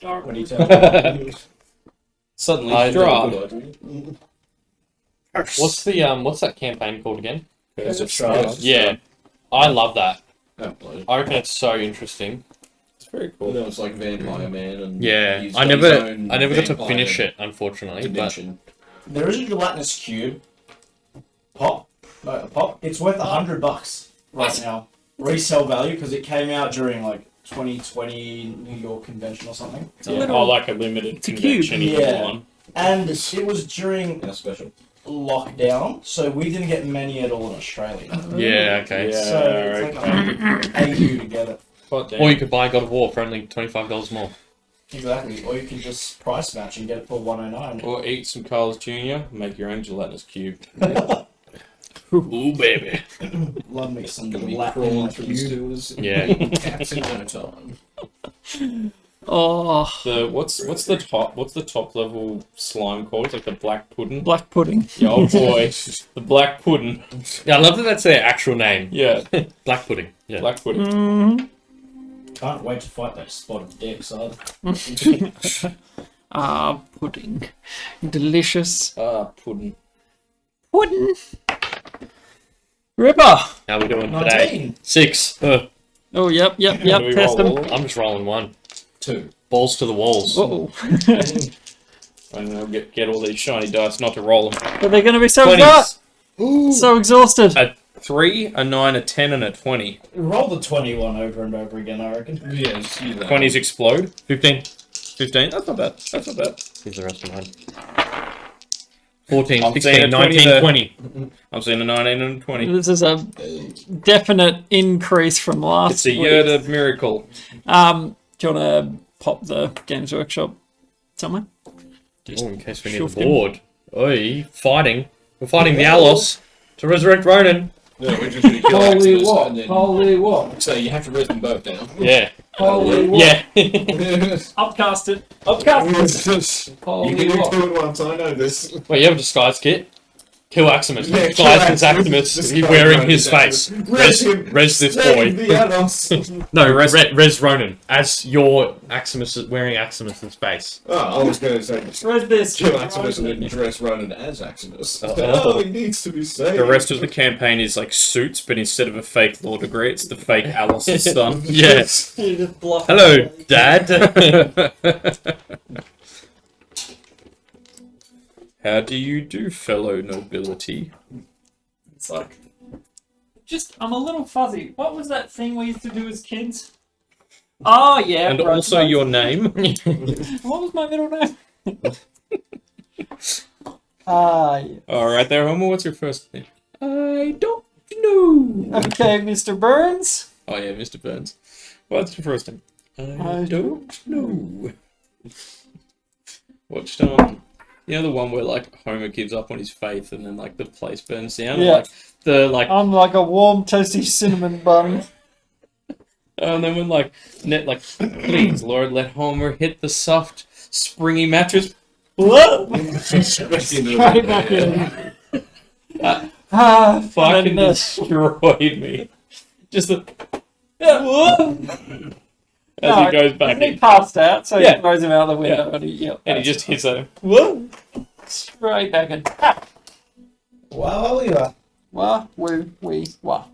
When he turns Suddenly I Strahd. What's that campaign called again? Curse of Strahd. Yeah, I love that. Oh, bloody. I reckon it's so interesting. It's very cool. No, it's like Vampire Man and Yeah, he's I got his never own got to vampire finish it, unfortunately. dimension. There is a gelatinous cube. Pop. No, a pop. It's worth $100 right now. Resale value because it came out during like 2020 New York convention or something. But like a limited convention. Yeah. One. And it was during Yeah, special. lockdown, so we didn't get many at all in Australia. Yeah. Okay. Yeah. So it's like $100 to get it. Or you could buy God of War for only $25 more. Exactly. Or you can just price match and get it for $109. Or eat some Carl's Jr., make your own gelatinous cube. Ooh, baby. Love me some Gonna be gelatinous crawling through the cube. sewers. Yeah. Cats in no time. Oh, What's the top level slime called? It's like the black pudding. black pudding. Yeah, oh boy, the black pudding. Yeah, I love that that's their actual name. Yeah, Black pudding. Yeah. black pudding. Mm-hmm. Can't wait to fight that spotted dick side. Ah, pudding. Delicious. Pudding. Pudding. Ripper. How are we doing today? 19. 6. Oh, yep. Do we Test roll them. all? I'm just rolling 1. 2. Balls to the walls. Uh-oh. And I'll get all these shiny dice not to roll them. Are they going to be so 20s. so exhausted? A 3, a 9, a 10, and a 20. Roll the 21 over and over again, I reckon. Yeah, just use that. 20s explode. 15. 15. That's not bad. That's not bad. Here's the rest of mine. 14, I'm 16, saying a 20 19, there. 20. I'm seeing a 19 and a 20. This is a definite increase from last It's a week. year of miracle. Do you want to pop the Games Workshop somewhere? Oh, in case we need a Shoved him. board. Oi, fighting. We're fighting the Allos to resurrect Ronan. No, we're just going to kill Holy Maximus what? and then- Holy what? So you have to raise them both down. Yeah. Holy what? Yeah. Upcast it. Holy You can do what? two at once, I know this. Wait, you have a disguise kit? Kill Aximus. Yeah, Disguise kill as Aximus. Disguise He's wearing as his Aximus. face. Res this Save boy. the Allos. No, res Ronan. As your Aximus wearing Aximus's face. Oh, I was going to say, Where's this? kill Aximus and then dress Ronan as Aximus. Oh. Oh, he needs to be saved. The rest of the campaign is like suits, but instead of a fake law degree, it's the fake Alice's son. Yes. You just bluff Hello, it. Dad. How do you do, fellow nobility? It's like, I'm a little fuzzy. What was that thing we used to do as kids? Oh, yeah. And right, also right. your name? What was my middle name? Yeah. Alright there, Homer, what's your first name? I don't know. Okay, Mr. Burns. Oh yeah, Mr. Burns. What's your first name? I don't know. Watched you know the one where like Homer gives up on his faith and then like the place burns down? Yeah. And, I'm like a warm, toasty cinnamon bun. and then when like Net like, please Lord, let Homer hit the soft, springy mattress. What? Especially Right back in. Fucking and then, destroyed me. Just the as No, he goes back He in. passed out, so Yeah. he throws him out the window, Yeah. and he And he just hits at him. straight back in. Wow, yeah. Well, Well,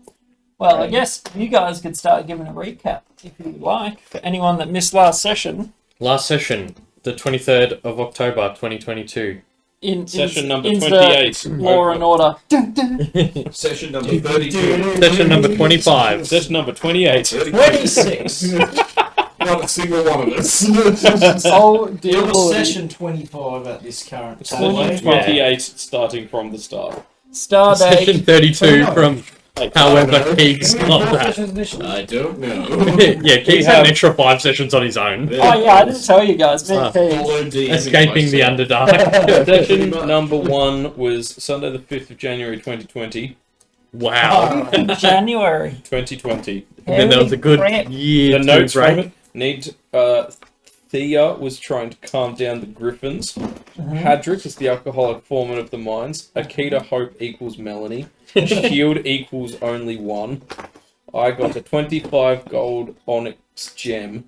I guess you guys could start giving a recap if you like for anyone that missed last session. Last session, the 23rd of October, 2022. Session number insert 28. Law and Order. Session number 32. Session number 25. Session number 28. 26. Not a single one of us. Oh dear You're lord. session 25 at this current Session time. 28 starting from the start. Stardate. Session 32 Oh, no. from however Keegs got that. I don't know. Yeah, Keegs had an extra 5 sessions on his own. Oh yeah, I didn't tell you guys. Me Ah. and Keith. Follow D. Escaping the Underdark. Session number 1 was Sunday the 5th of January 2020. Wow. January. 2020. And then there was a good Crap. year The to notes from break. it need Thea was trying to calm down the Griffins. Hadrick is the alcoholic foreman of the mines. Akita Hope equals Melanie. Shield equals only 1. I got a 25 gold onyx gem.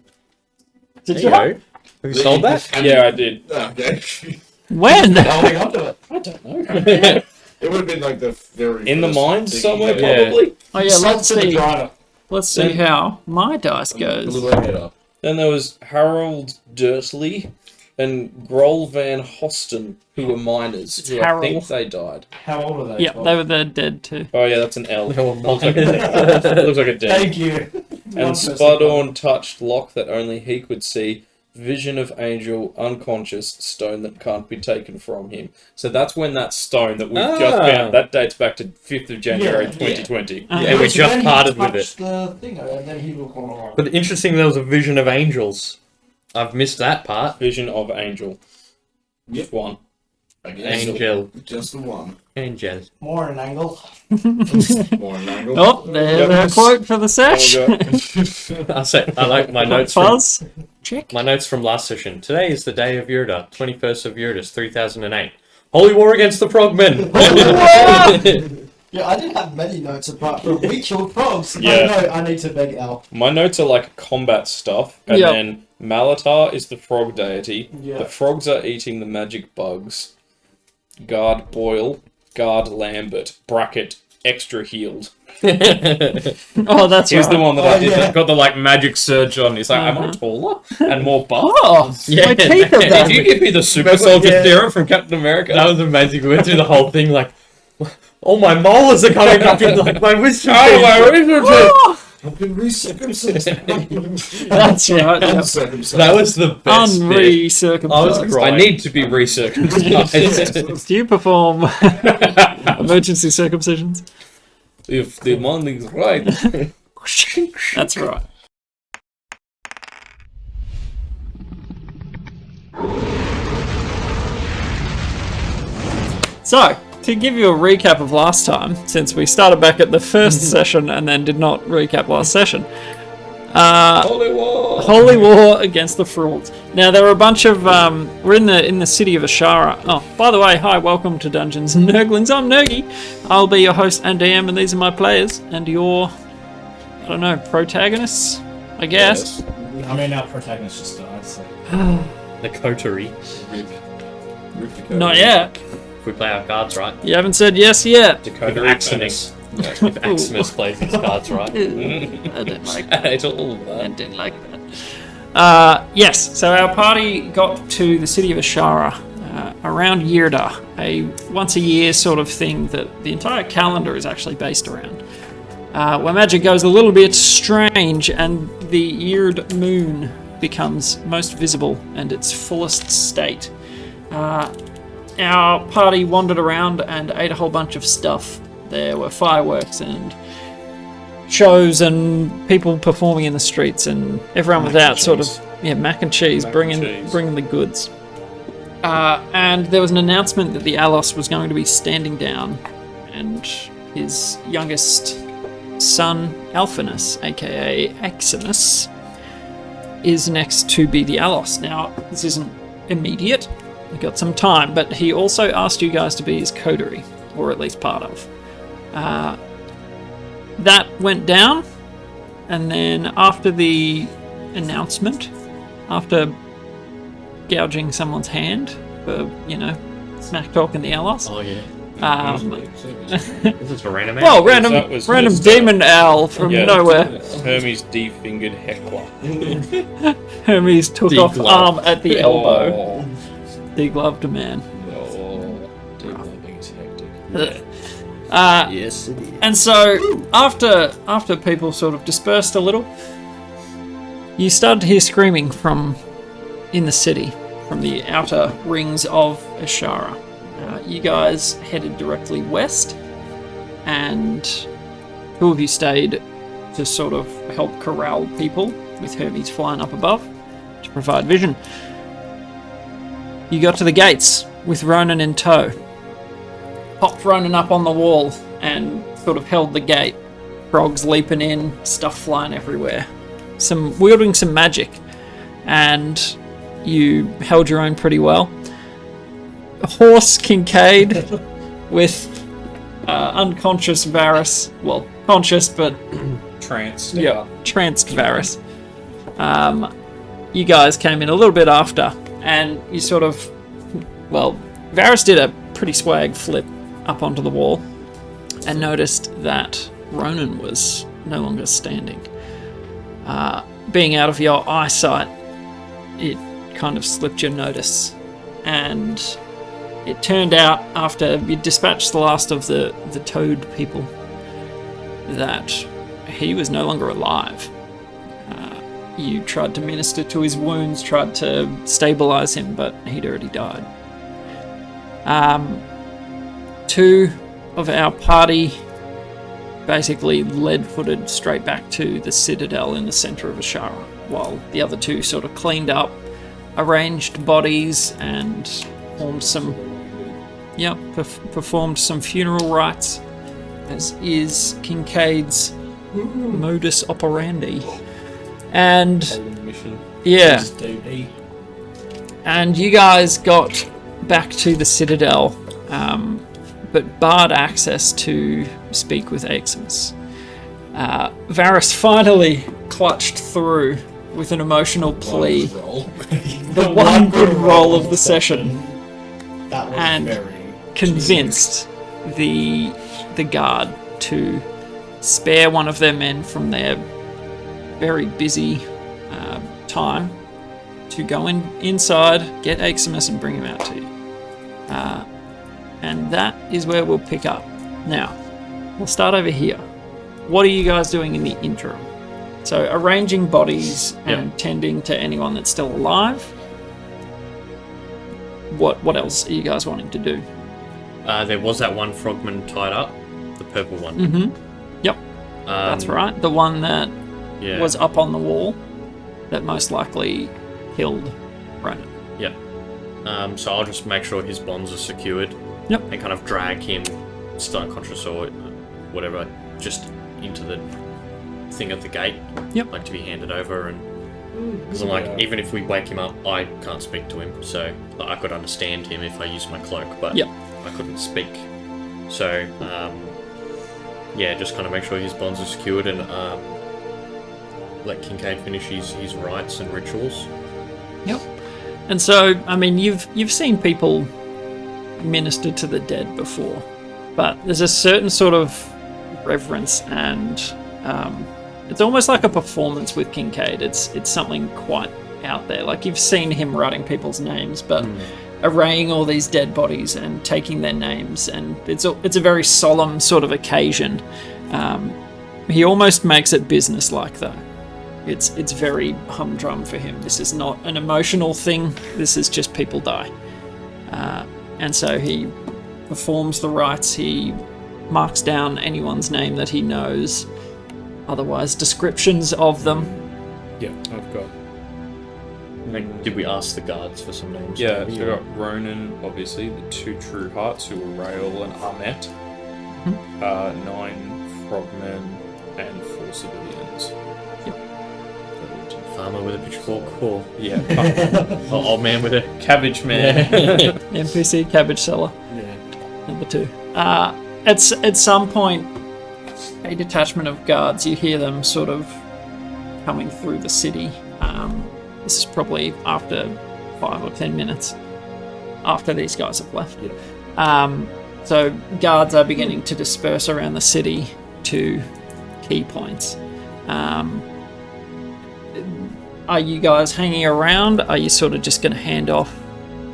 Did There you? you go. Have you sold that? Yeah, I did. Okay. When? Holding on to it. I don't know. It would have been like the very In the first mines thing somewhere, you had. probably. Oh yeah, Salt let's to the see. grinder. Let's see how my dice A goes. little head up. Then there was Harold Dirtley and Groll Van Hosten, who were miners. Who I think Harold. they died. How old are they? Yeah, they're dead too. Oh yeah, that's an L. They were Looks like a, looks like a D. Thank you. And Spudorn touched lock that only he could see. Vision of angel, unconscious, stone that can't be taken from him. So that's when that stone that we've just found, that dates back to 5th of January Yeah, 2020. And we just parted with it. The thing, and then he looked on around. But interesting, there was a vision of angels. I've missed that part. Vision of angel. Just one. I guess. Angel. Just the one. Angel. More an angle. More an angle. Oh, there's a quote for the sesh. I like my notes from Fuzz. Check. my notes from last session. Today is the day of Yurda, 21st of Yurdis, 3008. Holy war against the frogmen. Yeah, I didn't have many notes apart from we killed frogs. Yeah. I know, I need to beg Al. My notes are like combat stuff, and Yep. then Malatar is the frog deity. Yeah. The frogs are eating the magic bugs. Guard Boyle, Guard Lambert, bracket, extra healed. Oh, that's He's right. the one that I did yeah. that got the like magic surge on. He's like, am I taller and more buff? Oh, my teeth are Did done. you give me the super soldier Yeah. theorem from Captain America? That was amazing. We went through the whole thing like, all my molars are coming back in, like my wisdom teeth. Oh, I've been recircumcised. that's right. Yep. Uncircumcised. That was the best bit. I Uncircumcised. was I need to be recircumcised. Do you perform emergency circumcisions? If the money's right. That's right. So, to give you a recap of last time, since we started back at the first session and then did not recap last session, Holy war! Holy War against the Frauds. Now there are a bunch of we're in the city of Ashara. Oh, by the way, hi, welcome to Dungeons Nerglings. I'm Nergy. I'll be your host and DM, and these are my players and your, I don't know, protagonists, I guess. I mean, our protagonist just died, so. The coterie. Not yet. If we play our cards right. You haven't said yes yet. If Maximus. If Maximus plays his cards right. I didn't like that. It's all of I that. didn't like that. Yes, so our party got to the city of Ashara around Yirda, a once a year sort of thing that the entire calendar is actually based around. Where magic goes a little bit strange and the Yird moon becomes most visible and its fullest state. Our party wandered around and ate a whole bunch of stuff. There were fireworks and shows and people performing in the streets, and everyone was out sort of mac and cheese, bringing the goods. And there was an announcement that the Allos was going to be standing down, and his youngest son, Alphinus, aka Aximus, is next to be the Allos. Now, this isn't immediate. We've got some time, but he also asked you guys to be his coterie, or at least part of. That went down, and then after the announcement, after gouging someone's hand for, smack talking the Allos. Oh yeah. This is for random. Well, That was random just, demon owl from nowhere. Hermes de-fingered Hecla. Hermes took off Degloved. arm at the elbow. Oh, Degloved man. de-gloving is hectic. Yes, it is. And so, after people sort of dispersed a little, you started to hear screaming from in the city, from the outer rings of Ashara. You guys headed directly west, and two of you stayed to sort of help corral people, with Hermes flying up above to provide vision. You got to the gates with Ronan in tow. Popped Ronan up on the wall and sort of held the gate. Frogs leaping in, stuff flying everywhere. Wielding some magic. And you held your own pretty well. Horse Kincaid with unconscious Varus. Well, conscious, but Trance. tranced Varus. you guys came in a little bit after, and you sort of, well, Varys did a pretty swag flip up onto the wall and noticed that Ronan was no longer standing. Being out of your eyesight, it kind of slipped your notice, and it turned out after you dispatched the last of the toad people that he was no longer alive. You tried to minister to his wounds, tried to stabilize him, but he'd already died. Two of our party basically lead-footed straight back to the citadel in the center of Ashara, while the other two sort of cleaned up, arranged bodies, and performed some funeral rites, as is Kincaid's modus operandi. And Mission. yeah, and you guys got back to the citadel, but barred access to speak with Aximus. Varys finally clutched through with an emotional plea, the one good roll of the session, That was and very convinced the guard to spare one of their men from their very busy time to go inside, get Aximus, and bring him out to you. And that is where we'll pick up. Now, we'll start over here. What are you guys doing in the interim? So, arranging bodies and tending to anyone that's still alive. What else are you guys wanting to do? There was that one frogman tied up, the purple one. Mm-hmm. Yep, that's right. The one that was up on the wall that most likely killed Ronan. Yeah. So I'll just make sure his bonds are secured. Yep. And kind of drag him, still unconscious or whatever, just into the thing at the gate. Yep. Like to be handed over, and because I'm like, even if we wake him up, I can't speak to him. So like, I could understand him if I used my cloak, but I couldn't speak. So just kind of make sure his bonds are secured and let Kincaid finish his rites and rituals. Yep. And so, I mean, you've seen people minister to the dead before, but there's a certain sort of reverence, and it's almost like a performance with Kincaid. It's something quite out there. Like, you've seen him writing people's names, but arraying all these dead bodies and taking their names, and it's a very solemn sort of occasion. He almost makes it business-like, though. It's very humdrum for him. This is not an emotional thing. This is just people die. And so he performs the rites. He marks down anyone's name that he knows. Otherwise, descriptions of them. Yeah, I've got. Like, did we ask the guards for some names? Yeah, so we got Ronan, obviously, the two true hearts who were Rael and Arnett, 9 frogmen, and 4 civilians. Farmer with a pitchfork, or Yeah, old man with a cabbage man. NPC cabbage seller. Number 2. At some point, a detachment of guards, you hear them sort of coming through the city. This is probably after 5 or 10 minutes after these guys have left. So guards are beginning to disperse around the city to key points. Are you guys hanging around? Are you sort of just going to hand off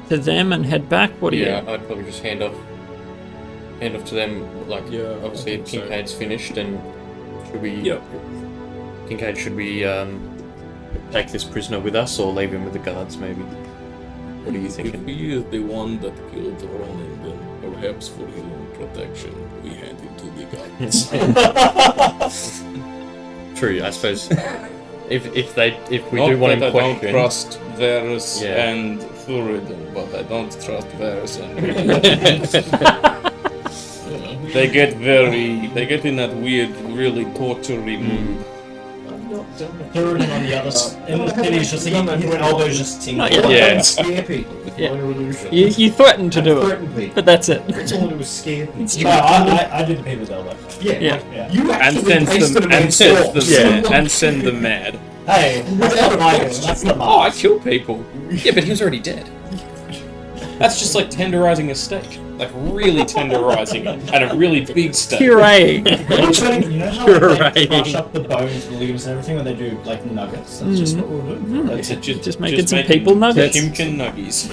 to them and head back? What do you? I'd probably just hand off to them. Like, obviously, if Kincaid's finished, and should we? Kincaid, should we take this prisoner with us, or leave him with the guards? Maybe. What are you thinking? If he is the one that killed Ronan, then perhaps for his own protection, we hand him to the guards. True, I suppose. If we Not do want that him I don't questioned, trust Varys and Thuridon, but I don't trust Varys and They get in that weird, really tortury mood. Thuridon on the other side. In the city, it's just his elbow's just tingling. Yeah. Scare people. You threatened to do it, Threaten people. but that's it. That's all it was, scare people. No, I did the people's elbow. Yeah. Yeah. Yeah. You and actually send pasted them them and on send swords. them and send them mad. Hey, that's not my goal. That's not Oh, I mine. killed people. Yeah, but he was already dead. That's just like tenderizing a steak. Like really tenderizing it at a really big steak. Pureeing. You know how like, they crush up the bones, the ligaments, and everything when they do like nuggets? That's just what we'll do. It's Just making some people nuggets. Chimkin nuggies.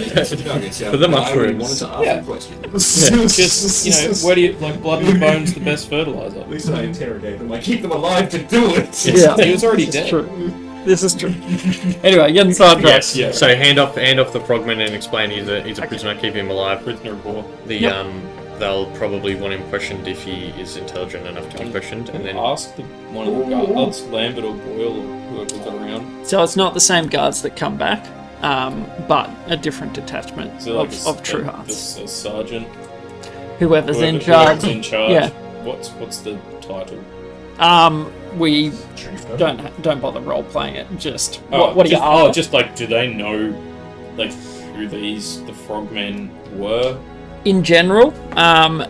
For the mushrooms. wanted to ask Yeah. a question. Just, you know, where do you, like, blood and bones the best fertilizer? At least I interrogate them. I keep them alive to do it. Yeah. He was already This dead. is true. This is true. Anyway, getting sidetracked. Yes. Yeah. So hand off the frogman and explain he's a prisoner. Keep him alive. Prisoner of war. The they'll probably want him questioned if he is intelligent enough to be questioned, and then Ask one of the guards, Lambert or Boyle or whoever's around. So it's not the same guards that come back, but a different detachment Is there like of True Hearts. a sergeant? Whoever's in Whoever's charge. in charge. Yeah. What's the title? We don't bother role playing it. Just what do you just, ask? just like, do they know like who the frogmen were? In general,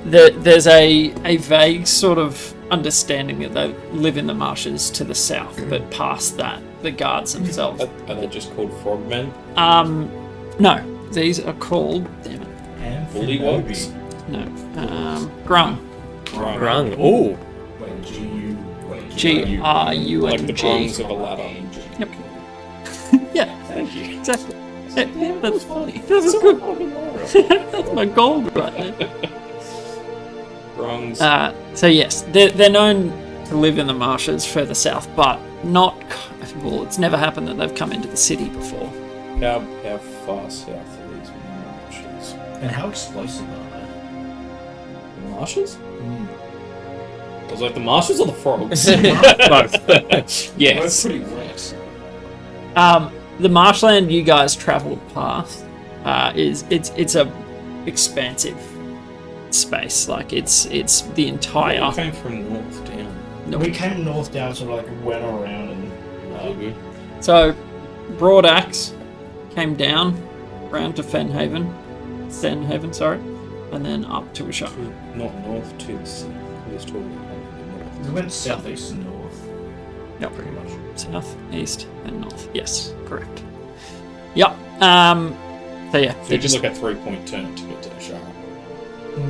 there's a vague sort of understanding that they live in the marshes to the south, but past that, the guards themselves. Are they just called frogmen? No, these are called. Damn it, Bullywugs? no. Grung. Grung. Oh, Wait, G-R-U-N-G. Like the rungs of a ladder. Yep. Yeah, Thank you. exactly. Yeah, that's funny. That was good. That's my gold right there. Rungs. So yes, they're known to live in the marshes further south, but not. Well, it's never happened that they've come into the city before. How far south are these marshes? And how explosive are they? The marshes? I was like, the marshes or the frogs? both. Yes. pretty wet. The marshland you guys travelled past it's a expansive space. Like it's the entire. We came from north down. We came north down, sort of like went around and. So, Broad Axe came down, round to Fenhaven, sorry, and then up to Ashar. Not north to the sea. We was talking about the We went southeast and north. Yep. Pretty much. South, east, and north. Yes, correct. Yep. So yeah, So they you just just look at 3-point turn to get to the shower.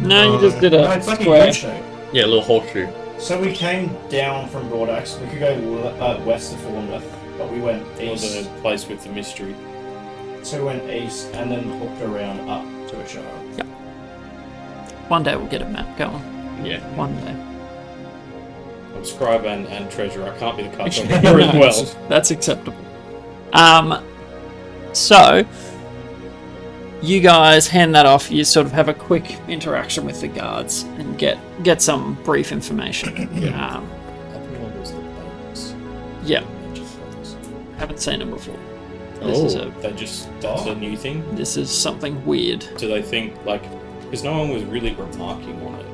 No, you just did a No, it's like square. a U-shape. Yeah, a little horseshoe. So we came down from Broadaxe. We could go west of Falmouth, but we went Or east. the place with the mystery. So we went east and then hooked around up to Ashara. One day we'll get a map going. Yeah. One day. I'm scribe and treasurer. I can't be the cartographer as well. That's acceptable. So you guys hand that off. You sort of have a quick interaction with the guards and get some brief information. I think one was the bugs. Yeah, Magic bugs. haven't seen them before. This That's a new thing. This is something weird. Do they think like? Because no one was really remarking on it.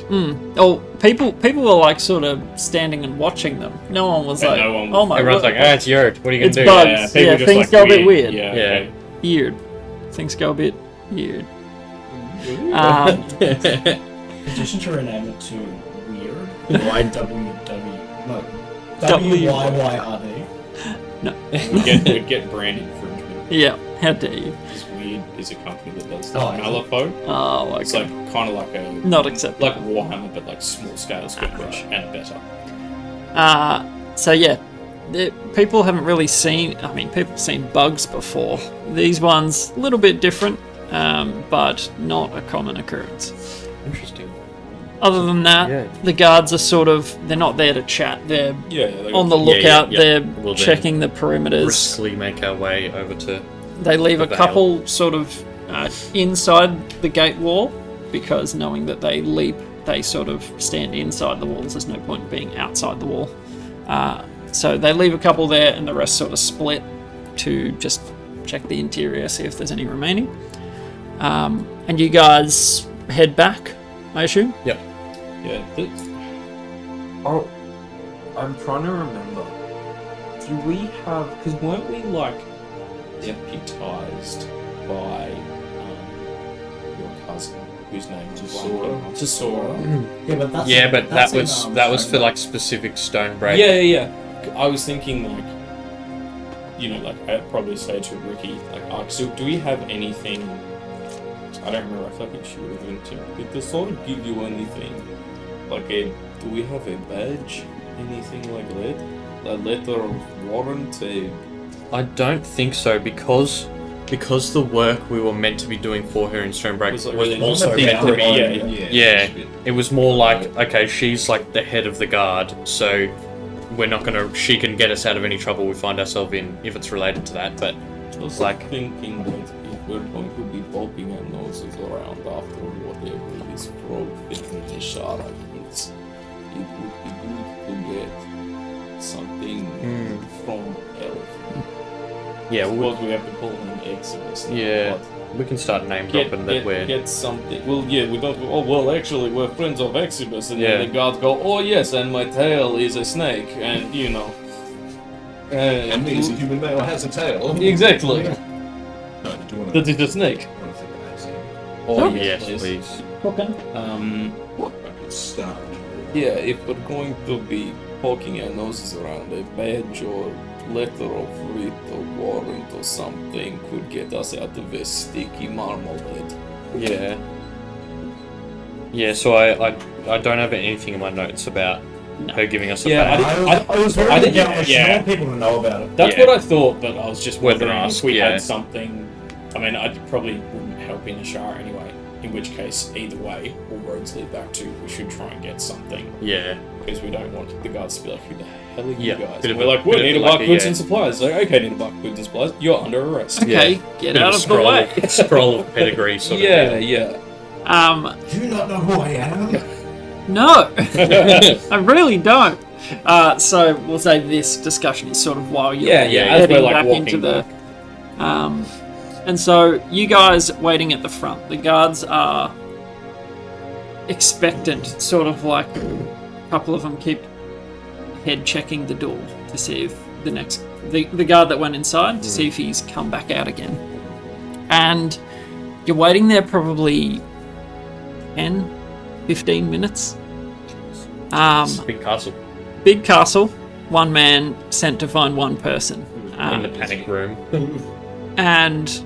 Oh, people were like sort of standing and watching them. No one was And like, no one- oh my Everyone's god, like, it's Yurt. What are you gonna It's do? bugs. people Yeah, just, things like, go a bit weird. Yeah. Yeah. Okay. weird. Things go a bit weird. In addition to rename it to Weird, No. WYYRD. We'd get brand infringement. Yeah, how dare you? Because Weird is a company that does the Oh, yeah. Malifaux. Oh, okay. It's like kind of like a Not acceptable. like Warhammer, but like small scale skirmish and better. So yeah, people haven't really seen. I mean, people have seen bugs before. These ones a little bit different, but not a common occurrence. Interesting. Other than that, Yeah. the guards are sort of—they're not there to chat. They're Yeah, they on the Yeah, lookout. yeah. They're We'll then checking the perimeters. Briskly make our way over to. They leave the a veil. couple sort of inside the gate wall because knowing that they leap, they sort of stand inside the walls. There's no point in being outside the wall. So they leave a couple there, and the rest sort of split to just check the interior, see if there's any remaining. And you guys head back, I assume? Yep. Yeah. Oh, I'm trying to remember. Do we have? Because weren't we like deputized by your cousin, whose name was Tesora? Yeah, but that's Yeah, but that's that was in, that was for like specific stone break. Yeah. I was thinking like like I'd probably say to Ricky, like, so do we have anything? I don't remember. I feel like it should have been to. Did the sort of give you anything? Like do we have a badge? Anything like that? A letter of warrant? I don't think so because the work we were meant to be doing for her in Stonebreak was also meant to be. Yeah. It was more like, okay, she's like the head of the guard, so we're not gonna. She can get us out of any trouble we find ourselves in if it's related to that. But just like thinking that if we're going to be poking our noses around after whatever this frog thing in the charlatans, it would be good to get something from Elf. yeah, Suppose we have to call him Exodus. Yeah. We can start name dropping that we're... Get something. Well, yeah, we don't... Oh, well, actually, we're friends of Exodus. And then the guards go, oh, yes, and my tail is a snake. And, you know... and means a human male has a tail. Exactly. No, did you want That is a snake. Oh, yes, please. Start. Yeah, if we're going to be poking our noses around, a badge or letter of writ or warrant or something could get us out of this sticky marmalade. Yeah. Yeah, so I don't have anything in my notes about her giving us a badge. I want people to know about it. That's what I thought, but I was just wondering ask, if we had something. I mean, I probably wouldn't help in the shower anyway. In which case, either way, all roads lead back to we should try and get something. Yeah. Because we don't want the guards to be like, who the hell are you Yeah, guys? bit And of we're a- like, we bit need of to like buy a, goods yeah. and supplies. Like, okay, need to buy goods and supplies. You're under arrest. Okay, Yeah. get Bit out of of the way. scroll of pedigree sort of Yeah, thing. yeah. Do you not know who I am? No, I really don't. So we'll say this discussion is sort of while you're As heading we're like back walking into the. back. And so you guys waiting at the front. The guards are expectant, sort of like a couple of them keep head checking the door to see if the guard that went inside to see if he's come back out again. And you're waiting there probably 10, 15 minutes. It's a big castle. Big castle, one man sent to find one person. In the panic room. And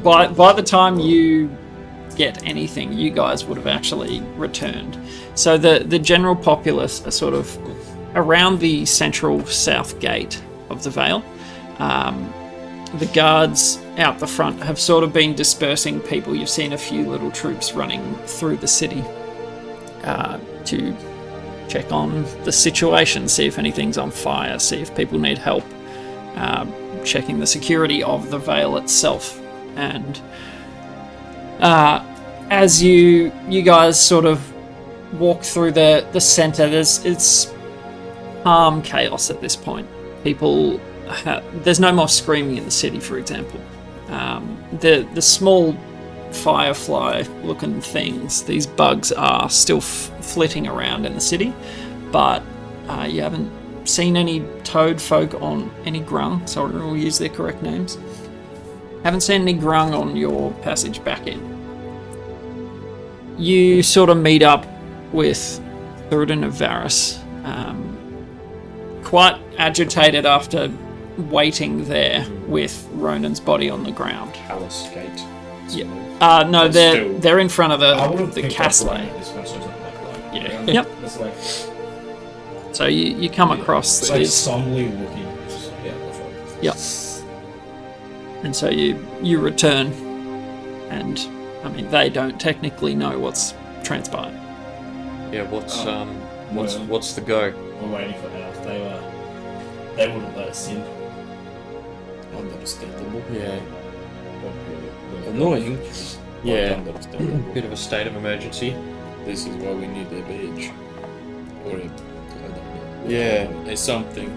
by the time you get anything, you guys would have actually returned. So the general populace are sort of around the central south gate of the Vale. The guards out the front have sort of been dispersing people. You've seen a few little troops running through the city to check on the situation, see if anything's on fire, see if people need help, checking the security of the Vale itself. And as you guys sort of walk through the center, it's calm chaos at this point. People, there's no more screaming in the city, for example. The small firefly-looking things, these bugs are still flitting around in the city, but you haven't seen any toad folk on any grung, so we'll use their correct names. Haven't seen any grung on your passage back in. You sort of meet up with Thuridin of Varus, quite agitated after waiting there with Ronan's body on the ground. Palace gate. Yeah. No, they're in front of the castle. Yeah. Yep. It's like, So you come across it's like these. somberly looking. Yeah, that's right. Yep. And so you return, and I mean they don't technically know what's transpired. Yeah, what's well. what's the go? We're waiting for Elf. They wouldn't let us in. Understandable. Yeah. Annoying. Yeah. But understandable. Bit of a state of emergency. This is why we need a badge. Or I don't know. Yeah. A something.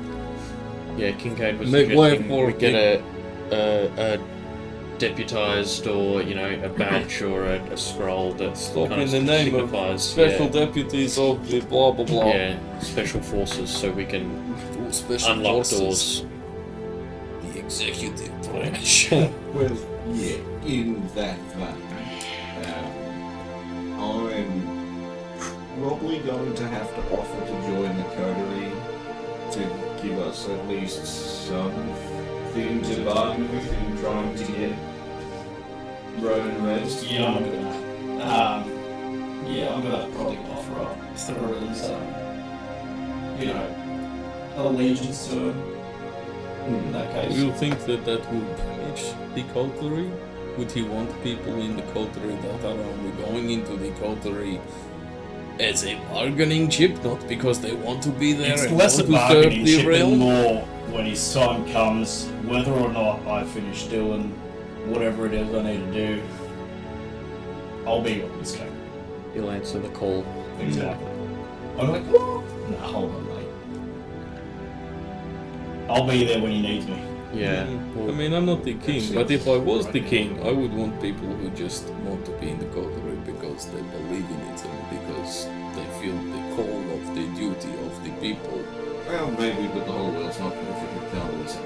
Yeah, Kincaid was Make way suggesting for we get a deputized or, a badge or a scroll that's Stop kind in the name of signifies, special deputies of the blah blah blah. yeah, special forces so we can Special unlock forces. doors. The executive branch. Well, yeah, in that vein, I'm probably going to have to offer to join the coterie to give us at least some thing to bargain with in trying to get Ronan rest? Yeah, I'm gonna probably offer up Thorin's, allegiance to him. In that Do case. you think that would damage the coterie? Would he want people in the coterie that are only going into the coterie as a bargaining chip, not because they want to be there It's and less a want to serve bargaining the chip and realm? more when his time comes, whether or not I finish doing whatever it is I need to do, I'll be on this game. He'll answer the call. Exactly. I'm like, oh, nah, hold on, mate. I'll be there when he needs me. Yeah. I mean, I'm not the king, but if I was the king, I would want people who just want to be in the coterie because they believe in it and because they feel the call of the duty of the people. Well, maybe, but the whole world's not perfectly balanced.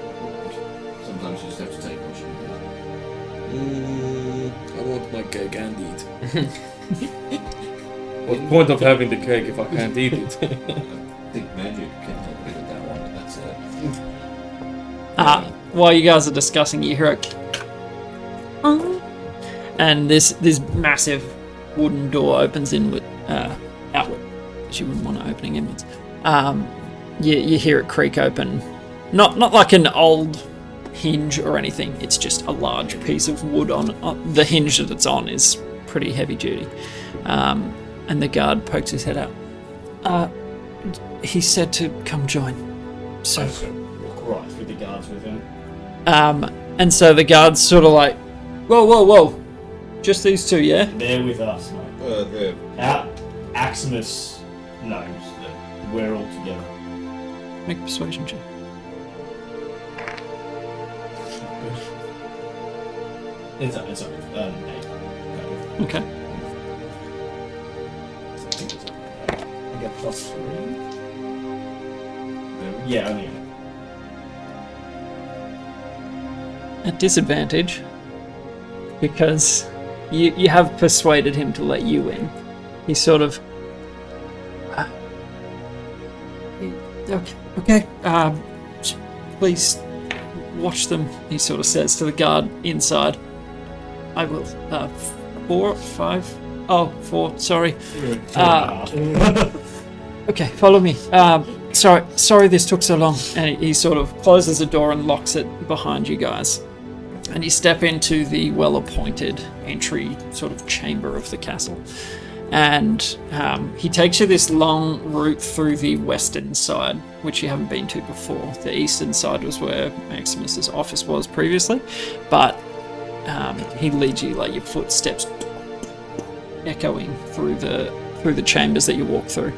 Sometimes you just have to take what you I want my cake and eat. What's the point of having the cake if I can't eat it? I think magic can help you with that one, but that's it. While you guys are discussing, you hear a and this massive wooden door opens inward, outward, because you wouldn't want it opening inwards. You hear it creak open, not like an old hinge or anything. It's just a large piece of wood on the hinge that it's on is pretty heavy duty. And the guard pokes his head out. He said to come join. So. Walk right through the guards with him. And so the guards sort of like, whoa, just these two, yeah? They're with us, mate. They're Aximus knows that we're all together. Make a persuasion check. It's up. 8. Okay. I get +3. Yeah, only 8. At disadvantage, because you have persuaded him to let you in. He sort of... okay, please watch them, he sort of says to the guard inside. I will. 4, 5... Oh, 4, sorry. Okay, follow me. Sorry this took so long. And he sort of closes the door and locks it behind you guys. And you step into the well-appointed entry sort of chamber of the castle. And he takes you this long route through the western side, which you haven't been to before. The eastern side was where Maximus's office was previously, but he leads you, like your footsteps echoing through the chambers that you walk through.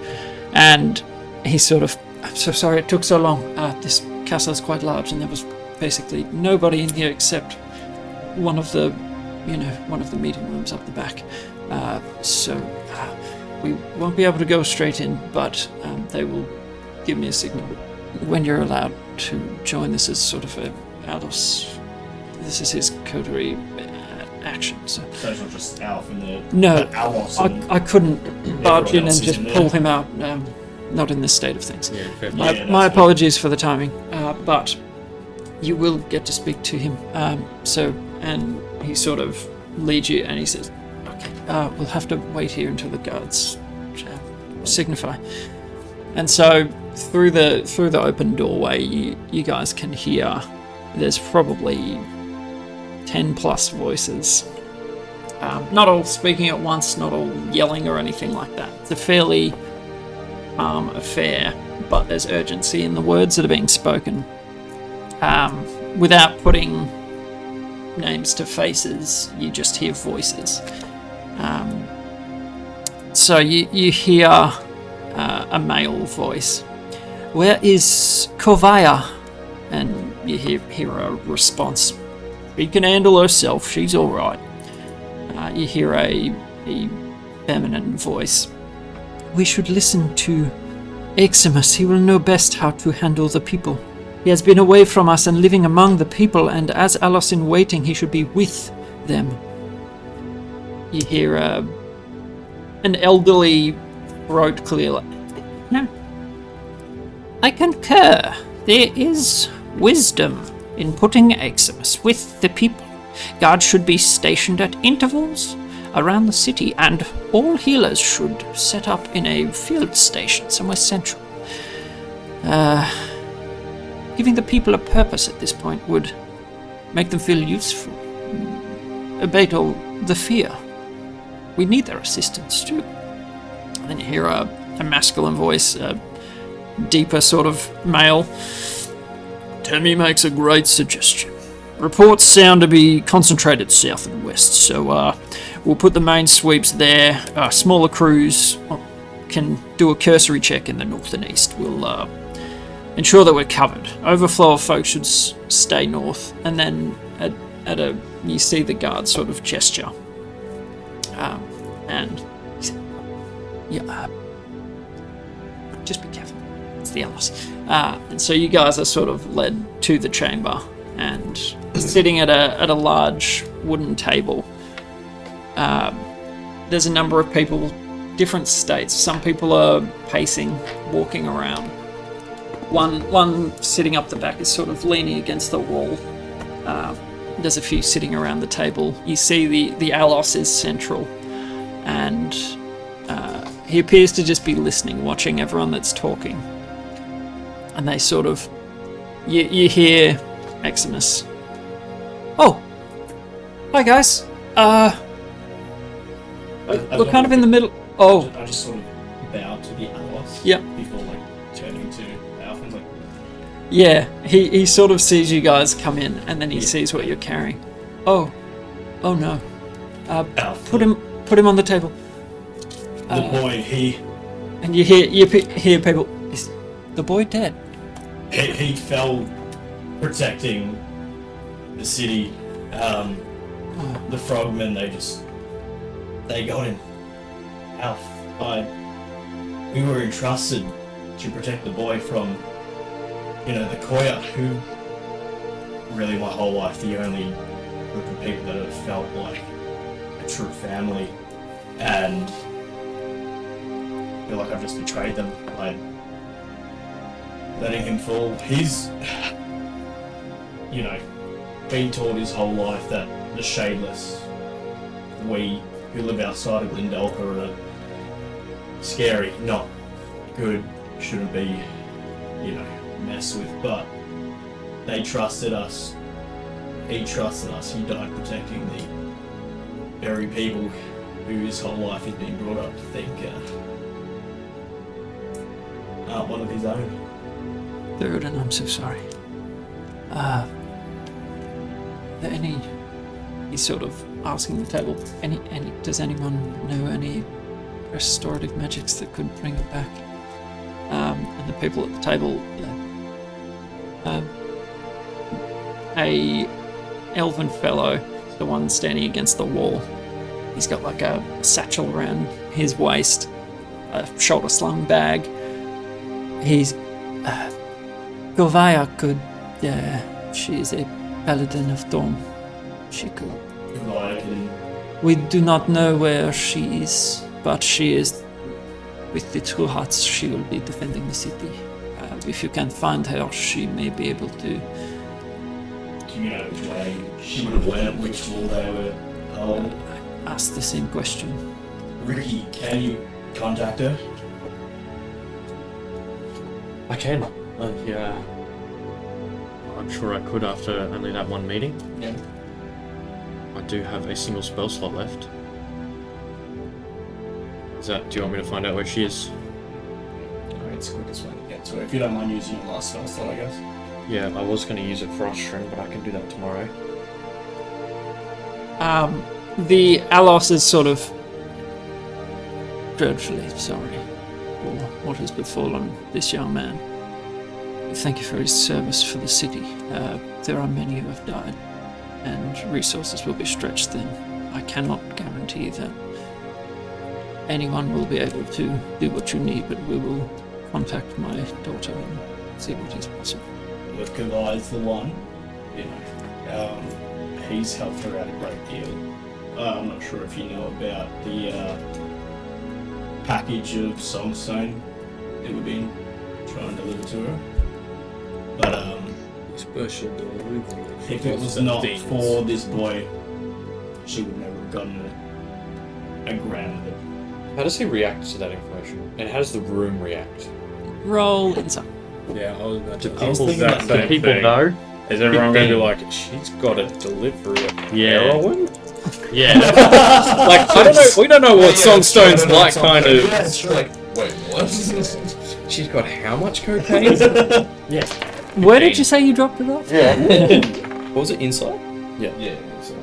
And he sort of, I'm so sorry it took so long. This castle is quite large, and there was basically nobody in here except one of the meeting rooms up the back. So we won't be able to go straight in, but they will give me a signal when you're allowed to join. This is sort of a Allos. This is his coterie action. So it's not just Alf and the no, Allos. I couldn't barge in else and is just in there. pull him out. Not in this state of things. Yeah, fair Yeah, play. that's My good. apologies for the timing, but you will get to speak to him. And he sort of leads you, and he says, "Okay, we'll have to wait here until the guards signify." And so through the open doorway, you guys can hear. There's probably 10 plus voices. Not all speaking at once, not all yelling or anything like that. It's a fairly calm affair, but there's urgency in the words that are being spoken. Without putting names to faces, you just hear voices. So you hear a male voice. "Where is Kovaya?" And you hear a response. "She can handle herself, she's alright." You hear a feminine voice. "We should listen to Aximus. He will know best how to handle the people. He has been away from us and living among the people, and as Allos In-Waiting, he should be with them." You hear an elderly throat clear. "No. I concur. There is wisdom in putting Maximus with the people. Guards should be stationed at intervals around the city, and all healers should set up in a field station somewhere central. Giving the people a purpose at this point would make them feel useful, abate all the fear. We need their assistance too. And then you hear a masculine voice, a deeper sort of male. Tammy makes a great suggestion. Reports sound to be concentrated south and west, so we'll put the main sweeps there. Smaller crews can do a cursory check in the north and east. We'll ensure that we're covered. Overflow of folks should stay north, and then you see the guard sort of gesture, and he said, "Yeah, just be careful. It's the Allos." And so you guys are sort of led to the chamber, and sitting at a large wooden table. There's a number of people, different states. Some people are pacing, walking around. One sitting up the back is sort of leaning against the wall. There's a few sitting around the table. You see the Allos is central, and he appears to just be listening, watching everyone that's talking. And they sort of, you hear Maximus. "Oh, hi guys. We're kind of in the middle." Oh, I just sort of bow to the Allos. Yep. Before turning to Alpha. yeah. He sort of sees you guys come in, and then he sees what you're carrying. Oh no. Alpha. Put him on the table. The boy, And you hear people. Is the boy dead? he fell protecting the city. The frogmen, they got him. Alf, we were entrusted to protect the boy from, the Koya, who really my whole life the only group of people that have felt like a true family, and I feel like I've just betrayed them by letting him fall. He's, been taught his whole life that the shadeless, we who live outside of Glindelka are scary, not good, shouldn't be, messed with, but they trusted us. He trusted us. He died protecting the very people who his whole life has been brought up to think aren't one of his own. Third, and I'm so sorry. Are there any? He's sort of asking the table. Any? Does anyone know any restorative magics that could bring it back? And the people at the table. A elven fellow, the one standing against the wall. He's got like a satchel around his waist, a shoulder-slung bag. He's Govaya could. She is a paladin of Dawn. She could. We do not know where she is, but she is with the True Hearts. She will be defending the city. If you can find her, she may be able to. Do you know which way she would have went, which wall they were? Ask the same question. Ricky, can you contact her? I can. Yeah. I'm sure I could after only that one meeting. Yeah. I do have a single spell slot left. Do you want me to find out where she is? It's the quickest way to get to her. If you don't mind using your last spell slot, I guess. Yeah, I was going to use it for ushering, but I can do that tomorrow. The Allos is sort of dreadfully sorry for what has befallen this young man. Thank you for his service for the city. There are many who have died, and resources will be stretched then. I cannot guarantee that anyone will be able to do what you need, but we will contact my daughter and see what is possible. If Kavai's the one, he's helped her out a great deal. I'm not sure if you know about the package of Songstone that we've been trying to deliver to her. But special delivery. If it was not for this boy, she would never have gotten a gram of it. How does he react to that information? And how does the room react? Roll insight. Yeah, I was about to. I was thinking that Do people know? Is everyone going to be 15. like, she's got a delivery of Yeah. heroin? Yeah. Like, I don't know. We don't know what Songstone's like, kind of. Yeah, it's like, wait, what? She's got how much cocaine? Where did you say you dropped it off? What was it, inside? Yeah, so,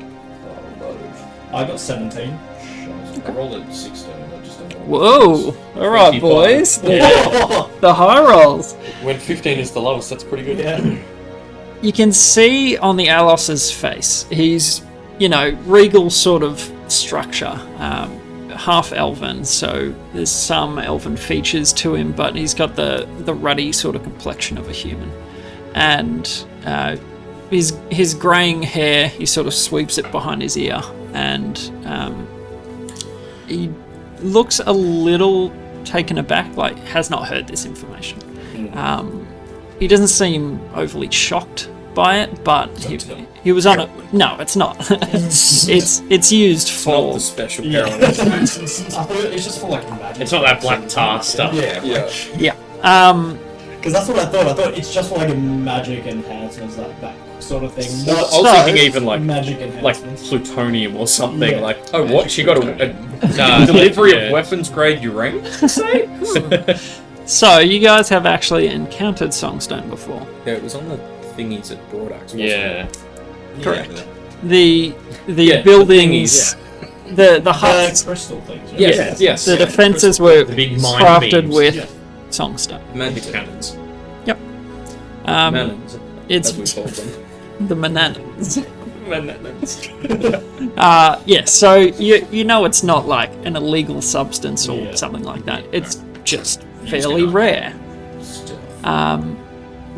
I got 17. I rolled a 16. I just don't know. Whoa! Alright, 55. boys. The high rolls. When 15 is the lowest, that's pretty good. Yeah. You can see on the Allos's face, he's, regal sort of structure. Half elven, so there's some elven features to him, but he's got the ruddy sort of complexion of a human. And his greying hair, he sort of sweeps it behind his ear, and he looks a little taken aback, like has not heard this information. He doesn't seem overly shocked by it, but he was on it. No, it's not. it's used Not for the special Yeah. heroin. I thought it's just for like magic. It's not that black tar stuff. Yeah, Yeah. Because that's what I thought. I thought it's just for like a magic enhancements, that sort of thing. I Not was thinking even like magic like enhancements. plutonium or something. Yeah. Like, oh, what? She got a delivery of weapons grade uranium? Say? So you guys have actually encountered Songstone before. Yeah, it was on the thingies at Broadax. Wasn't Yeah. it? Correct. The Yeah, buildings, the huts, crystal things. Right? Yes. the defenses were The big mine crafted beams. with Yeah. Songstone. Magic cannons. It's As we called them. the Mananans. Manans. So you know it's not like an illegal substance or Yeah. something like that. It's just fairly rare.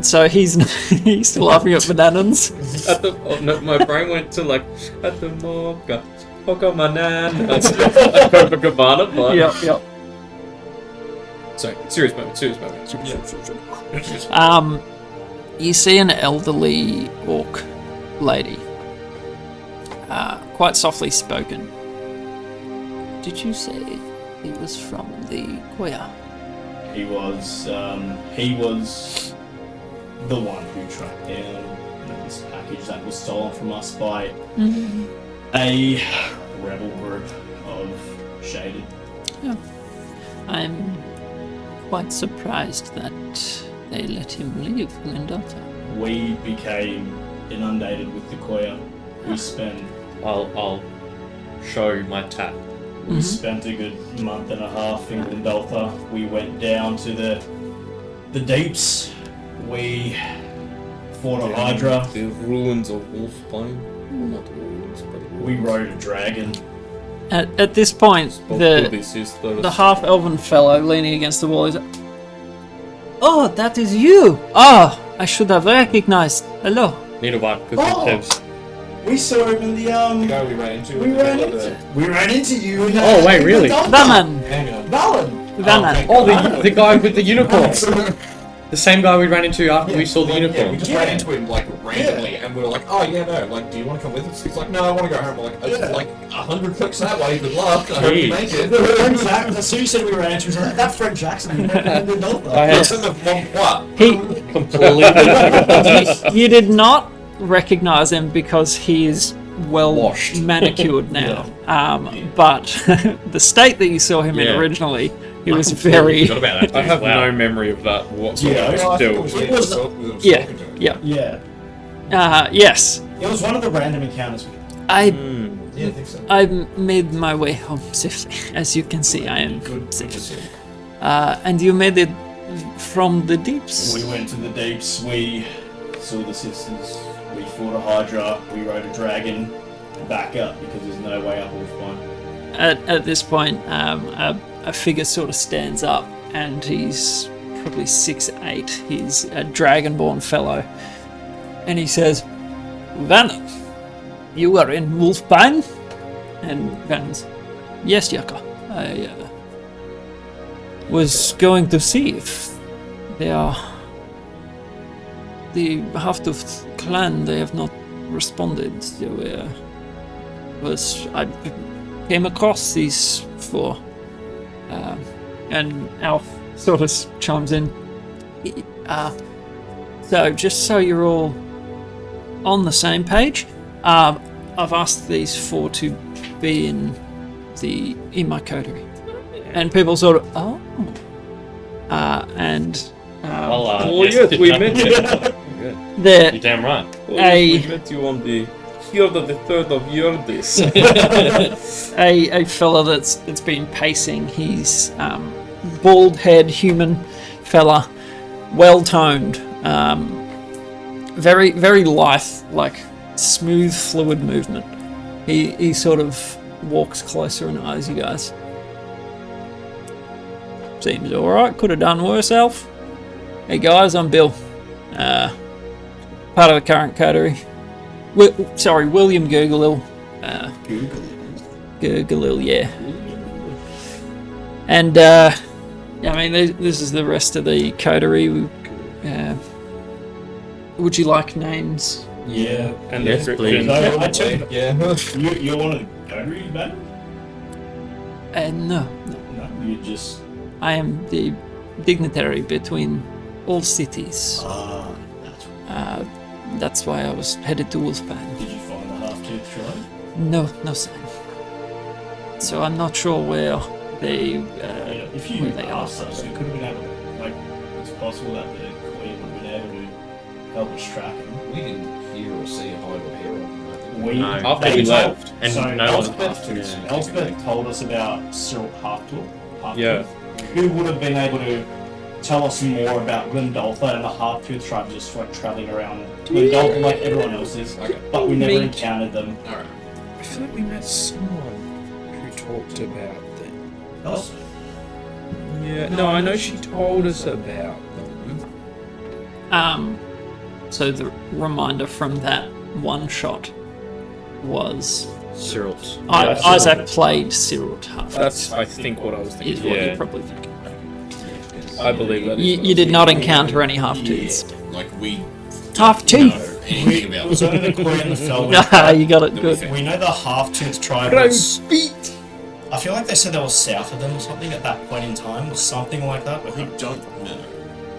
So he's still laughing at Mananans. My brain went to like at the mocha manan at Copacabana, but Yep. sorry, serious moment. You see an elderly orc lady, quite softly spoken. Did you say he was from the Koya? He was the one who tracked down this package that was stolen from us by a rebel group of shaded. I'm quite surprised that they let him leave Glendota. We became inundated with the Koya. We spent I'll show my tap. We spent a good month and a half in Glendotha. We went down to the deeps. We fought a Hydra. The ruins of Wolfbane. Not ruins, but We rode a dragon. At this point, the half-elven fellow leaning against the wall is, "Oh, that is you! Ah, I should have recognized. Hello." Needlebark Goods and Services. We saw him in the guy we ran into. We ran into you. In Oh, wait, really? Vaman! Hang on. Vaman. Oh, the guy with the unicorns. The same guy we ran into after we saw the Yeah, we unicorn. just ran into him like randomly, and we were like, "Oh yeah, no, like, do you want to come with us?" He's like, "No, I want to go home." We're like, "It's like 100 clicks that way. Good luck. I hope you make it." Fred Jackson, as soon as you said we ran into him, was like, "That Fred Jackson." We ran into Glendotha. I had It's in the what? He, completely. you did not recognize him because he is well Washed. manicured now. But the state that you saw him in Yeah. originally, he was very. Forgot about that. I have Wow. no memory of that whatsoever. Yeah. Still. It was- Yeah, yeah. Yes. It was one of the random encounters. I Yeah, I think so. I made my way home safely. As you can see, I am safe. And you made it from the deeps. We went to the deeps. We saw the sisters. We fought a Hydra. We rode a dragon. Back up because there's no way up Wolfbine. At this point, a figure sort of stands up, and he's probably 6'8". He's a dragonborn fellow, and he says, "Vanna, you are in Wolfbine?" And Vanna's, "Yes, Yaka. I was going to see if they are the Half-Tooth clan, they have not responded. So, I came across these four. And Alf sort of chimes in. So, just so you're all on the same page, I've asked these four to be in my coterie. And people sort of, oh. Yes, we met you. You're damn right. We met you on the field of the 3rd of Yordis. a fella that's been pacing. He's bald head human fella, well toned, very very lithe, like smooth fluid movement. He sort of walks closer and eyes you guys. Seems alright, could have done worse, Alf. Hey guys, I'm Bill. Part of the current coterie. William Gurglil. Gurglil, yeah. And, I mean, this is the rest of the coterie. Would you like names? Yeah. And Yes, the please. description. You want to coterie, man? No. No, you just. I am the dignitary between all cities. That's why I was headed to Wolfbane. Did you find the half-tooth tribe? No sign. So I'm not sure where they. If you where they are. asked us, we could have been able to. Like, it's possible that the Queen would have been able to help us track him. We didn't hear or see a hide or hair of them. We, After they we told- left, and so no one Elspeth told us about Cyril Halftooth. Yeah. Who would have been able to tell us more about Glyndolfa and the Halftooth tribe just like traveling around Glyndolfa like everyone else is. Okay. But we never Me- encountered them. Alright. I feel like we met someone who talked about them. Else? Yeah, no, I know she told us about them. So the reminder from that one shot was Cyril's. Isaac played Cyril Half. That's, I think, what I was Is thinking. what Yeah, you're probably thinking. I believe that is. You, what I you did was not thinking. encounter any half-tooths. Like, we Half-tooth. know anything about It was only the Queen and the Fel. You got it good. We know the Halftooth tribe was. I feel like they said that was south of them or something at that point in time, or something like that. But We don't know.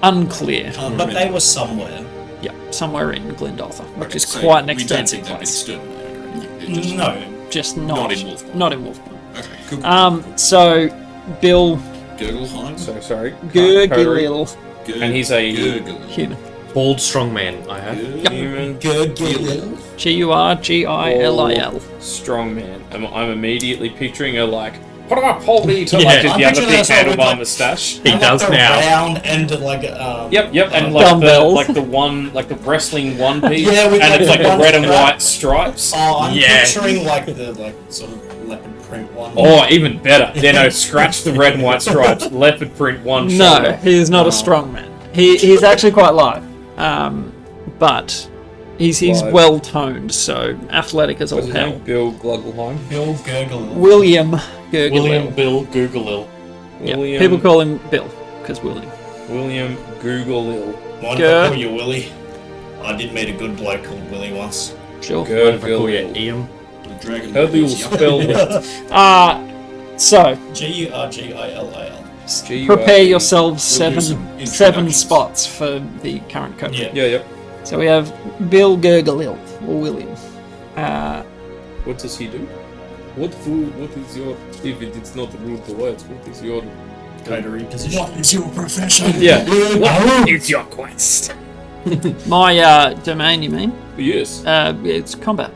Unclear. but they were somewhere. Yeah, somewhere in Glyndolfa, which Okay, is so quite an we don't expensive think they've been place. exterminated or anything. It just- No. Just Not not in Wolfbane. Not in Wolfbane. Okay, cool. So Bill Gurgleheim? So sorry. Gurglil And he's a Gurgle. human. Bald strong man, I have. human Gurgle. Gurgilil. strong man. I'm immediately picturing her like, what about Paul to Yeah. like, does I'm he have a picturing big her sort of with, handlebar like- mustache? He does like the now. round end of like Yep, and Dumbbells. like the wrestling one piece, Yeah, with and like it's like the the one red and strap. white stripes. Oh, I'm Yeah. picturing like the sort of leopard print one. Oh, even better. No, scratch the red and white stripes. Leopard print one No, shoulder. he is not a strong man. He's actually quite light. But he's Live. well toned, so athletic as all What's his hell. name? Bill Gluggelheim. Bill Gurgle. William Gurglil. William Bill Googlil. Yeah, William. people call him Bill because William. William Googlil. Mind if Gur- I call you Willie? I did meet a good bloke called Willie once. Sure. If I call you Gurglil. Ian. The dragon. How do you was young. spell that? So Gurgil. prepare yourselves seven introductions. spots for the current code. Yeah. Yeah, yep. So we have Bill Gurglil or William. What does he do? What is your, if it's not rude to words, what is your... Coterie position. What is your profession? Yeah. What is your quest? My domain, you mean? Yes. It's combat.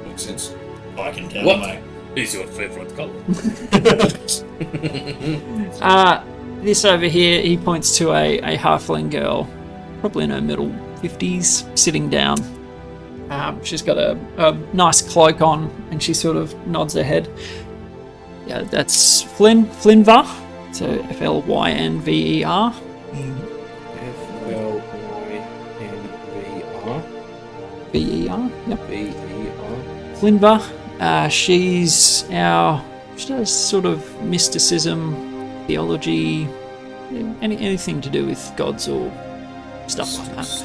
Makes sense. I can tell, What? mate. Is your favorite color? This over here, he points to a halfling girl, probably in her middle 50s, sitting down. She's got a nice cloak on, and she sort of nods her head. Yeah, that's Flinvar. So Flynver. F-L-Y-N-V-R. Ver. Yep. V-E-R. Flinvar. She does sort of mysticism, theology, anything to do with gods or stuff like that.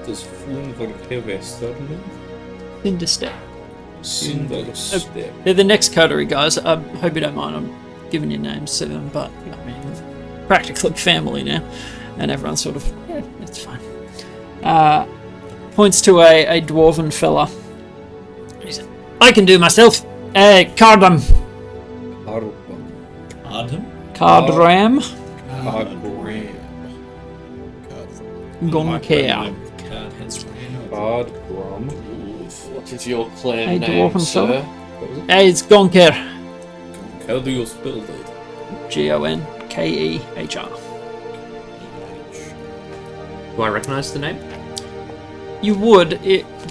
Does Flynver have a surname? Cinderstep. Cinderstep. They're the next coterie, guys. I hope you don't mind. I'm giving you names to them, but I mean, practically family now, and everyone's sort of it's fine. Points to a dwarven fella. He said, "I can do myself. Cardam. Cardram. Goncair. What is your clan Hey, name, dwarven sir? fella. It's Goncair. How do you spell that? Gonkehr. Do I recognise the name? You would,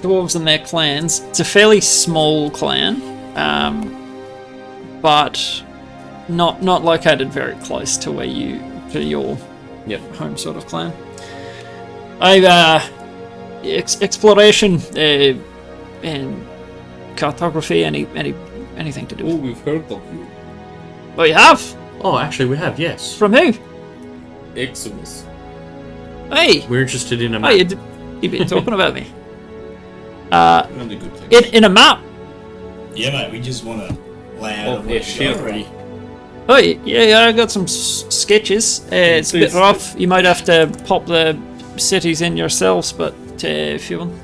dwarves and their clans. It's a fairly small clan, but not located very close to where your home sort of clan. Exploration and cartography, anything to do. Oh, we've heard of you. Oh, you have? Oh, actually, we have, yes. From who? Eximus. Hey, We're interested in a map. hey, you've been talking about me. Only good things. In a map. Yeah, mate, we just want to land Oh, on yeah, where shit. already. Oh, yeah, I got some sketches. It's a bit rough. You might have to pop the cities in yourselves, but if you want.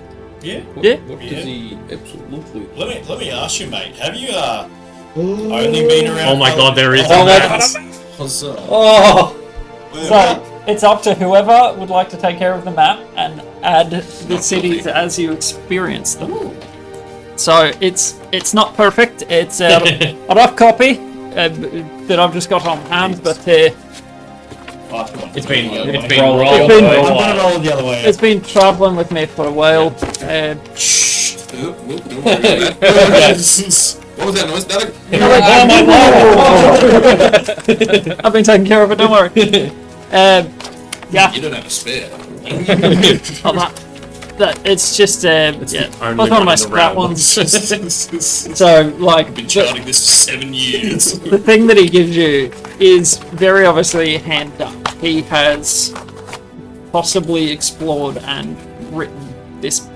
Yeah. What does he absolutely... Let me ask you, mate. Have you only been around? Oh my god, there is Oh a my map. Oh! So, it's up to whoever would like to take care of the map and add the cities as you experience them. So, it's not perfect. It's a rough copy that I've just got on hand, but It's been rolled. I'm gonna roll the other way. it's been travelling with me for a while. What was that noise? I've been taking care of it, don't worry. Yeah, You don't have a spare. on that it's just the only both one of my in the scrap round. ones. So like Been charting this for 7 years. the thing that he gives you is very obviously hand done. He has possibly explored and written this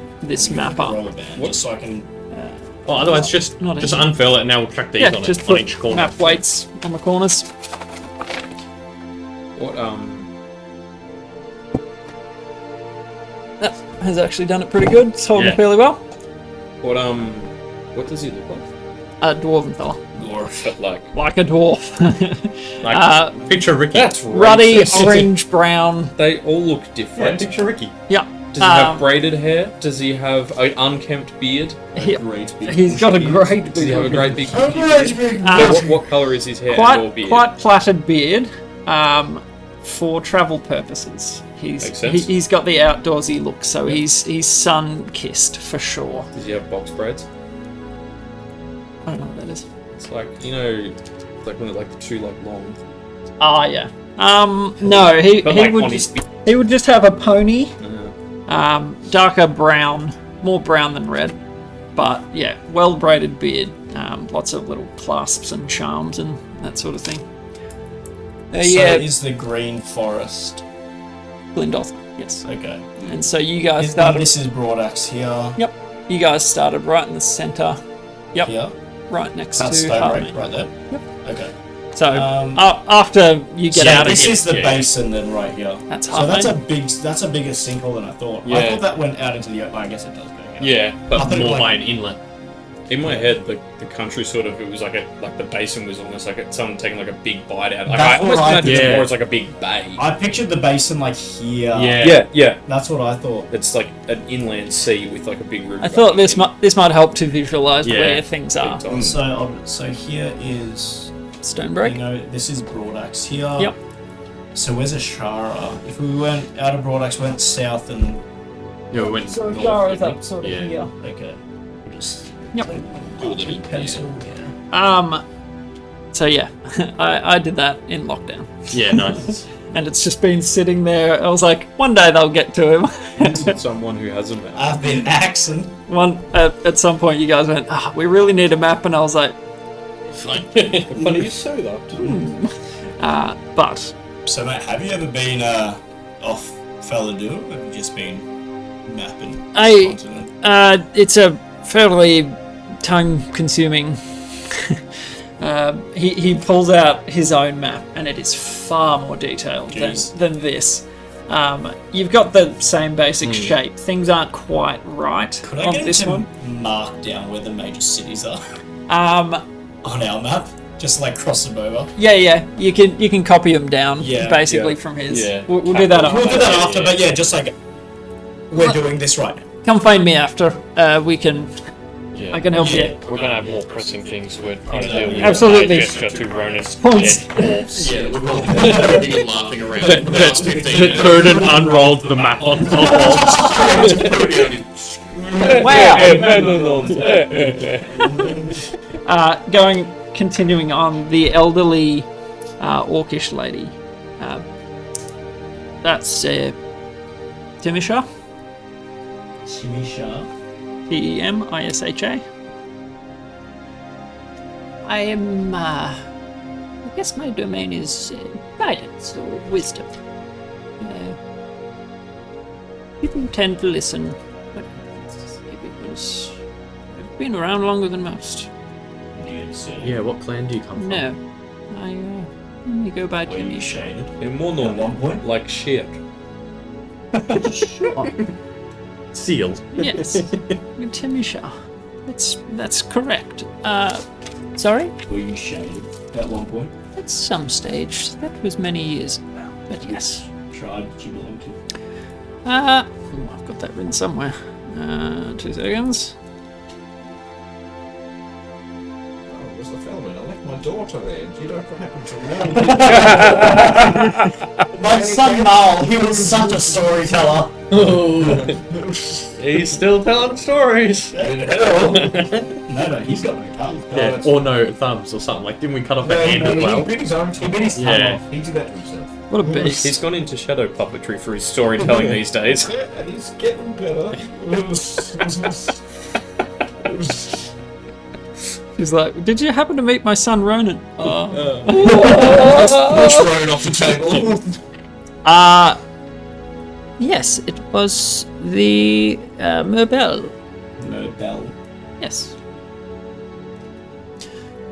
map up. Roll a band, just so I can. Oh, otherwise, just Not easy. unfurl it and now we'll track these Yeah, on, just on put each corner. map weights on the corners. What, That has actually done it pretty good. It's holding Yeah. fairly well. what does he look like? A dwarven fella, But like a dwarf. Like, picture Ricky. That's Ruddy, racist. orange, brown. They all look different. picture Ricky. Yeah. Does he have braided hair? Does he have an unkempt beard? Great big. He's got a great Does he have a great big A great big. what colour is his hair and or beard? quite plaited beard, for travel purposes. Makes sense. He's got the outdoorsy look, so he's sun kissed for sure. Does he have box braids? I don't know what that is. It's like, you know, like when they're like too like long. Ah, yeah. No, he But like would on just his he would just have a pony, darker brown, more brown than red, but yeah, well braided beard, lots of little clasps and charms and that sort of thing. So Yeah, is the green forest. Glendoth, yes. Okay. And so you guys And started. this is Broadaxe here. Yep, you guys started right in the center. Yep, Here. right next That's to Stonebreak Harmony. right there. Yep. Okay. So Um, after you get so out of this here, is the yeah. basin then right here. That's So that's Harmony. that's a bigger sinkhole than I thought. I Yeah. thought that went out into the open. I guess it does go. Yeah, I but thought it more was by like- an inlet. In my head, the country sort of, it was like the basin was almost like someone taking like a big bite out. Like I That's almost what I imagine thought. it more as like a big bay. I pictured the basin like here. Yeah. That's what I thought. It's like an inland sea with like a big river. I thought going this might help to visualize Yeah. where things are. in. So here is, Stonebreak. you know, this is Broadaxe here. Yep. So where's Ashara? If we went out of Broadaxe, went south and Yeah, we went So north, Ashara is didn't we? up sort of Yeah. here. okay, we'll just Yep. do a little pencil. Yeah. So yeah, I did that in lockdown, Yeah, nice. and it's just been sitting there. I was like, one day they'll get to him. Someone who has a map. I've been axing. At some point, you guys went, we really need a map, and I was like, Funny you say that. but So mate, have you ever been off Felladoo? Or have you just been map and I- continent? It's a fairly time-consuming. He pulls out his own map, and it is far more detailed Jeez. than this. You've got the same basic shape. Things aren't quite right Could I on get this him to one. mark down where the major cities are Um, on our map? Just like cross them over. yeah, you can copy them down Yeah, basically from his. Yeah. We'll do that We'll do after. that after, but yeah, just like we're doing this right now. Come find me after. We can. Yeah. I can help you. We're gonna have more pressing things we're trying to deal with. Absolutely. Gesture to Ronan's Points. dead corpse. Yeah, we're all everybody laughing around. for the last 15 minutes. Burden unrolled the map on top Wow. Continuing on, the elderly orcish lady. That's Timisha. Shimisha. Temisha. I am. I guess my domain is guidance or wisdom. People tend to listen, but because I've been around longer than most. Yeah, what clan do you come from? No, I only go by Were you Timisha. shaded? They're more At normal, one point? like shit. Sealed. Yes, Timisha. That's correct. Sorry. Were you shaded at one point? At some stage, that was many years ago. But yes. Tribe did you belong to? I've got that written somewhere. 2 seconds. Oh, where's the filming? I left my daughter there. Do you know what happened to her? My son Mal, he was such a storyteller. He's still telling stories. No, he's got no tongue. Yeah, or no thumbs or something. Like, didn't we cut off a hand as well? He bit his own. He bit his tongue Yeah. off. He did that to himself. What a beast. He's gone into shadow puppetry for his storytelling these days. And he's getting better. He's like, did you happen to meet my son Ronan? Push Ronan off the table. Yes, it was the Merbel. No bell. Yes.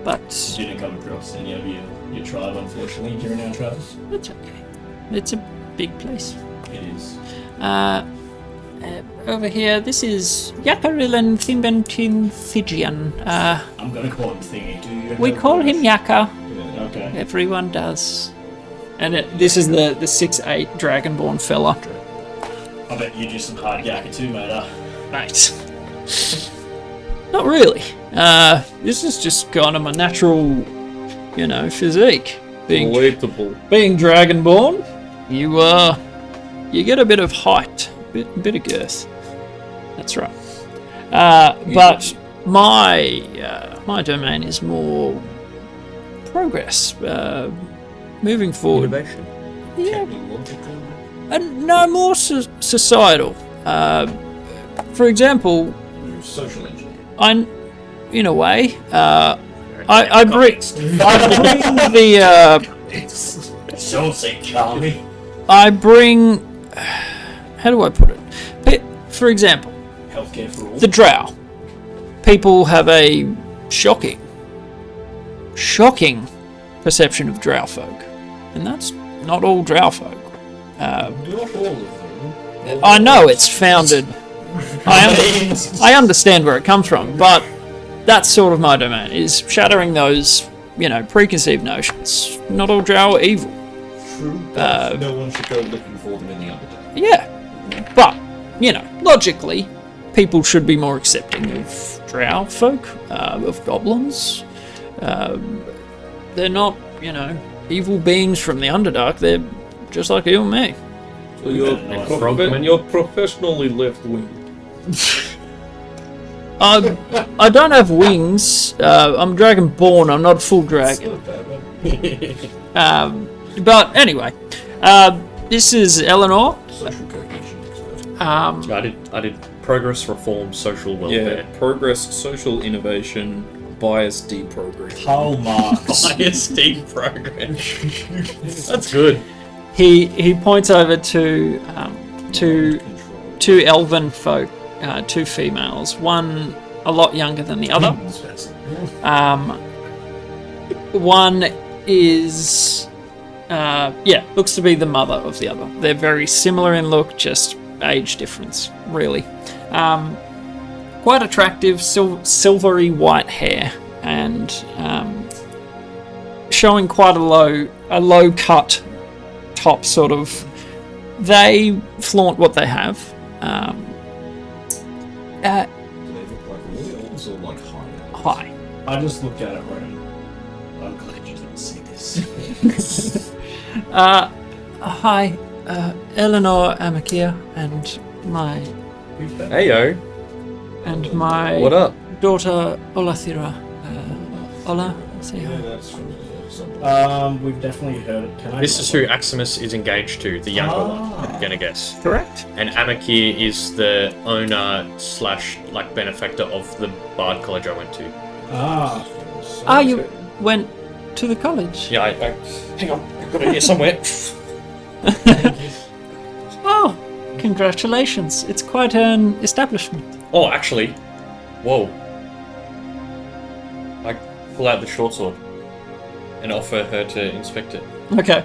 But Didn't come across any of your tribe, unfortunately, during our travels. it's okay. It's a big place. It is. Over here, this is Yakarilan Thimbentin Fijian. I'm gonna call him Thingy. Do you? We have call a- him Yaka. Yeah, okay. Everyone does. And this is the 6'8" Dragonborn fella. I bet you do some hard yakka too, mate. Mate. Not really. This is just kind of my natural, physique. Being Relatable. Dragonborn, you get a bit of height, bit of girth. That's right. But my domain is more progress, moving forward. Innovation. Yeah, no, more societal. For example, Social engineer. in a way, I bring the. Don't say Charlie. I bring. How do I put it? For example, Healthcare for all. the drow. People have a shocking perception of drow folk, and that's not all drow folk. Not all of them. I know it's founded. I understand where it comes from, but that's sort of my domain, is shattering those, preconceived notions. Not all drow are evil. True, but no one should go looking for them in the Underdark. Yeah, but, logically, people should be more accepting of drow folk, of goblins. They're not, evil beings from the Underdark. They're just like you and me. So you're professionally left wing. I don't have wings. I'm dragonborn. I'm not a full dragon. But anyway, this is Eleanor. Social cohesion expert. I did progress, reform, social welfare. Yeah, progress, social innovation, bias deprogram. Karl Marx. ISD program. That's good. He points over to two elven folk, two females, one a lot younger than the other. One is, looks to be the mother of the other. They're very similar in look, just age difference, really. Quite attractive, silvery white hair, and showing quite a low cut top, sort of. They flaunt what they have. Do they look like real elves or like high elves? Hi. I just looked at it, Ronan. I'm glad you didn't see this. Hi, Eleanor Amakia, and my Heyo, my what up? daughter Olathira. Ola, say hi. That's from something. We've definitely heard it. Can I This is who Aximus is engaged to, the younger one, I'm gonna guess. Correct. And Amakir is the owner / like benefactor of the Bard College I went to. You went to the college? Yeah, I hang on, I've got it here somewhere. Oh, congratulations. It's quite an establishment. Oh, actually, whoa. I pull out the short sword and offer her to inspect it. Okay.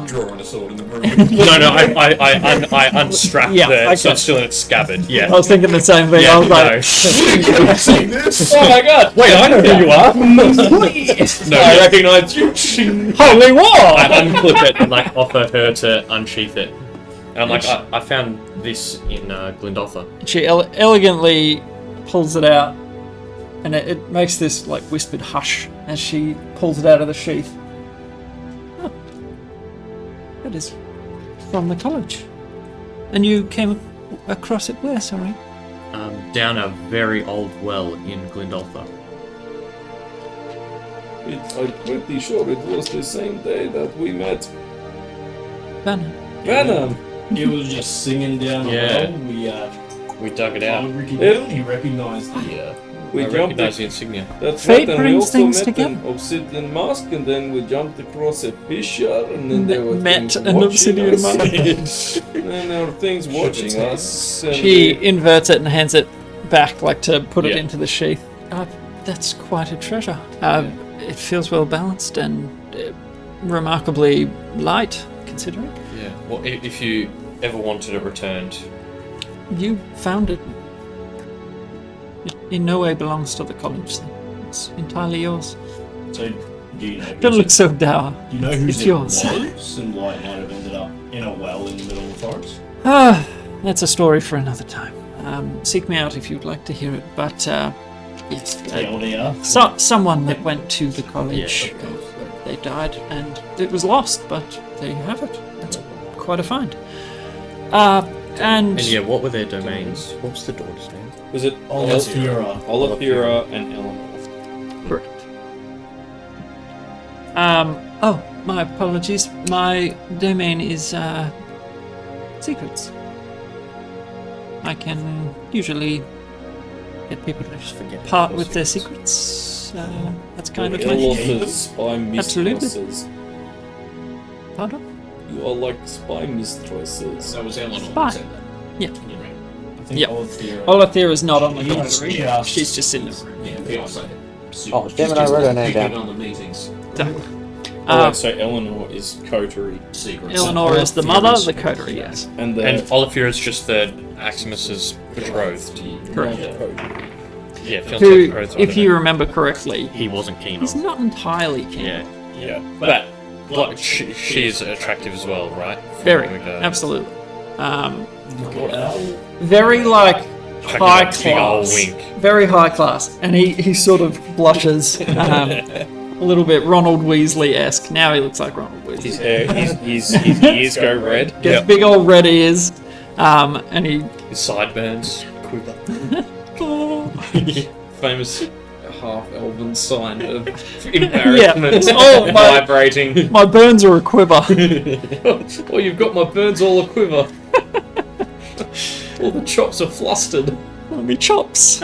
Drawing a sword in the room. No, I unstrap Yeah, so okay. it's still in its scabbard. Yeah. I was thinking the same thing. Yeah, I was like, no. See this? Oh my god! Wait, I know who you are. No, I recognise you. holy war! I unclip it and like offer her to unsheath it. And I'm like, I found this in Glendotha. She elegantly pulls it out, and it makes this like whispered hush as she pulls it out of the sheath. Oh, that is from the college. And you came across it where, sorry? Down a very old well in Glendotha. I'm pretty sure it was the same day that we met Vanna. Venom. He was just singing down the Yeah. well. We dug it out. He recognised the. We I jumped. recognise the insignia. That's Fate right, and we brings also things met together. an obsidian mask, and then we jumped across a fissure, and then there were Met things an watching obsidian us. mask. And then there were things watching us. And She inverts it and hands it back, like to put it Yeah. into the sheath. That's quite a treasure. It feels well balanced and remarkably light, considering. Yeah. Well, if you ever wanted it returned, You found it. It in no way belongs to the college, then. It's entirely yours. So, do you know? Don't look so dour. Do you know whose It's it yours. was and why it might have ended up in a well in the middle of the forest? That's a story for another time. Seek me out if you'd like to hear it, but yes. TLDR. Someone that went to the college, Yeah, of they died, and it was lost, but there you have it. That's quite a find. And and yeah, what were their domains? What was the daughter's name? was it Olathira. Olathira and Eleanor? correct. Oh, my apologies. My domain is secrets. I can usually get people to Forget part those with their secrets. secrets. That's kind of my Elothers, spy Absolutely. mistresses. pardon. You are like spy mistresses. That was Eleanor Fine. that said that. Yeah. I think Yep. Olathira. Olathira's not on the She's coterie. just- She's just in the room. Yeah, fiance. Oh, damn it, I wrote her name Picking down. on the meetings. Exactly. Oh, wait, so Eleanor is coterie. Secrets. Eleanor is the mother, the coterie, yes. And the And Olafir is just the Aximus's betrothed. Correct. Yeah, fiance Who, betrothed. I if don't you know. remember correctly, He wasn't keen he's on. not entirely keen. Yeah, yeah. but like, she's attractive as well, right? From Very, what we got. absolutely. Very like Chuck high his, like, big ol' class. wink. Very high class, and he sort of blushes a little bit Ronald Weasley-esque. Now he looks like Ronald His Weasley. hair, his ears go red. Gets big old red ears, and he His sideburns quiver. Famous half-elven sign of embarrassment. Oh, my- vibrating. my burns are a quiver. Oh, you've got my burns all a quiver. All the chops are flustered. Me chops.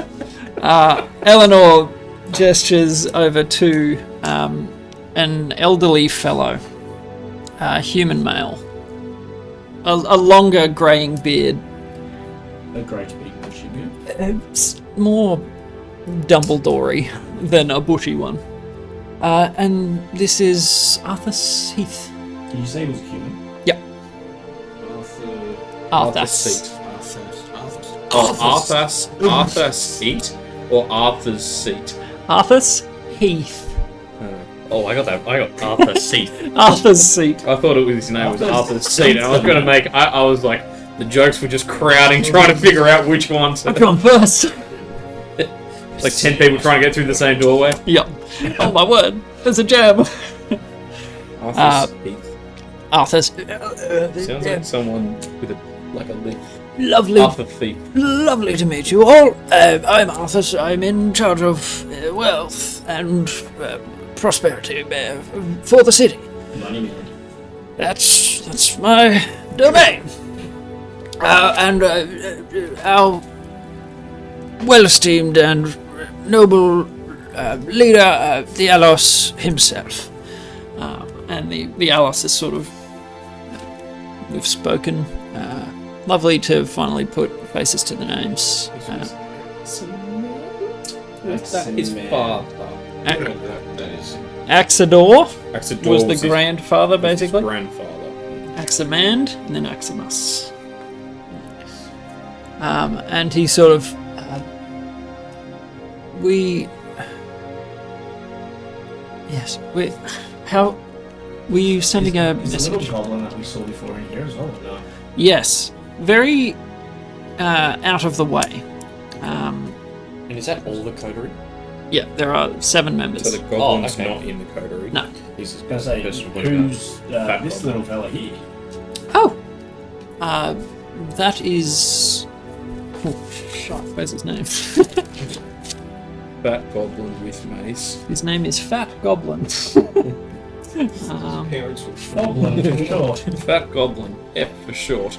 Eleanor gestures over to an elderly fellow, human male, a longer greying beard, a great big bushy beard? It's more Dumbledore-y than a bushy one. And this is Arthur Heath. Did you say he was human? Yep. Arthur. Arthur's seat or Arthur's seat? Arthur's Heath. Oh, I got that. I got Arthur Seat. Arthur's seat. I thought it was his name was Arthur's seat, and I was gonna make. I was like, the jokes were just crowding, trying to figure out which one. I've gone first. Like 10 people trying to get through the same doorway. Yep. Oh my word, there's a jam. Arthur's Heath. Arthur's. Sounds like someone with a leaf. Lovely. Arthur Thief. Lovely to meet you all. I'm Arthur. I'm in charge of wealth and prosperity for the city. Money man. That's my domain. And our well-esteemed and noble leader, the Allos himself. And the Allos is sort of... We've spoken. Lovely to finally put faces to the names. That is father. That is. Axador Axador was the his- grandfather, was his basically. grandfather. Axamand, and then Aximus. And he sort of... Yes, we... How... Were you sending a Is the message? little goblin that we saw before in here as well? No. Yes. Very out of the way. And is that all the coterie? Yeah, there are 7 members. So the goblin's okay. not in the coterie. No. He's just I was gonna say, person who's Fat this goblin. little fella here? Oh! That is... Oh, shit, where's his name? Fat goblin with mace. His name is Fat Goblin. Parents were Goblin for short. Fat goblin. F for short.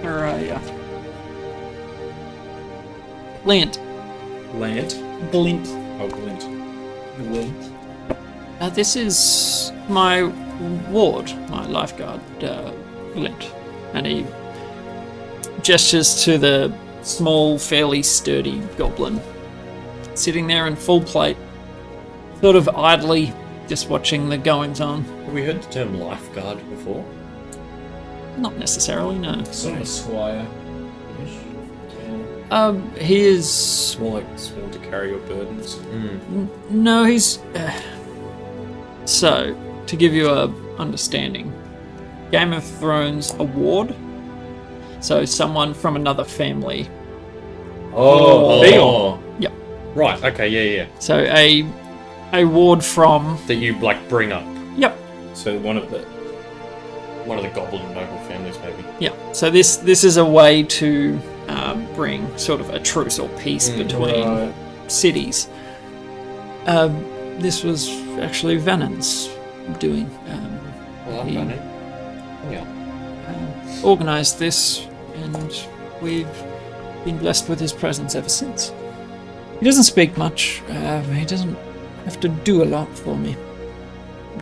Where are ya? Glint. Lant. Glint. Oh, glint. This is my ward, my lifeguard, Glint. And he gestures to the small, fairly sturdy goblin sitting there in full plate, sort of idly just watching the goings on. Have we heard the term lifeguard before? Not necessarily, no. Sort of a squire. He is... Small, like small to carry your burdens. No, he's... So, to give you a understanding, Game of Thrones award. So someone from another family. Theon. Yep. Right. Okay. Yeah. So a ward from... That you like bring up Yep. So one of the one of the goblin noble families, maybe. Yeah. So this is a way to bring sort of a truce or peace between cities. This was actually Vanon's doing. Well, he I'm running. Yeah. organised this, and we've been blessed with his presence ever since. He doesn't speak much. He doesn't have to do a lot for me.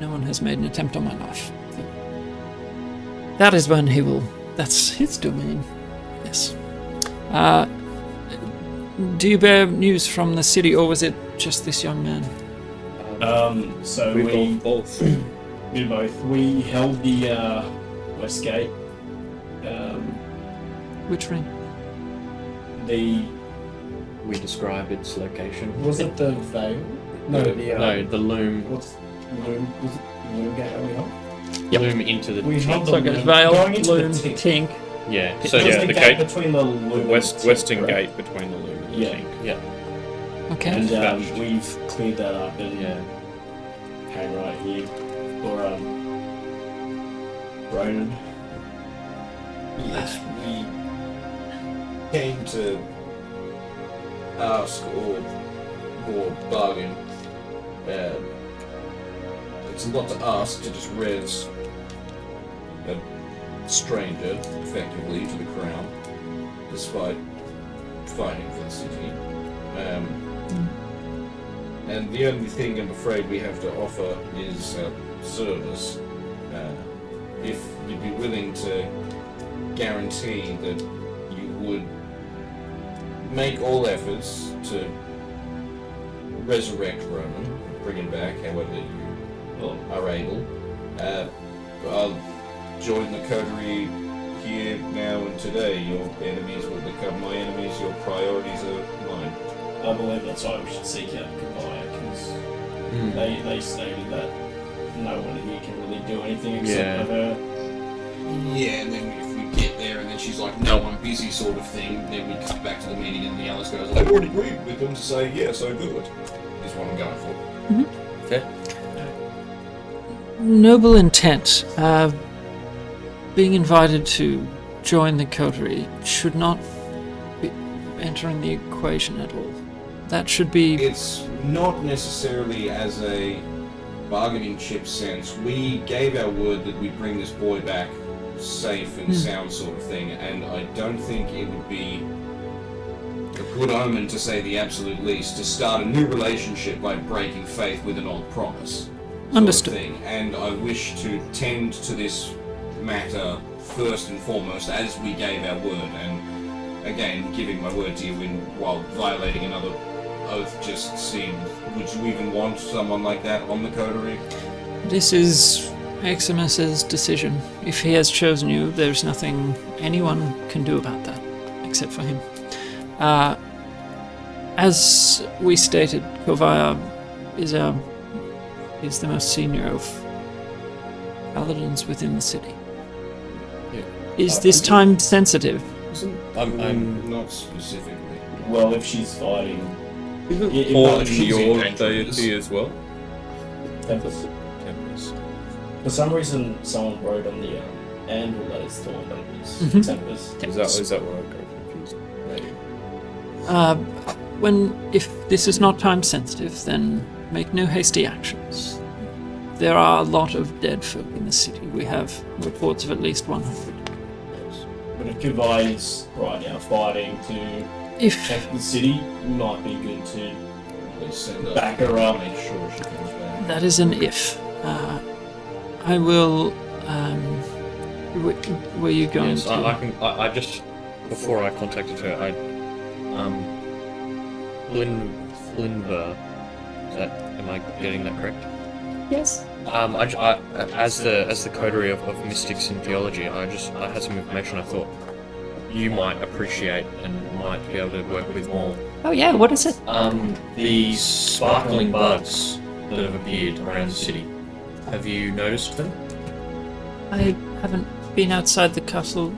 No one has made an attempt on my life. That is when he will... That's his domain. Yes. Do you bear news from the city, or was it just this young man? So we we both. we both. We held the west gate. Which ring? The We describe its location. was it the veil? No, the loom. What's loom? Was it the loom gate that we held? Loom into the. We held So the it goes loom Vale, going into Loom, the tink. Tink. Yeah. It So was yeah, the the gate gate. between the loom The and western tink, correct? gate between the loom and the Yeah. tank. Yeah. Okay. And Bashed. we've cleared that up and Yeah. came right here. Or Ronan. Yes, we came to ask or bargain. It's not to ask, to just raise a stranger effectively to the crown, despite fighting for the city. And the only thing I'm afraid we have to offer is service. If you'd be willing to guarantee that you would make all efforts to resurrect Ronan, bring him back however you are able. I'll join the coterie here now and today. Your enemies will become my enemies, your priorities are mine. I believe that's why we should seek out Kabaya, because they stated that no one here can really do anything except for her. Yeah, and then if we get there and then she's like, no, I'm busy sort of thing, then we cut back to the meeting and the Alice goes, I've already agreed with them to say, yeah, so good, is what I'm going for. Fair. Noble intent. Being invited to join the coterie should not be entering the equation at all. That should be... It's not necessarily as a bargaining chip sense. We gave our word that we'd bring this boy back safe and sound sort of thing, and I don't think it would be a good omen, to say the absolute least, to start a new relationship by breaking faith with an old promise. Understood. Sort of thing. And I wish to tend to this matter first and foremost as we gave our word, and again, giving my word to you while violating another oath just seemed... Would you even want someone like that on the coterie? This is Eximus's decision. If he has chosen you, there's nothing anyone can do about that, except for him. As we stated, Kovaya is the most senior of paladins within the city. Yeah. Is this time sensitive? I'm not specifically. Well, if she's fighting... Isn't Paul your deity as well? Tempest. For some reason, someone wrote on the anvil that it's thought that it was Tempest. Is that where I go confused? If this is not time sensitive, then make no hasty actions. There are a lot of dead folk in the city. We have reports of at least 100. But if Kavai is right now fighting to protect the city, it might be good to back her up. Make sure she comes back. That is an if. I will. Were you going yes, to? I just, before I contacted her, Flinver. Am I getting that correct? Yes. As the coterie of mystics in theology, I had some information I thought you might appreciate and might be able to work with more. Oh yeah, what is it? These sparkling bugs that have appeared around the city. Have you noticed them? I haven't been outside the castle.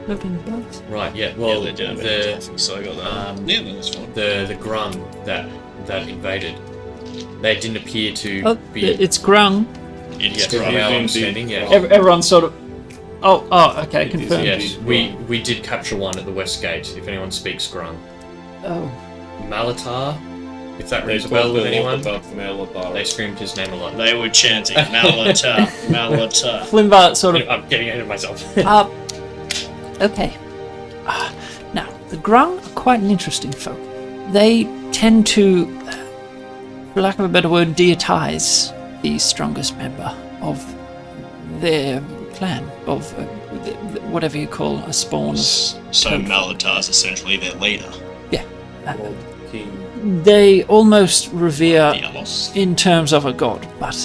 Looking bugs. Right. Yeah. Well, they're down there. So I got that. Yeah, no, that's fine. The grung that invaded. They didn't appear to be. It's grung. Yes, from our understanding, yeah. Everyone sort of. Oh, okay, confirmed. Yes, we did capture one at the west gate. If anyone speaks grung. Oh. Malatar, if that rings a bell with anyone. Malatar. They screamed his name a lot. They were chanting Malatar, Malatar. Flimbar sort of. I'm getting ahead of myself. Okay. Now, the grung are quite an interesting folk. They tend to, for lack of a better word, deitize the strongest member of their clan, of whatever you call a spawn. So Malatar's essentially their leader. Yeah. They almost revere The Allos. in terms of a god, but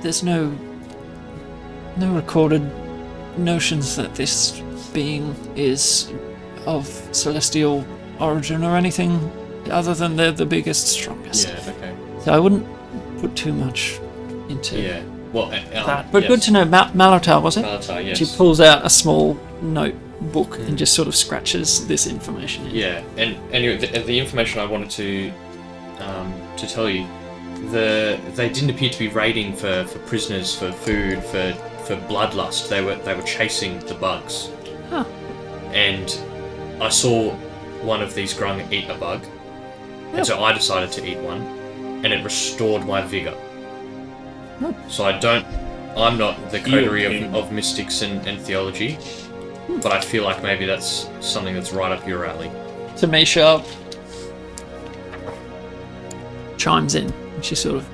there's no recorded notions that this being is of celestial origin or anything other than they're the biggest, strongest. Yeah. Okay. So I wouldn't put too much into that. But good to know. Malatar, was it? Malatar, yes. She pulls out a small notebook and just sort of scratches this information in. Yeah, and anyway, the information I wanted to tell you, they didn't appear to be raiding for prisoners, for food, for bloodlust. They were chasing the bugs. Huh. And I saw one of these grung eat a bug, and so I decided to eat one, and it restored my vigor. So I'm not the coterie of mystics and theology, but I feel like maybe that's something that's right up your alley. To Misha, chimes in. And she sort of...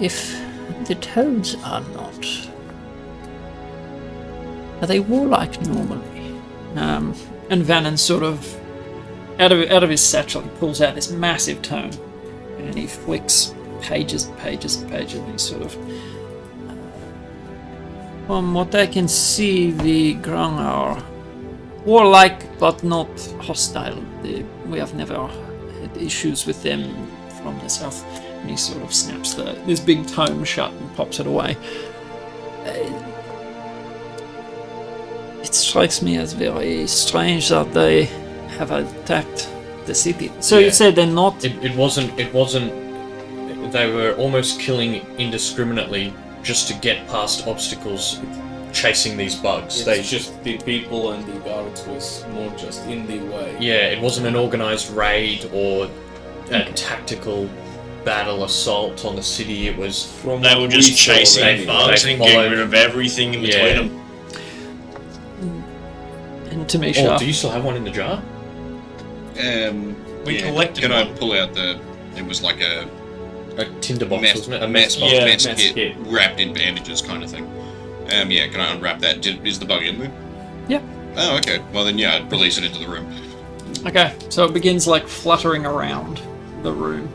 If the toads are not... Are they warlike normally? And Vannon sort of... Out of his satchel, he pulls out this massive tome. And he flicks pages and pages and pages, and he sort of... From what I can see, the Grung are warlike, but not hostile. We have never had issues with them from the south. And he sort of snaps this big tome shut and pops it away. It strikes me as very strange that they have attacked the city. So you said they're not... It wasn't... They were almost killing indiscriminately just to get past obstacles, chasing these bugs. It's just the people and the guards was more just in the way. Yeah, it wasn't an organised raid or a tactical battle assault on the city. It was... They were just chasing bugs and getting rid of everything in between them. And Tamisha... Oh, do you still have one in the jar? We collected Can one. I pull out the... It was like a tinderbox, wasn't it? A mess box. kit wrapped in bandages kind of thing. Can I unwrap that? Is the bug in there? Yeah. Oh, okay. Well then, yeah, I'd release it into the room. Okay, so it begins like fluttering around the room.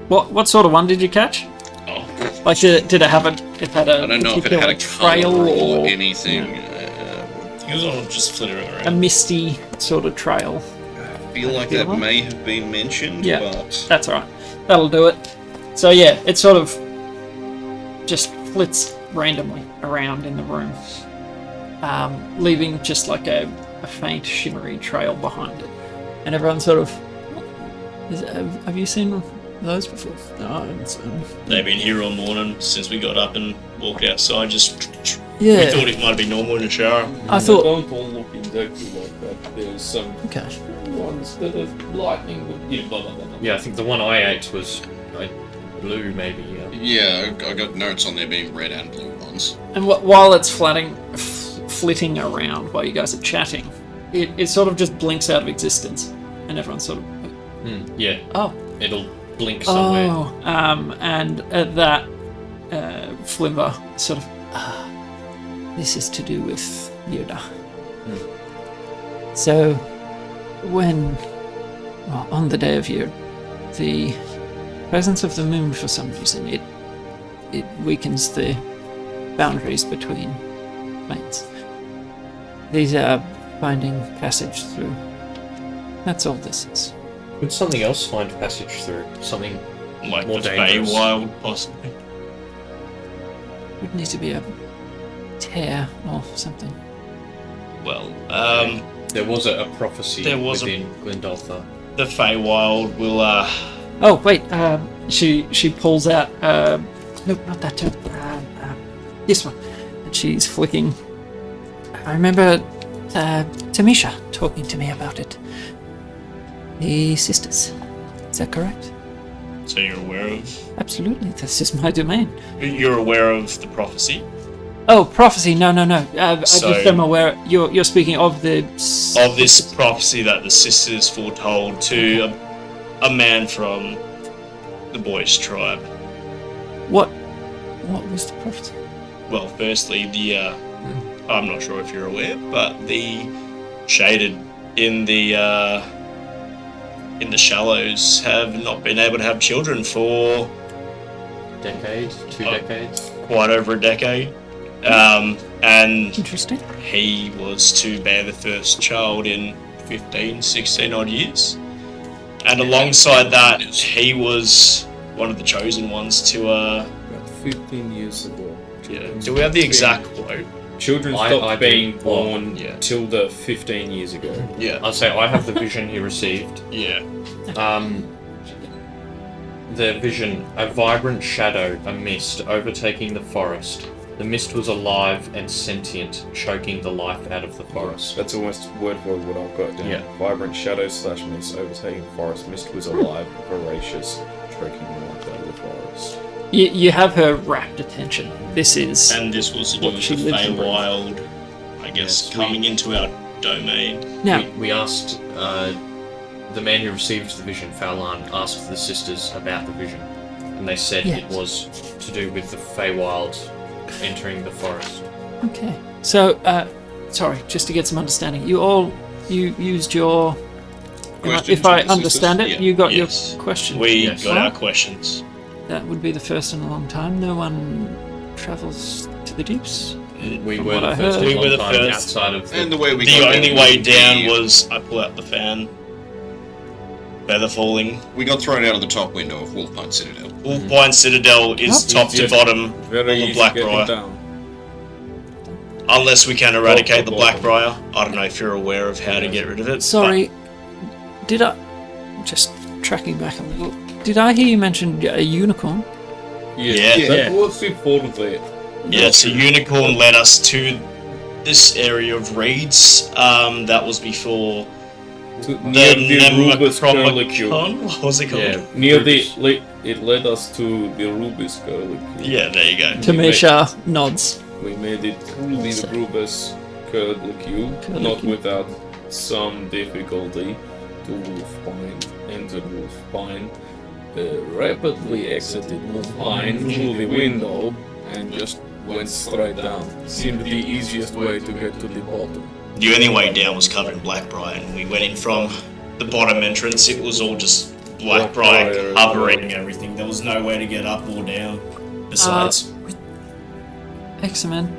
What sort of one did you catch? Oh. Like, did it have a... It had a I don't know if it had a trail colour or anything. It was all just flittering around. a misty sort of trail. I feel like that may have been mentioned, Yeah, but... that's alright. That'll do it. So yeah, it sort of just flits randomly around in the room, leaving just like a faint shimmery trail behind it. And everyone sort of... have you seen those before? No, I haven't seen them. They've been here all morning since we got up and walked outside. Yeah. We thought it might be normal in the shower. I thought... They don't all look exactly like that. There's some ones that are lightning with... Yeah, blah, blah, blah, blah. Yeah, I think the one I ate was blue, maybe. Yeah, I got notes on there being red and blue ones. And while it's flitting around while you guys are chatting, it sort of just blinks out of existence. And everyone's sort of... Yeah. Oh. It'll blink somewhere. Oh, and at that, Flimber sort of, this is to do with Yoda. So, on the day of Yod, the presence of the moon, for some reason, it weakens the boundaries between planes. These are finding passage through. That's all this is. Could something else find passage through? Something Like more the dangerous? Feywild, possibly. Would need to be a tear or something. Well, there was a prophecy there was within Glendaltha. the Feywild will, Oh wait, she pulls out. Nope, not that too. This one. And she's flicking. I remember Tamisha talking to me about it. The sisters. Is that correct? So you're aware of... Absolutely, this is my domain. You're aware of the prophecy? Oh, prophecy! No. I just So- am aware. You're speaking of the... Of this prophecy that the sisters foretold to a man from the boys' tribe. What was the prophecy? Well, firstly, I'm not sure if you're aware, but the shaded in the shallows have not been able to have children for Decades? 2 decades? quite over a decade. And Interesting. he was to bear the first child in 16 odd years. And alongside that, he was one of the chosen ones to, About 15 years ago. do we have the exact quote? Children I stopped being think- born yeah. till the 15 years ago. Yeah. I'd say I have the vision he received. Yeah. The vision, a vibrant shadow, a mist, overtaking the forest. The mist was alive and sentient, choking the life out of the forest. That's almost word for word what I've got down. Yeah. Vibrant shadows / mist overtaking the forest. Mist was alive, voracious, choking the life out of the forest. You have her rapt attention. This is... And this was to do What with she the lives and breathes. Feywild, I guess, Yes, coming into our domain. Now, We asked the man who received the vision, Fowlan, asked the sisters about the vision, and they said it was to do with the Feywild entering the forest. Okay. So, sorry, just to get some understanding, you used your. Questions If I with the understand sisters? it, Yeah. you got Yes. your questions. We Yes. got our questions. That would be the first in a long time. No one travels to the deeps. We From were what the I first heard- We in a were long the time first. outside of And the way we The got only there way would down be- was I pull out the fan. Feather falling. we got thrown out of the top window of Wolfpine Citadel. Wolfbine Citadel is top to Easiest- bottom Very on the easy getting Blackbriar. down. Unless we can eradicate the Top to Blackbriar. I don't know if you're aware of how to get rid of it. Sorry, did I? Just tracking back a little. Did I hear you mention a unicorn? Yeah. That was before the. But, yeah, so Unicorn led us to this area of reeds. That was before Near the Rubus Curlicue. Nemicromicon. What was it called? Yeah. Near the. It led us to the Rubus Curlicue. Yeah, there you go. Tamisha nods. We made it through the Rubus Curlicue, not Curlicue. without some difficulty, to Wolfpine, entered Wolfpine, rapidly exited Wolfpine through the window, and just went straight down. Seemed the easiest way to get to the bottom. The only way down was covered in Blackbriar, and we went in from the bottom entrance. It was all just Blackbriar Blackbriar, covering everything. There was no way to get up or down. Besides, Excellent.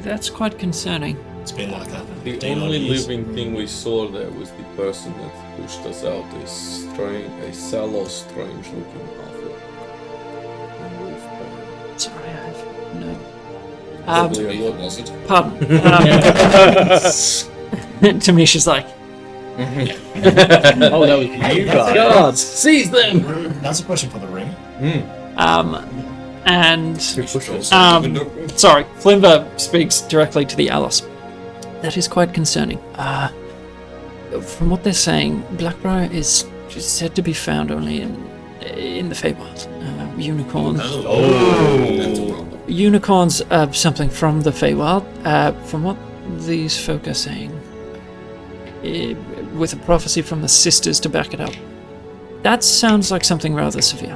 That's quite concerning. it's been like that. for The 15 only odd years. living thing we saw there was the person that pushed us out, a sallow, strange-looking halfling. in Wolfpine. Sorry, I have no. Probably a It lot. wasn't. Pardon. Tamisha's like, Oh, that was you guys. Guards, seize them! That's a question for the ring. and Sorry. sorry, Flimber speaks directly to the Allos. That is quite concerning. From what they're saying, Blackbriar is said to be found only in the Feywild. Unicorns. That's a problem. Unicorns are something from the Feywild. From what these folk are saying, with a prophecy from the sisters to back it up, that sounds like something rather severe.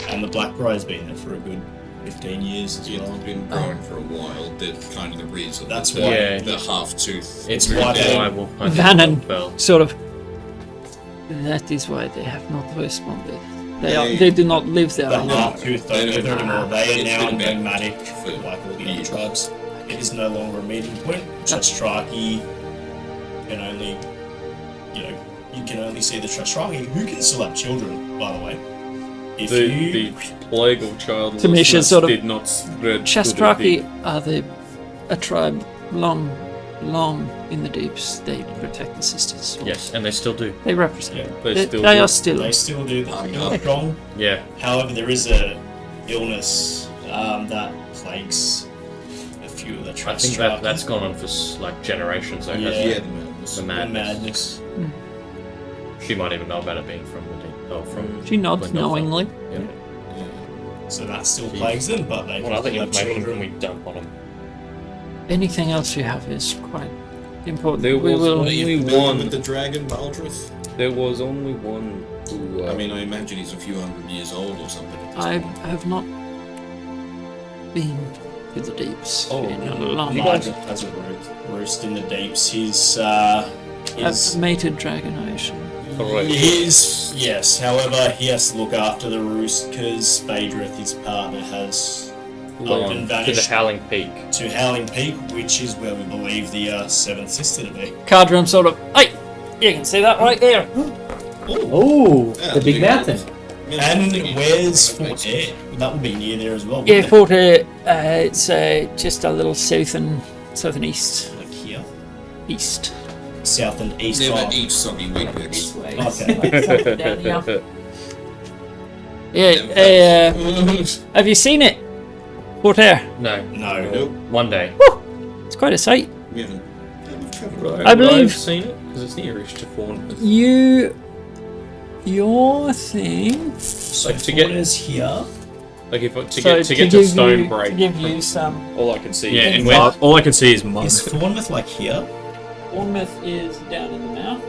And the Blackbriar's been there for a good 15 years as Yeah, well. it's been growing for a while. They're kind of the reason. That's the, why- the half tooth. It's why they- reliable. I think Vannon well. sort of. That is why they have not responded. They- They do not live there The anymore. half-tooth don't live there anymore. They are It's now been bad nomadic, for like all the other years. tribes. It is no longer a meeting point. Trestraki can only, you can only see the Trestraki, who can still have children, by the way. If The you... plague of Tamisha childlessness sort of- did not spread to the Shastraki deep. are a tribe long in the deeps. They protect the sisters. Yes, and they still do. They represent. Yeah, They They, still they do. are still. They still do. They're yeah. still strong. Yeah. However, there is a illness that plagues a few of the Trestraki. I think that's gone on for like generations. Though, Yeah. hasn't Yeah, it? the madness. The The madness. madness. She might even know about it being from the deep. Oh, from. She nods Glendower. knowingly. Yeah. So that still plagues them, but they What other still have information children. can we dump on them? Anything else you have is quite important. There we was will. only With one. the dragon, Baldrith. There was only one who. I mean, I imagine he's a few hundred years old or something. At this I point. have not been to the deeps Oh, in a long he time. has a roost in the deeps. His A mated dragon, I assume. Correct. yes. However, he has to look after the roost because Phaedrith, his partner, has up and To the vanished Howling Peak. to Howling Peak, which is where we believe the seventh sister to be. Cardrum sort of. Hey, you can see that right there. Oh, Yeah, the big mountain. And where's Fort Air? That would be near there as well. Yeah, wouldn't Fort Air. It's just a little southeast. it? Like here, East. south and east. Never of- eat soggy Weetabix. Okay. Down here. Yeah, have you seen it? Fort Air. No. No. One day. It's quite a sight. We haven't. Right, I believe- I've seen it because it's nearish to Fawn. Your thing. So Like, to get- Fort Air's here. Like if to So get to give Stone you, Break, to give you some. all I can see. Yeah, is and mud. where- All I can see is mud. Is Thornmouth like here? Bournemouth is down in the mouth.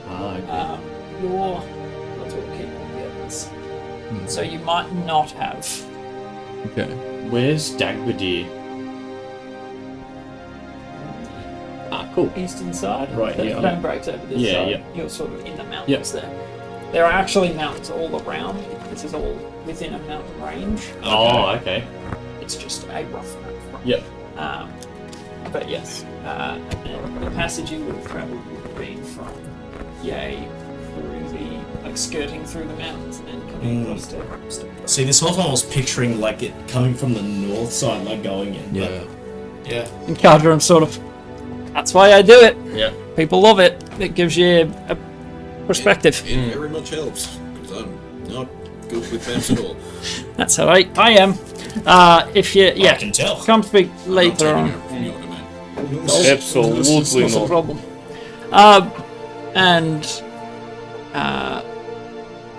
Ah, okay. You're that's what keep the others. So you might not have. Okay. Where's Dagberdeer? Ah, cool. Eastern side. Right, The yeah. stone breaks over this Yeah, side. yeah. You're sort of in the mountains there. There are actually mountains all around. This is all within a mountain range. Oh, okay. It's just a rough map. Yep. But yes, and then the passage you would have travelled would have been from Yay through the, like skirting through the mountains and then coming across to See, this whole time I was picturing like it coming from the north side, like going in. Yeah. But, yeah. And Cardrum sort of, that's why I do it. Yeah. People love it. It gives you a perspective. It very much helps, because I'm not good with maps at all. That's how I am. If you, I can tell. come speak I'm not later taking on. over from your domain. Absolutely Not a not. problem. And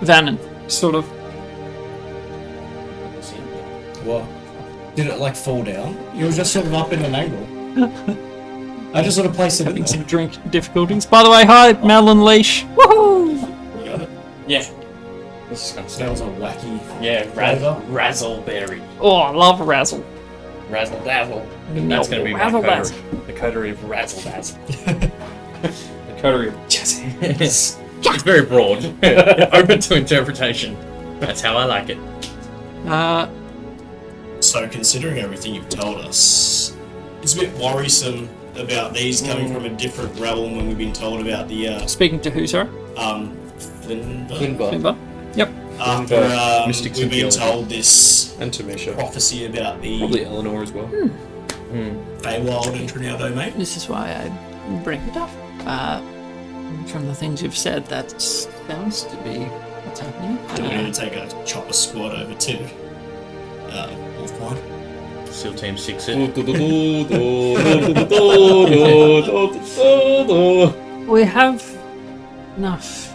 Vannon sort of. What? Did it like fall down? You were just sort of up in an angle. I just sort of placed it in Having there. some drink difficulties. By the way, hi, Mel and Leash. Woohoo! Yeah. This is kind of That was stuff. a wacky. Yeah, Flavor? Razzleberry. Oh, I love Razzle. Razzle Dazzle. No, That's going to be my Razzle coterie. The coterie of Razzle Dazzle. The coterie of Jazzy. It's very broad. Open to interpretation. That's how I like it. So, considering everything you've told us, it's a bit worrisome about these coming from a different realm when we've been told about the Speaking to who, sorry? Finbar. Remember? Yep. After Mystics we've and been theology. told this And Tamisha. prophecy about the Probably Eleanor as well. Feywild entering our domain. This is why I bring it up. From the things you've said, that sounds to be what's happening. Do we need to take a chopper squad over to Wolf Point? SEAL Team 6 it. We have enough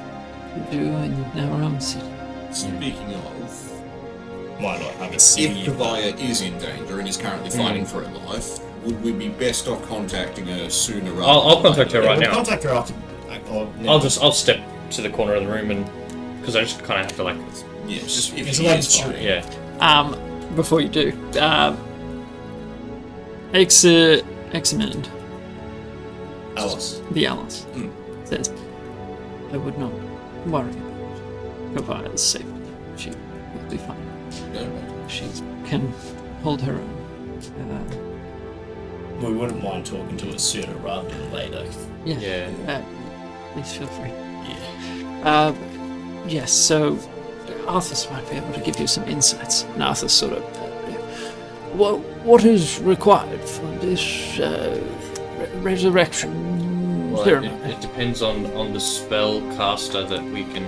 to do in our own city. Speaking of, Why not have a if city? Kavaya is in danger and is currently fighting for her life, would we be best off contacting her sooner rather I'll than contact her later? right now. Contact her after. I'll step to the corner of the room and because I just kind of have to like Yes, just if It's she like is shooting. fighting. yeah. Before you do, examined Alice. the Allos. Says, I would not worry about Kavia's safety. She will be fine. No, She can hold her own. We wouldn't mind talking to her sooner rather than later. Yeah. Please feel free. Yeah. Yes, so Arthas might be able to give you some insights. And Arthas sort of, what is required for this resurrection Well, ceremony? it depends on the spell caster that we can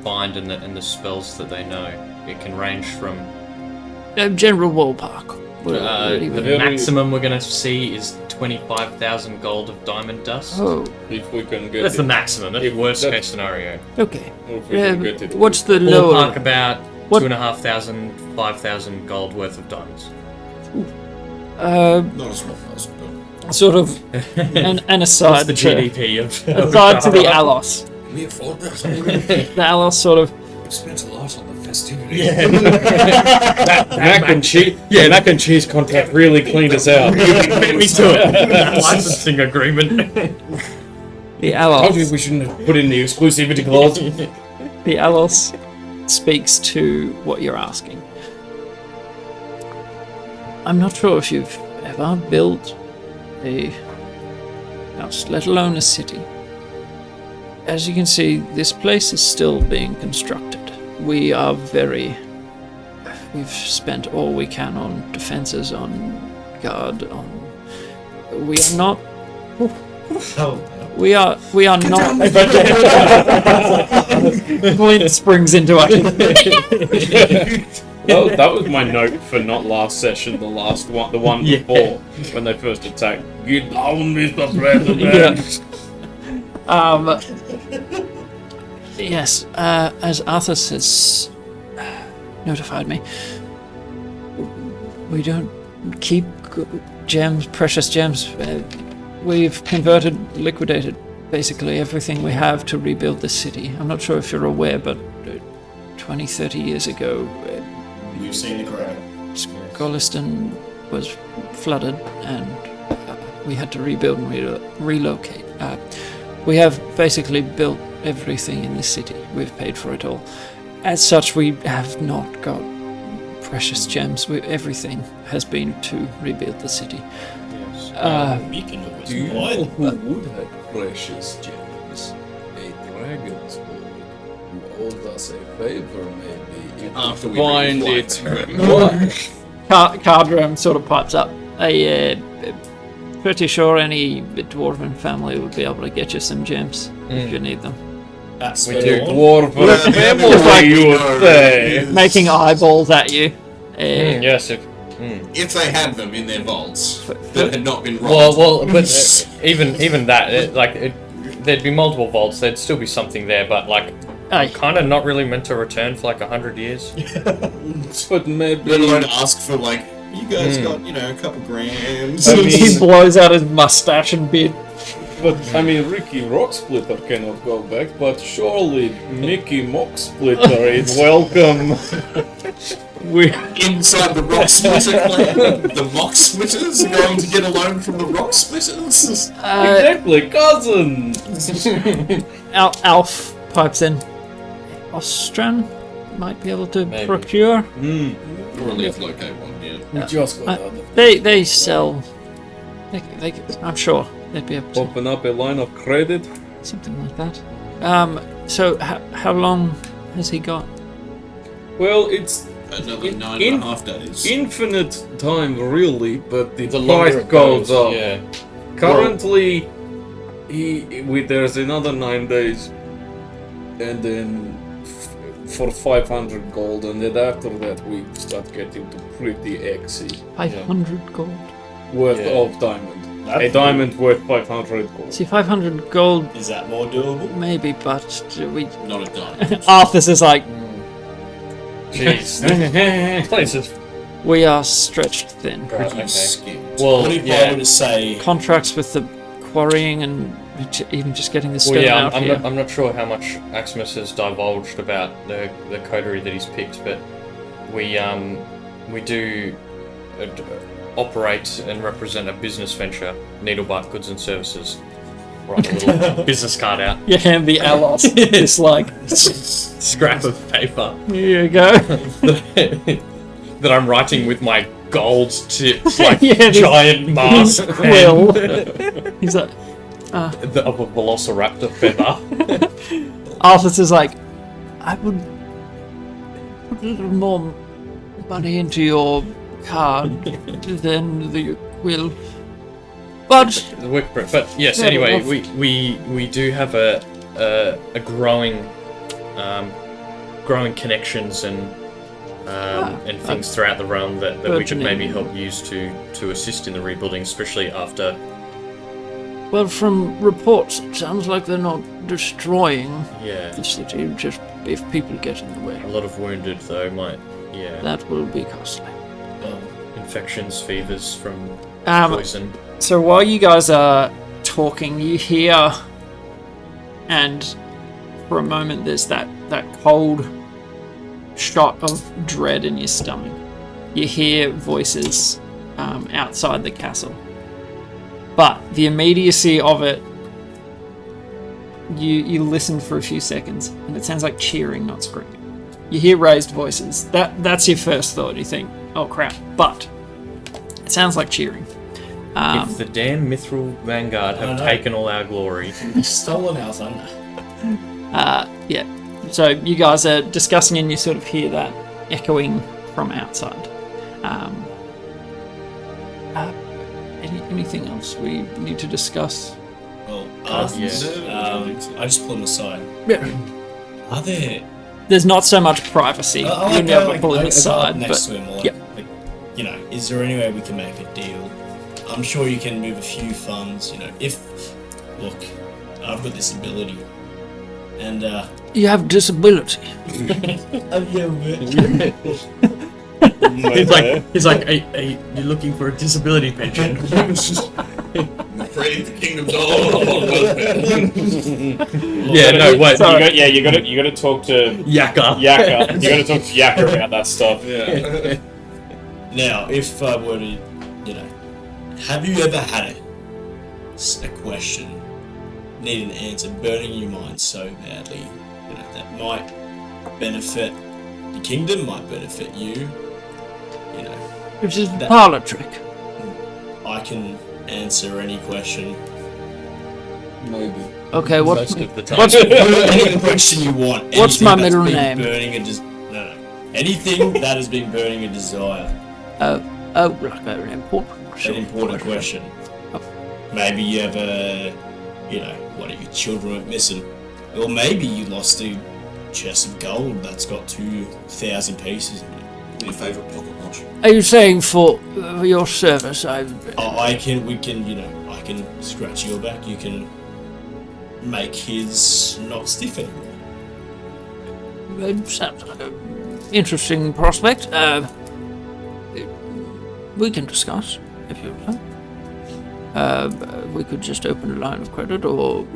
find and the spells that they know. It can range from General Woolpark. the maximum we're going to see is 25,000 gold of diamond dust. Oh, If we can get That's the it. maximum. That's the worst case scenario. okay. If we can get it. What's the Ballpark lower? about What- 2,500, 5,000 gold worth of diamonds. not a small person, but Sort of an aside. What's the to- GDP of aside to the Allos. can we afford that? The Allos sort of. We spent a lot on the festivities. Mac and cheese. Yeah, mac and cheese contract really cleaned us out. Beat me to it. Licensing agreement. The I told you Allos. we shouldn't have put in the exclusivity clause. The Allos speaks to what you're asking. I'm not sure if you've ever built a house, let alone a city. As you can see, this place is still being constructed. We've spent all we can on defenses, on guard, we are not. We are not. Clint springs into action. That was my note for not last session, the one before, when they first attacked. Get down, Mr. President! Yes, as Arthas has notified me, we don't keep gems, precious gems. we've liquidated basically everything we have to rebuild the city. I'm not sure if you're aware, but 20, 30 years ago, We've seen the crowd. Golliston was flooded and we had to rebuild and relocate. We have basically built everything in the city. We've paid for it all. As such, we have not got precious gems. Everything has been to rebuild the city. Speaking of which, Do you why? know who would have precious gems? A dragon's boy who owed us a favor, maybe. If After we we find reacquired it. Cardram sort of pipes up. Pretty sure any dwarven family would be able to get you some gems if you need them. That's We the do door. dwarf for a family, you would say. Making eyeballs at you. Yes, If they had them in their vaults that had not been robbed. well, but even that, there'd be multiple vaults. There'd still be something there, but kind of not really meant to return for 100 years. But maybe. Let alone ask for you guys got a couple grams. I mean- He blows out his mustache and beard. But I mean, Ricky Rocksplitter cannot go back, but surely Mickey Mocksplitter is welcome. Inside the Rock Splitter clan, the Mock Splitters are going to get a loan from the Rock Splitters. Exactly, cousin. Alf pipes in. Ostran might be able to Maybe. procure. Or at least locate one, yeah. We just got out of They sell. I'm sure they'd be able to open up a line of credit. something like that. So how long has he got? Well, it's Another 9.5 days. infinite time, really, but the longer price it goes up. Yeah. Currently, there's another 9 days, and then for 500 gold, and then after that we start getting to pretty exy 500 gold. worth Yeah. of diamond. A diamond worth 500 gold. See, 500 gold, Is that more doable? maybe, but we. Not a diamond. Arthas is like, Jeez. Places. we are stretched thin. Okay. Skimmed. Well, What if I yeah. were to say, Contracts with the quarrying and even just getting the stone Well, yeah, out I'm here. not sure how much Aximus has divulged about the coterie that he's picked, but we do operate and represent a business venture, Needlebark Goods and Services. Write a little business card out. You hand the Allos this Scrap of paper here you go. that I'm writing with my gold tips, Yeah, this giant mask quill. He's like, of a velociraptor feather. Arthas is like, I would put a little more money into your card than the quill. But But yes, Fair anyway, enough. we do have a growing connections and things throughout the realm that we could burgeoning. maybe help use to assist in the rebuilding, especially after. well, from reports, it sounds like they're not destroying Yeah, the city. Just if people get in the way, a lot of wounded though might. Yeah, that will be costly. infections, fevers from Um, poison. So while you guys are talking, you hear, and for a moment there's that cold shot of dread in your stomach. You hear voices outside the castle. But the immediacy of it, you listen for a few seconds, and it sounds like cheering, not screaming. You hear raised voices. That's your first thought. You think, oh crap. But it sounds like cheering. If the damn Mithril Vanguard have taken all our glory. stolen our thunder? Yeah. So you guys are discussing and you sort of hear that echoing from outside. Anything else we need to discuss? Well, I just pull him aside. Yeah. Are there? There's not so much privacy. You wouldn't be able to pull him I go aside, up next but to him, like, yeah. Is there any way we can make a deal? I'm sure you can move a few funds. Look, I've got this ability, and you have disability. He's like, hey, you're looking for a disability pension. afraid the kingdom's all on welfare. Yeah, no, wait. You got to talk to Yakka. Yakka. You got to talk to Yakka about that stuff. Yeah. Now, if I were to, have you ever had a question, need an answer, burning your mind so badly, that might benefit the kingdom, might benefit you, Which is the parlor trick. I can answer any question. Maybe. Okay, Most of the time. what's Any question you want. What's anything my that's middle been name? Burning a anything that has been burning a desire. like an important An important question. Maybe you have one of your children went missing. Or maybe you lost a chest of gold that's got 2,000 pieces in it. Your favourite pocket watch. Are you saying for your service? I can scratch your back. You can make his not stiff anymore. It sounds like an interesting prospect. We can discuss if you like. We could just open a line of credit, or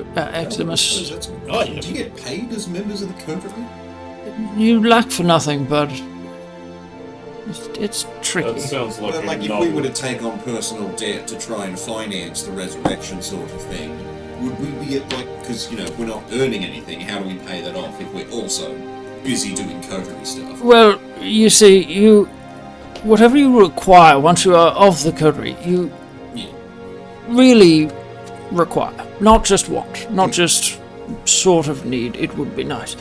Eximus. Oh, yeah. Do you get paid as members of the coterie? You lack for nothing, but it's tricky. That sounds like Well, a like if novel. we were to take on personal debt to try and finance the resurrection sort of thing, would we be because we're not earning anything, how do we pay that off if we're also busy doing coterie stuff? Well, you see, whatever you require once you are of the coterie, you really require, not just want, not just sort of need. It would be nice.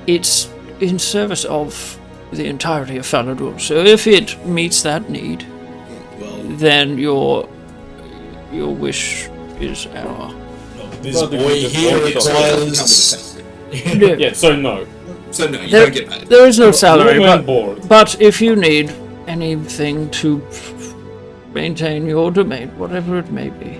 It's in service of the entirety of Falador. So if it meets that need, then your wish is our. This boy here requires. Yeah, so no. So no, you don't get paid. There is no salary, You're on board. but if you need anything to maintain your domain, whatever it may be.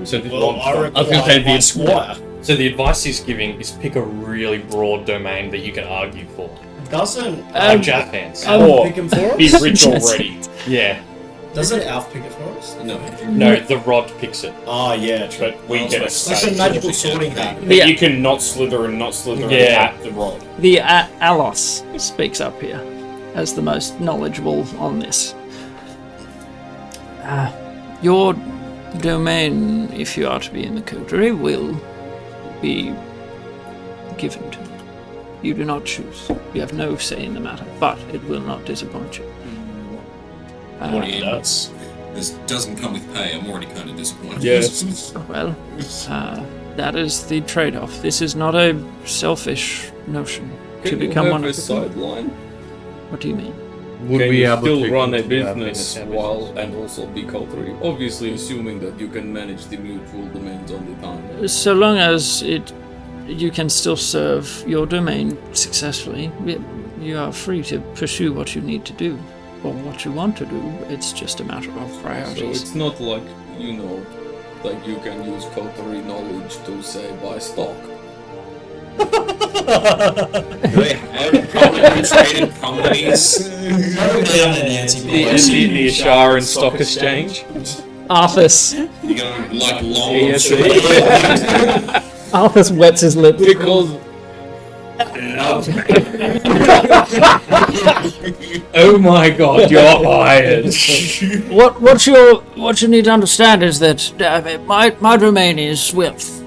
So Well, I I was going to require say my squire. So the advice he's giving is pick a really broad domain that you can argue for. Doesn't Like jazz hands. Alf pick him for Be us? rich already. Yeah. Doesn't Alf pick it for us? No, the rod picks it. Oh yeah, true. But we get a Like a status. magical sorting hat. But Yeah. you can not slither Yeah. at the rod. The Allos speaks up here as the most knowledgeable on this. Your domain, if you are to be in the coterie, will be given to you. You do not choose. You have no say in the matter, but it will not disappoint you. This doesn't come with pay. I'm already kind of disappointed. Yes. Well, that is the trade-off. This is not a selfish notion to Can you become have one a of the. sideline? What do you mean? Would Can we you able still to run a continue our business business? while and also be coterie? Obviously, assuming that you can manage the mutual domains on the time. So long as you can still serve your domain successfully, you are free to pursue what you need to do or what you want to do. It's just a matter of So priorities. it's not like like you can use coterie knowledge to say buy stock. They have publicly traded companies. The Ashar and Stock Exchange. Arthas. You're gonna like long. Yes, Arthas wets his lip. Because Oh my god, you're hired. What you need to understand is that my domain is wealth,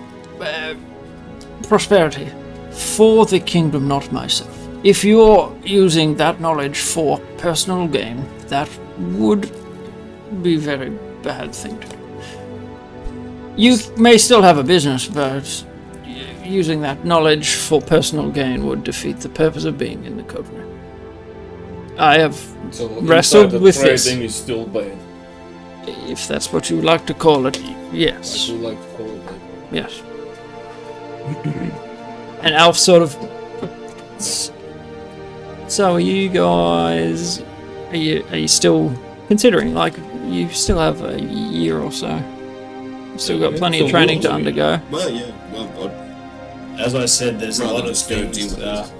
prosperity, for the kingdom, not myself. If you're using that knowledge for personal gain, that would be a very bad thing to do. You may still have a business, but using that knowledge for personal gain would defeat the purpose of being in the coterie. I have so wrestled inside with the this. trading is still bad. If that's what you would like to call it, I yes. would like to call it that. Yes. And Alf sort of. So are you guys? Are you still considering? Like, you still have a year or so. You've still got plenty of training to undergo. Well, yeah. Well, As I said, there's a Rather lot than of just go deal things with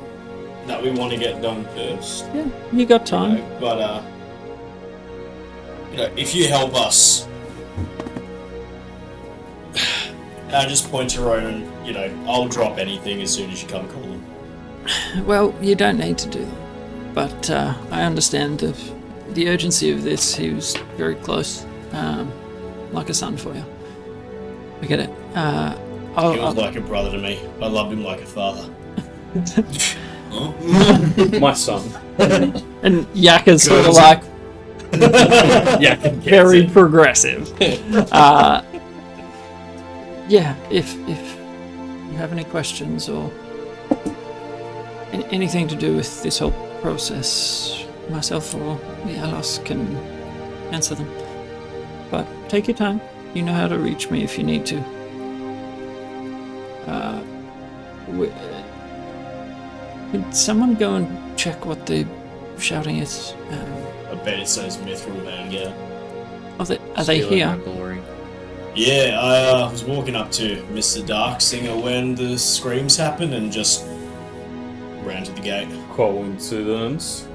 that we want to get done first. Yeah, you got time. But if you help us, I just point to Ronan. I'll drop anything as soon as you come calling. Well, you don't need to do that. But I understand the urgency of this. He was very close, like a son for you. I get it. He was like a brother to me. I loved him like a father. My son. And Yakka's sort of like very progressive. Yeah, if you have any questions or anything to do with this whole process, myself or the Allos can answer them. But take your time. You know how to reach me if you need to. Could someone go and check what the shouting is? I bet it's those Mithril Vanguard. Are they here? Yeah, I was walking up to Mr. Darksinger when the screams happened and just ran to the gate. Coincidence?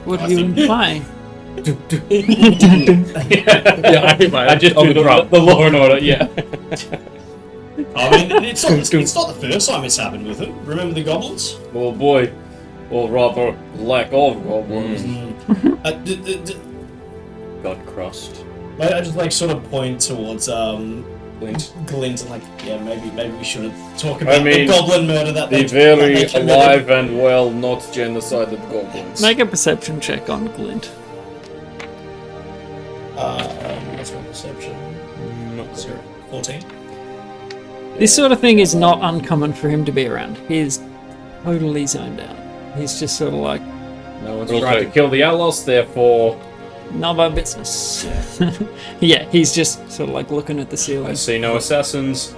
What are you implying? I just do the law and order, yeah. I mean, it's not the first time it's happened with him. Remember the goblins? Oh boy. Or rather, lack of goblins. God crossed. I just sort of point towards Glint and maybe we shouldn't talk about the goblin murder that the very alive and well, not genocided goblins. Make a perception check on Glint. What's my perception? Not 14. This sort of thing is not uncommon for him to be around. He is totally zoned out. He's just sort of like, no one's trying to kill the Allos, therefore not my business. Yeah, he's just sort of like looking at the ceiling. I see no assassins.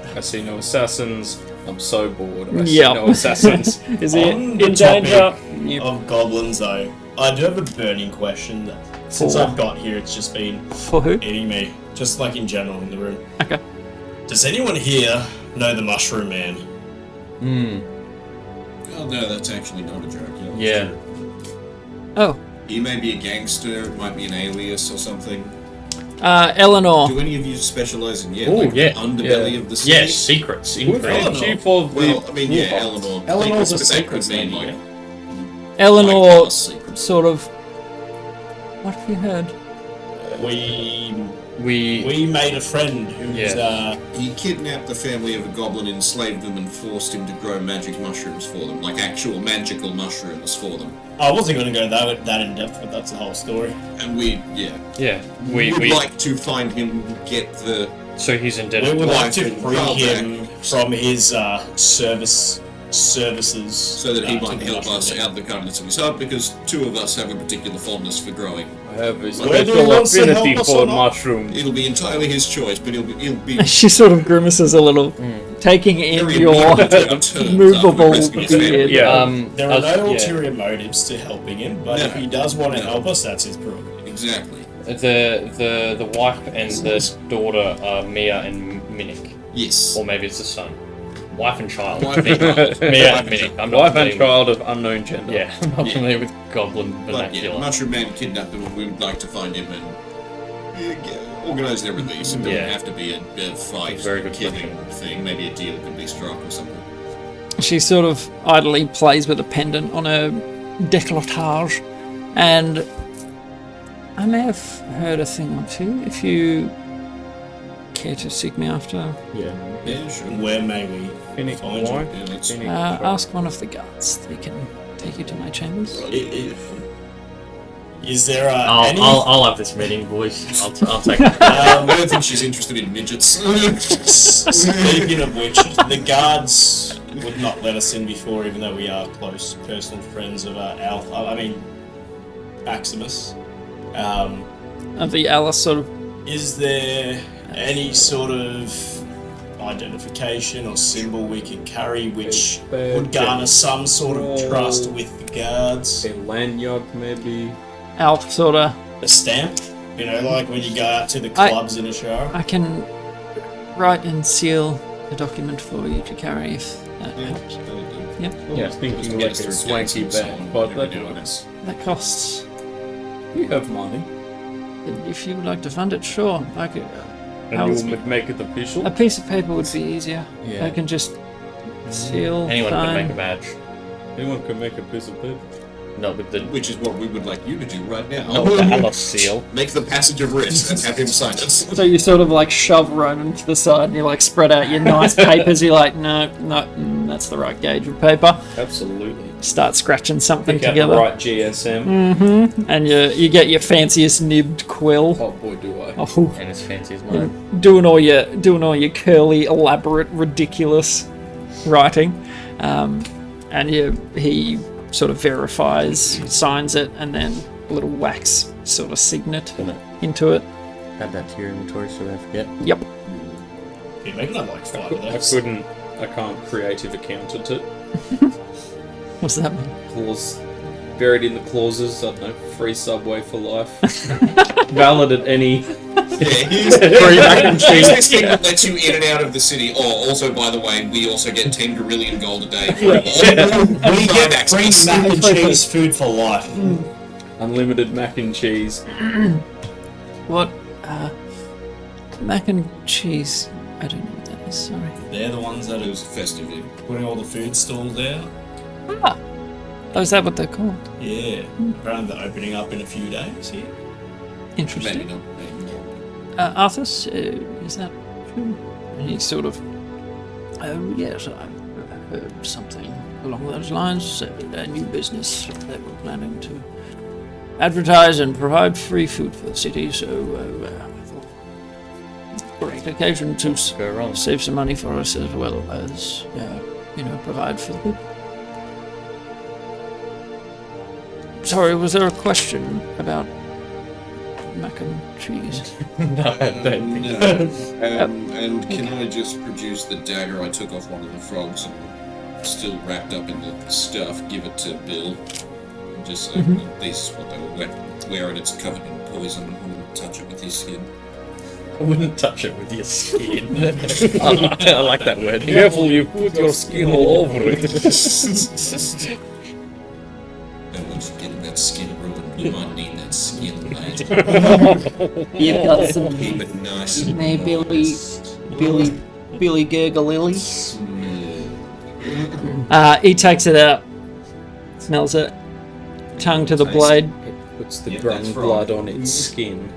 I'm so bored. I see no assassins. Is he in danger? Of goblins, though, I do have a burning question. Since I've got here, it's just been eating me. Just like in general in the room. Okay. Does anyone here know the Mushroom Man? Oh no, that's actually not a joke. Yeah. Oh. He may be a gangster, it might be an alias or something. Eleanor. Do any of you specialize in the underbelly of the city? Yes, secrets. Chief of Eleanor. Eleanor's a but secret that could mean lady, Eleanor sort of. What have you heard? We made a friend who's he kidnapped the family of a goblin, enslaved them, and forced him to grow magic mushrooms for them, like actual magical mushrooms for them. I wasn't going to go that in depth, but that's the whole story. And we would like to find him, get the. So he's indebted. We would like to free him from his services, so that he might help us out of the kindness of his heart, because two of us have a particular fondness for growing. I have a special affinity for mushrooms. It'll be entirely his choice, but he'll be. She sort of grimaces a little, taking in your movable beard. There are no ulterior motives to helping him, but if he does want to help us, that's his prerogative. Exactly. The wife and the daughter are Mia and Minik. Yes. Or maybe it's the son. Wife and child. Wife and child. Mia and Minik. Wife and child of unknown gender. Yeah, I'm not familiar with goblin vernacular. But Mushroom Man kidnapped him, and we would like to find him and organise their release. It doesn't have to be a fight, very good killing thing. Maybe a deal could be struck or something. She sort of idly plays with a pendant on her décolletage, and I may have heard a thing or two. If you care to seek me after, Yeah, sure. Where may we find you? ask one of the guards. They can take you to my chambers. Is there any? I'll have this meeting, boys. I'll take it. I don't think she's interested in midgets. Speaking of which, the guards would not let us in before, even though we are close personal friends of Maximus. The Alice sort of. Is there any sort of identification or symbol we could carry which would garner some sort of trust with the guards? A lanyard, maybe. Alf sort of. A stamp? Like when you go out to the clubs in a show? I can write and seal a document for you to carry if that helps. Yep. Yeah, thinking like a swanky bag, but that costs. We have money. if you'd like to fund it, sure. I could. And you would make it official? A piece of paper would be easier. Yeah. I can just seal. Anyone sign. can make a badge. Anyone can make a piece of paper. No, but the Which is what we would like you to do right now. no, the Allos seal. Make the passage of writs and have him sign it. So you sort of like shove Ronan to the side and you like spread out your nice papers. You're like, no, that's the right gauge of paper. Absolutely. Start scratching something Pick out together. the right GSM. And you get your fanciest nibbed quill. Oh boy, do I. Oh, And as fancy as mine. doing all your curly, elaborate, ridiculous writing. And he sort of verifies, signs it, and then a little wax sort of signet into it. Add that to your inventory so I don't forget. Yep. Can you make another like 5 of I those? I can't creative accountant it. What's that mean? Clause buried in the clauses, I don't know, free subway for life. Valid at any Yeah, here's this thing that lets you in and out of the city. Oh, also, by the way, we also get 10 gorillion gold a day for We get free mac and cheese food for life. unlimited mac and cheese. What? Mac and cheese. I don't know what that is, sorry. They're the ones that It are was a festive year. putting all the food stalls out. Ah! Oh, is that what they're called? Yeah. Apparently they're opening up in a few days here. Maybe Interesting. not. Maybe not. Arthas, is that true? And he's sort of, yes, I've heard something along those lines. A new business that we're planning to advertise and provide free food for the city, so I thought great occasion to Go wrong. save some money for us as well as, provide for the people. Sorry, was there a question about mac and cheese? No, I don't think so. No. And can I just produce the dagger I took off one of the frogs and still wrapped up in the stuff, give it to Bill? And just say, this is what they were wearing, it's covered in poison, I wouldn't touch it with your skin. I wouldn't touch it with your skin. I like that word. Careful, you put your skin all over it. And once you get that skin ruined, you might need that skin lad. You've got some Keep it nice and Billy Gurgle smooth. He takes it out, smells it, tongue to the Taste it. blade. It puts the Yeah, drunk that's right. blood on its skin.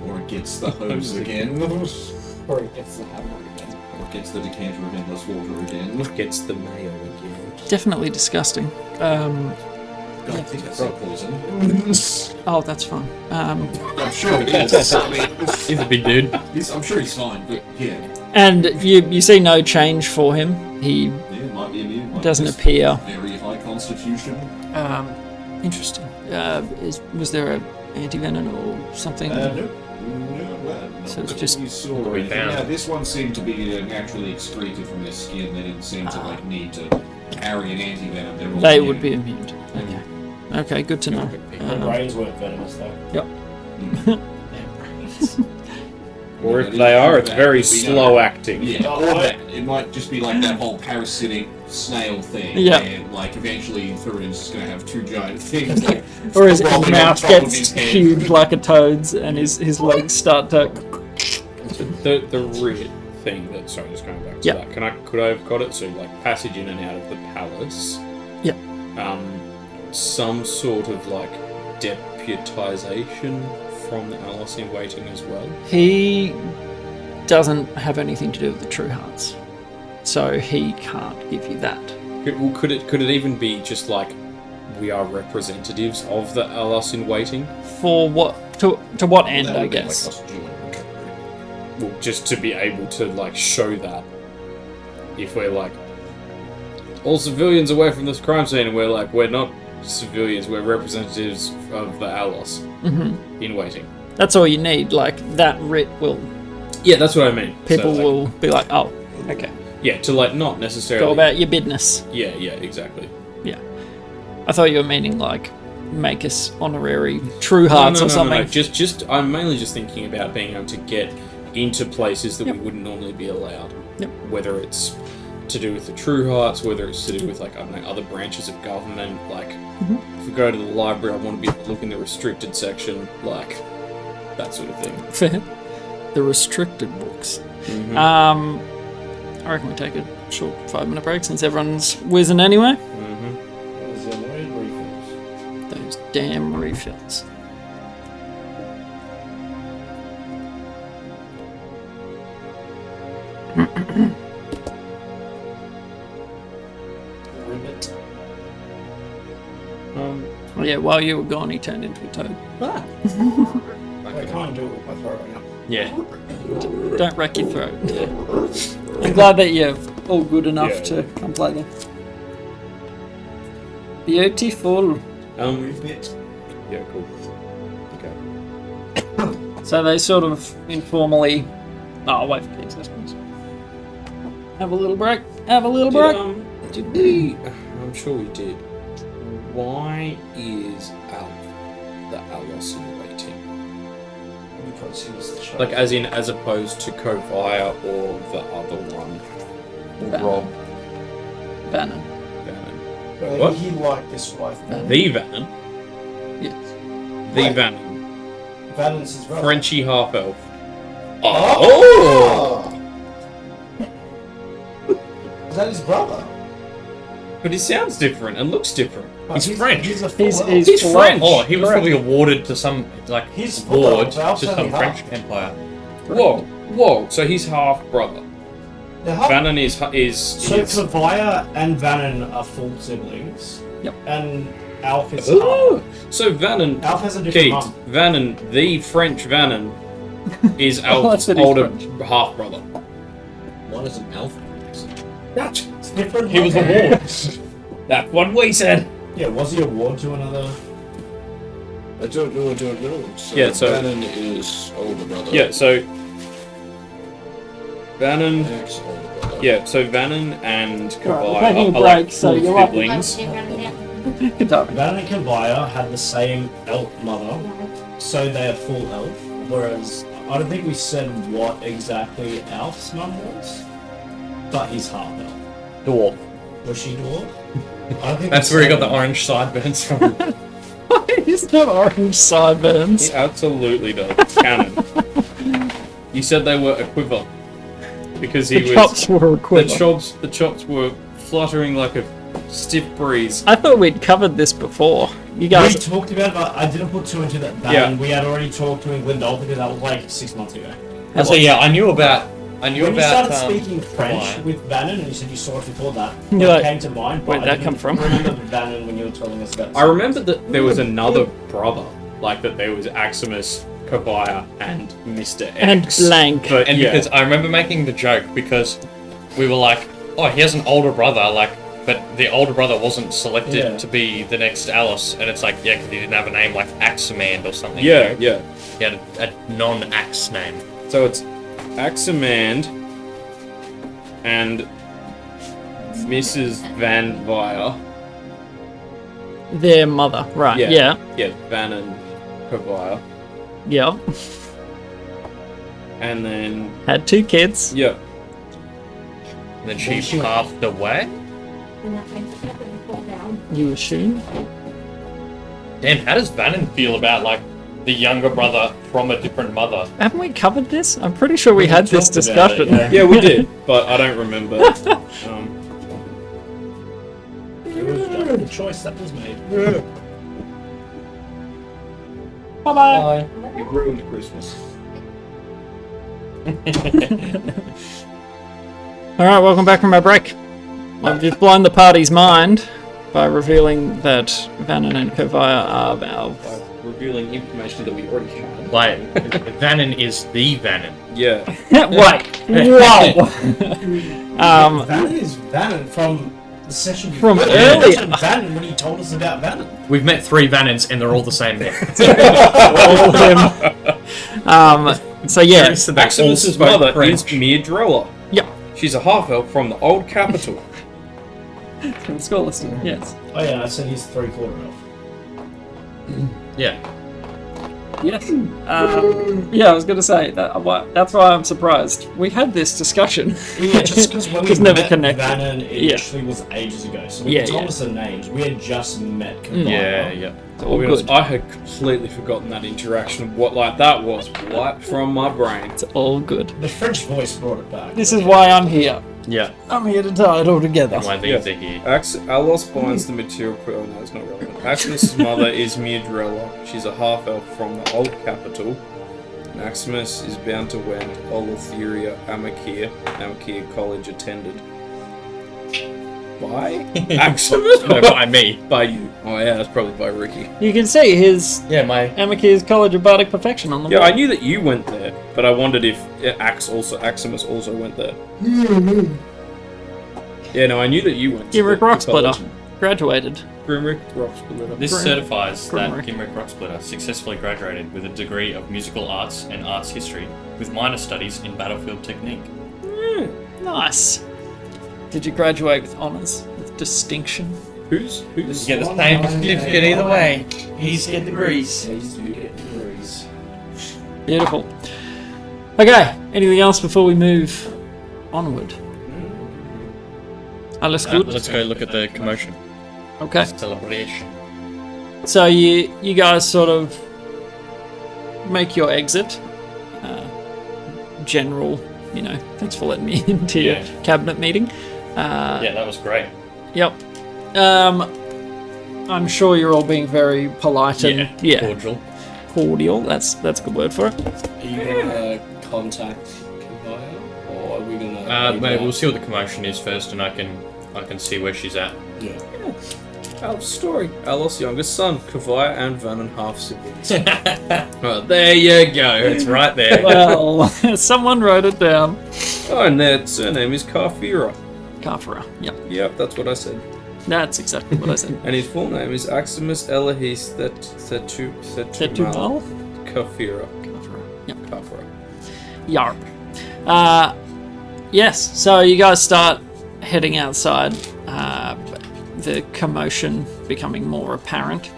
Or it gets the hose again. Or it gets the hammer again. Or it gets the decanter of endless water again. Gets the mayo again. Definitely disgusting. I think that's not poison. Oh, that's fine. I'm sure it is. I mean, He's a big dude. I'm sure he's fine, but yeah. And you see no change for him. He Yeah, it might be immune. Might doesn't just appear. Very high constitution. Interesting. Was there an anti-venom or something? No. So it's just- You saw we anything. found. Now, this one seemed to be naturally excreted from their skin. They didn't seem to need to carry an anti-venom. They're all They immune. would be immune. Okay. Okay, good to know. The brains weren't venomous though. Or if they are, it's very slow acting. Yeah, or that. It might just be like that whole parasitic snail thing. Yeah. Where, like, eventually Thurin's just going to have two giant things. Like, Or his rolling on mouth top of gets his head. huge like a toad's, and his legs start to. The rear thing that, sorry, just going back to Yeah. that. Could I have got it? So, like, passage in and out of the palace. Yeah. Some sort of, like, deputization from the Allos In-Waiting as well. He doesn't have anything to do with the True Hearts, so he can't give you that. Could it even be just like we are representatives of the Allos In-Waiting? For what? To what end? That I would be guess. like us doing recovery. Well, just to be able to like show that if we're like all civilians away from this crime scene, and we're like we're not civilians, we're representatives of the Allos In-Waiting. That's all you need. Like that writ will. Yeah, that's what I mean. People So, like, will be like, oh, okay, yeah, to like not necessarily go about your business. Yeah, exactly. I thought you were meaning like make us honorary True Hearts or something. No. Just I'm mainly just thinking about being able to get into places that we wouldn't normally be allowed. Yep. Whether it's to do with the True Hearts, whether it's to do with like I don't know other branches of government. Like if we go to the library, I want to be able to look in the restricted section. Like that sort of thing. Fair. The restricted books. Mm-hmm. I reckon we take a short 5-minute break since everyone's whizzing anyway. Mm-hmm. Those annoying refills. Those damn refills. Ribbit. Yeah, while you were gone, he turned into a toad. I can't do it with my throat right now. Yeah. Don't wreck your throat. I'm glad that you're all good enough to come play them. Beautiful. Ribbit. Yeah, cool. Okay. So they sort of informally... Oh, I'll wait for keys, I suppose. Have a little break. Have a little break. Did we? I'm sure we did. Why is Alf the Allos In-Waiting? Because he was the show. Like, as opposed to Kovaya or the other one? Or Bannon. Rob Bannon. Bannon. Well, What? He liked this wife. The Vannon? Yes. The Wait. Vannon. Vannon's his brother. Frenchy half-elf. Oh! Is that his brother? But he sounds different and looks different. He's French. He's a full elf. He's French! Oh, he was probably awarded to some He's full award elf, Alf's to some only half. French empire. Whoa. So he's half-brother. They're half- Vannon is So Kovaya and Vannon are full siblings. Yep. And Alf is Oh! half. So Vannon... Alf has a different Keith, mum. Vannon, the French Vannon, is Oh, I Alf's said he's older French. half-brother. What is an elf? That's... It's different. He was mum. awarded. That's what we said. Yeah, was he award to another? I don't know. So Yeah, so- Bannon is older brother. Yeah, so... Vannon... Ex-older brother. Yeah, so Vannon and Alright, we're Kovaya taking a are break, like so full you're up. siblings. Good time. Vannon and Kovaya had the same elf mother, so they are full elf. Whereas I don't think we said what exactly Alf's mum was, but he's half elf. Dwarf. Was she dwarf? I don't think That's we where he said got the that. orange sideburns from. He's not orange sideburns. He absolutely does. It's canon. You said they were a quiver. Because he The was... chops were a quiver. The chops were fluttering like a stiff breeze. I thought we'd covered this before. You We guys... talked about it, but I didn't put two into that. Yeah. We had already talked to Glendoll because that was like 6 months ago. So yeah, I knew about. When you started speaking French with Vannon and you said you saw it before that, You're it like, came to mind. But where'd I that didn't come from? remember Vannon when you were telling us about. I remember that there was another brother, like that there was Aximus, Kovaya, and Mr. X. And blank. But And yeah, because I remember making the joke because we were like, oh, he has an older brother, but the older brother wasn't selected to be the next Allos, and it's like, yeah, because he didn't have a name like Aximand or something. yeah, you know? yeah. He had a non-Axe name. So it's Aximand and Mrs. Van Vire. Their mother. Right, yeah. Yeah, Van and Kovaya. Yeah. And then, Had 2 kids. yeah. And then she passed away. You assume? Damn, how does Vannon feel about like the younger brother from a different mother? Haven't we covered this? I'm pretty sure we had this talked about it, discussion. Yeah, we did, but I don't remember. It was just the choice that was made. Bye-bye. You ruined Christmas. Alright, welcome back from our break. I've just blown the party's mind by revealing that Vannon and Kovaya are our... Revealing information that we already had. Like, Vannon is the Vannon. Yeah. Wait. Whoa! Vannon is Vannon from the session From before. earlier. He mentioned Vannon when he told us about Vannon. We've met 3 Vannons and they're all the same name. All of them. So yeah. Maximus's mother is Miadrella. Yep. She's a half-elf from the old capital. From Scolaston, yes. Oh yeah, I said he's 3/4 elf. Yeah. Yes. Yeah, I was going to say that's why I'm surprised. We had this discussion. Yeah, just because when we Just never met connected. Vannon initially was ages ago, so we told us the names. We had just met Kabbalah. Yeah. I'll be honest, I had completely forgotten that interaction. What that was wiped from my brain. It's all good. The French voice brought it back. This is why I'm here. Yeah. I'm here to tie it all together. Why these are here. Allos binds the material. Oh no, it's not relevant. Maximus' mother is Miadrella. She's a half-elf from the old capital. Maximus is bound to wed Oletheria Amakir College attended. By Maximus? No, by me. By you. Oh yeah, that's probably by Ricky. You can see his My Amakir's College of Bardic Perfection on the Yeah, wall. I knew that you went there, but I wondered if Aximus also went there. Yeah, no, I knew that you went. Gimrick to Rocksplitter. college. Graduated. Grimrick Rocksplitter. This certifies that Grimrick. Gimrick Rocksplitter successfully graduated with a degree of musical arts and arts history, with minor studies in battlefield technique. Nice. Did you graduate with honours? With distinction? Who's? You get the same certificate either way. He's get degrees. Beautiful. Okay, anything else before we move onward? Alles good? Let's go look at the commotion. Okay. Celebration. So you guys sort of make your exit. General, thanks for letting me into your cabinet meeting. Yeah, that was great. Yep. I'm sure you're all being very polite and cordial. That's a good word for it. Are you gonna contact Kavaya, or are we gonna? Maybe we'll see what the commotion is first, and I can see where she's at. Yeah. Al's story. Allos' youngest son, Kavaya and Vannon half siblings. Well, there you go. It's right there. Well, someone wrote it down. Oh, and their surname is Karfira. Kafra. Yep. Yep, that's what I said. That's exactly what I said. And his full name is Aximus Elahis Thetumal Karfira. Kafra. Yep. Karfira. Yarp. Yes, so you guys start heading outside, the commotion becoming more apparent,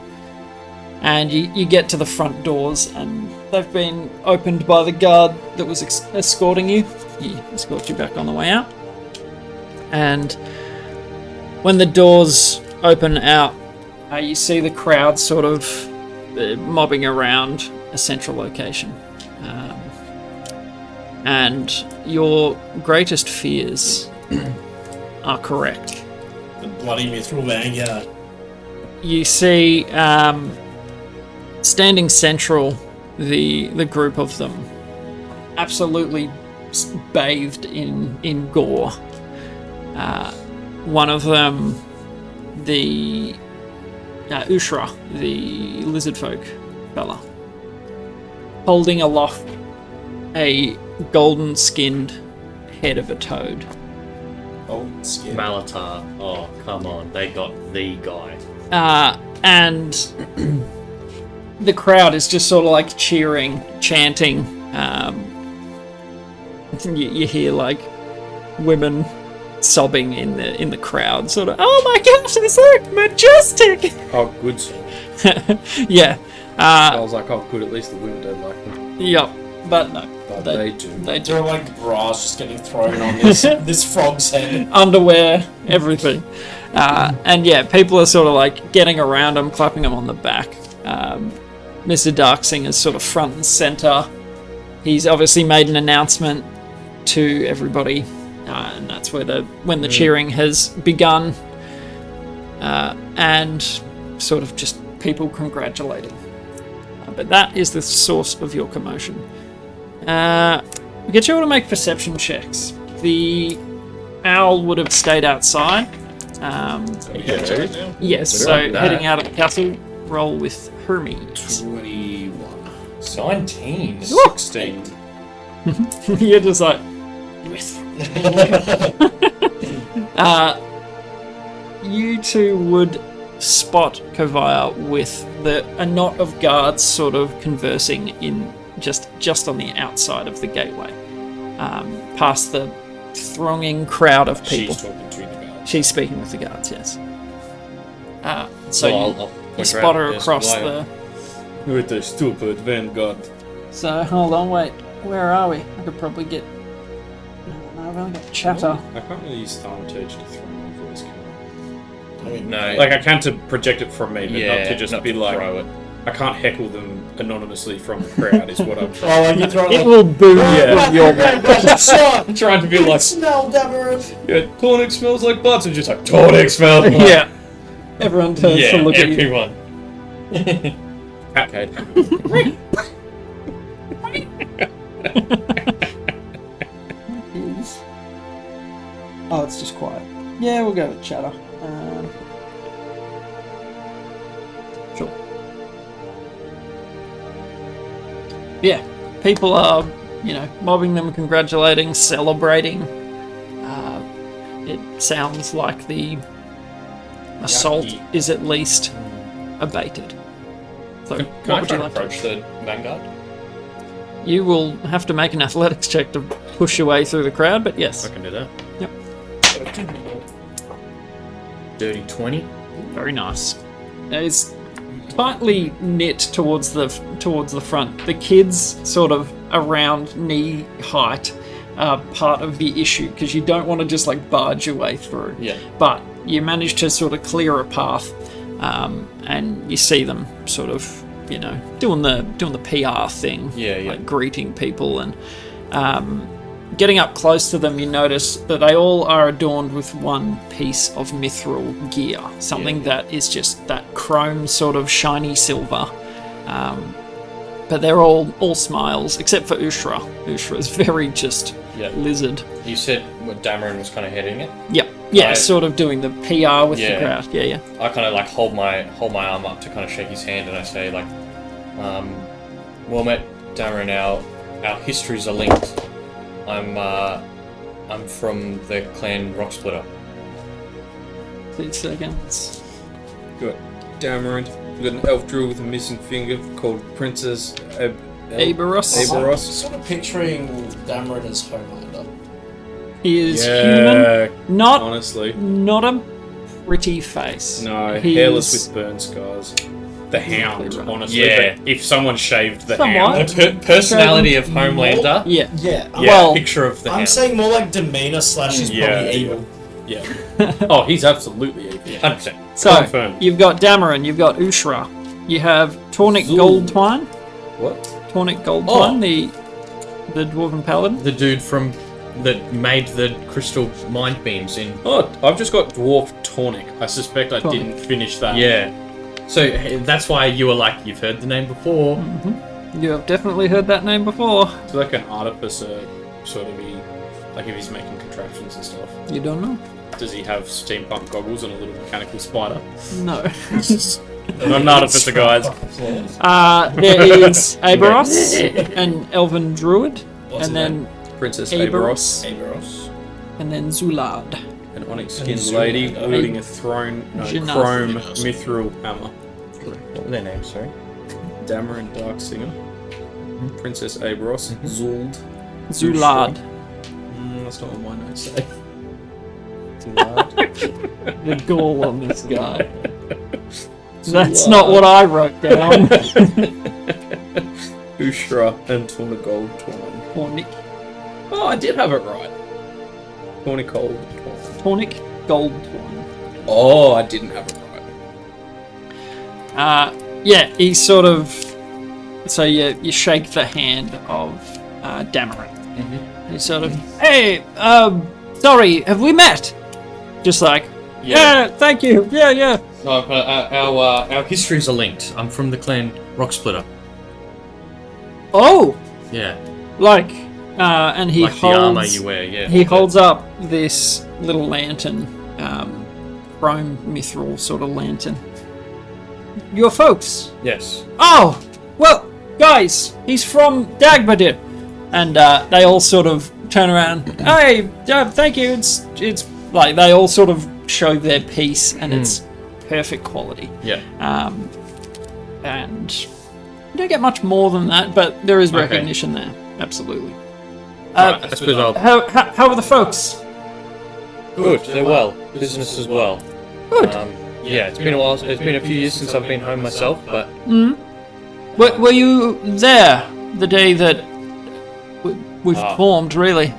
and you get to the front doors, and they've been opened by the guard that was escorting you. He escorts you back on the way out, and when the doors open out, you see the crowd sort of mobbing around a central location. And your greatest fears are correct. The bloody mithril vanguard. You see, standing central, the group of them, absolutely bathed in gore. One of them, the Ushra, the lizard folk fella, holding aloft a golden-skinned head of a toad. Oh, skin. Malatar. Oh, come on. They got the guy. And the crowd is just sort of like cheering, chanting. You hear like women sobbing in the crowd, sort of, oh my gosh, this looks majestic! Oh, good song. Yeah. I was like, oh, good, at least the women don't like them. Yep. But no. But they do. They do. There are like bras just getting thrown on this frog's head. Underwear, everything. And yeah, people are sort of like getting around him, clapping him on the back. Mr. Darksing is sort of front and center. He's obviously made an announcement to everybody, and that's where when the cheering has begun, and sort of just people congratulating. But that is the source of your commotion. We get you all to make perception checks. The owl would have stayed outside. Yes, so heading out of the castle, roll with Hermes. 21. 19. 16. You're just like... you two would spot Kovaya with a knot of guards sort of conversing in just on the outside of the gateway, past the thronging crowd of people. She's talking to the guards. She's speaking with the guards, yes. So Well, you spot her across the With a stupid vanguard. So hold on, wait. Where are we? I could probably get. No, I've only got chatter. I can't really use thaumaturge to throw my voice, can I mean, No. I? Like, I can to project it from me, but Yeah, not to just not be to like... throw it. I can't heckle them anonymously from the crowd, is what I'm trying. Oh, and you throw It will boom Yeah. your I'm trying to be like... smell, Dameron. Yeah, Tornik smells like butts, and just like, Tornik smells like... Yeah. Everyone turns Yeah, to look at you. everyone. Okay. Oh, it's just quiet. Yeah, we'll go with chatter. Sure. Yeah, people are, mobbing them, congratulating, celebrating. It sounds like the assault Yucky. is at least abated. So, Can I what would try you to like to approach the vanguard? You will have to make an athletics check to push your way through the crowd, but yes. I can do that. Yep. Dirty 20. Very nice. It's tightly knit towards the front. The kids, sort of around knee height, are part of the issue because you don't want to just like barge your way through. Yeah. But you manage to sort of clear a path, and you see them sort of, doing the PR thing. Yeah, yeah. Like greeting people and. Getting up close to them, you notice that they all are adorned with one piece of mithril gear, something that is just that chrome sort of shiny silver. But they're all smiles, except for Ushra. Ushra is very just lizard. You said what Dameron was kind of heading it? Yep. Yeah, sort of doing the PR with the crowd. Yeah, yeah. I kind of like hold my arm up to kind of shake his hand, and I say like, well met, Dameron, our histories are linked. I'm from the clan Rocksplitter. 6 seconds. Got Dameron. We've got an elf druid with a missing finger called Princess Aberos. I'm sort of picturing Dameron as Homelander. He is human. Not honestly. Not a pretty face. No, He hairless is- with burn scars. The Hound, right. honestly. Yeah. But if someone shaved the Somewhat. Hound... Personality of Homelander. Yeah. Yeah. Well, Picture of the I'm Hound. saying more like demeanor / he's probably evil. Yeah. Oh, he's absolutely evil. 100%. So, Confirmed. you've got Dameron, you've got Ushra, you have Tornik Goldtwine. What? Tornik Goldtwine, the Dwarven Paladin. The dude that made the crystal mind beams in. Oh, I've just got Dwarf Tornik. I suspect I Tornik. didn't finish that. Yeah. So that's why you were like, you've heard the name before. You have definitely heard that name before. It's like an artificer, sort of, like if he's making contraptions and stuff. You don't know? Does he have steampunk goggles and a little mechanical spider? No. I'm an artificer, guys. There is Aberos, an elven druid, What's and his then Princess Aberos. Aberos. and then Zulad. An onyx-skinned lady wielding a chrome mithril hammer. What were their names, sorry? Dameron Darksinger. Princess Aberos. Zuld. Zulad. That's not what my notes say. The gall on this guy. That's not what I wrote down. Ushra and Tornagold Torn. Tornik. Oh, I did have it right. Tornicold Torn. Tornik Goldtwine. Oh, I didn't have it right. Yeah, he sort of. So you shake the hand of Dameron. He sort of, hey, sorry, have we met? Just like, yeah, thank you, yeah. No, but our histories are linked. I'm from the clan Rocksplitter. Oh, Yeah. like, and he Like holds. the armor you wear, yeah. He holds up this little lantern, chrome mithril sort of lantern. Your folks. Yes. Oh, well, guys, he's from Dagbadir. And they all sort of turn around. Hey, thank you. It's like they all sort of show their piece, and it's perfect quality. Yeah. And you don't get much more than that, but there is recognition there. Absolutely. Right, I suppose I'll... How are the folks? Good, they're well. Business as well. Good. Yeah, it's been a while. It's been a few years since I've been home myself, but Were you there the day that we formed, really?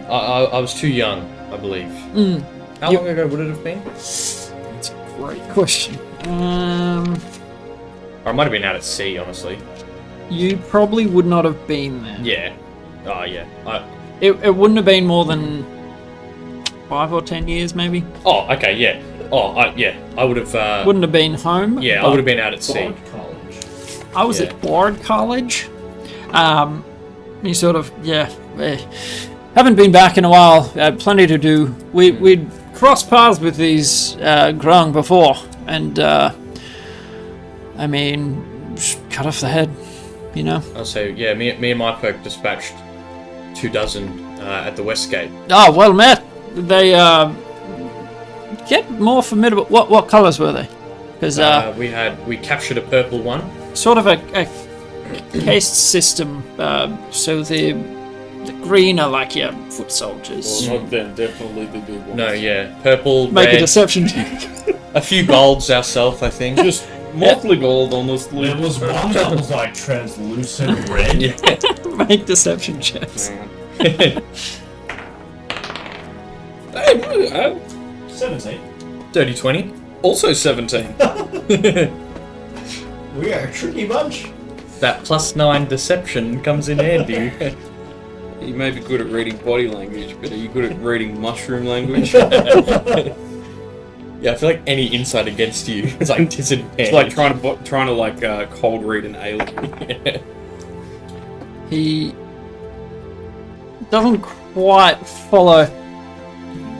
I was too young, I believe. How long ago would it have been? That's a great question. Or I might have been out at sea, honestly. You probably would not have been there. Yeah. Oh, yeah. It wouldn't have been more than 5 or 10 years, maybe. Oh, okay, yeah. Oh, yeah. I would have... Wouldn't have been home. Yeah, I would have been out at sea. I was at Bard College. You sort of, haven't been back in a while. Plenty to do. We'd crossed paths with these Grung before, and I mean, cut off the head, you know. I'll say, yeah. Me and my folk dispatched 24 at the West Gate. Oh, well met. They get more formidable. What colours were they? Because we captured a purple one. Sort of a caste system. So the green are like your foot soldiers. Well, not them, definitely the big ones. No, yeah, purple. Make red, a deception check. a few golds ourselves, I think. Just mostly gold, honestly. There was one that was like translucent red. Yeah. Make deception checks. 17. Dirty 20. Also 17. We are a tricky bunch. That +9 deception comes in handy. You may be good at reading body language, but are you good at reading mushroom language? Yeah, I feel like any insight against you is like disadvantage. It's like trying to cold read an alien. He doesn't quite follow.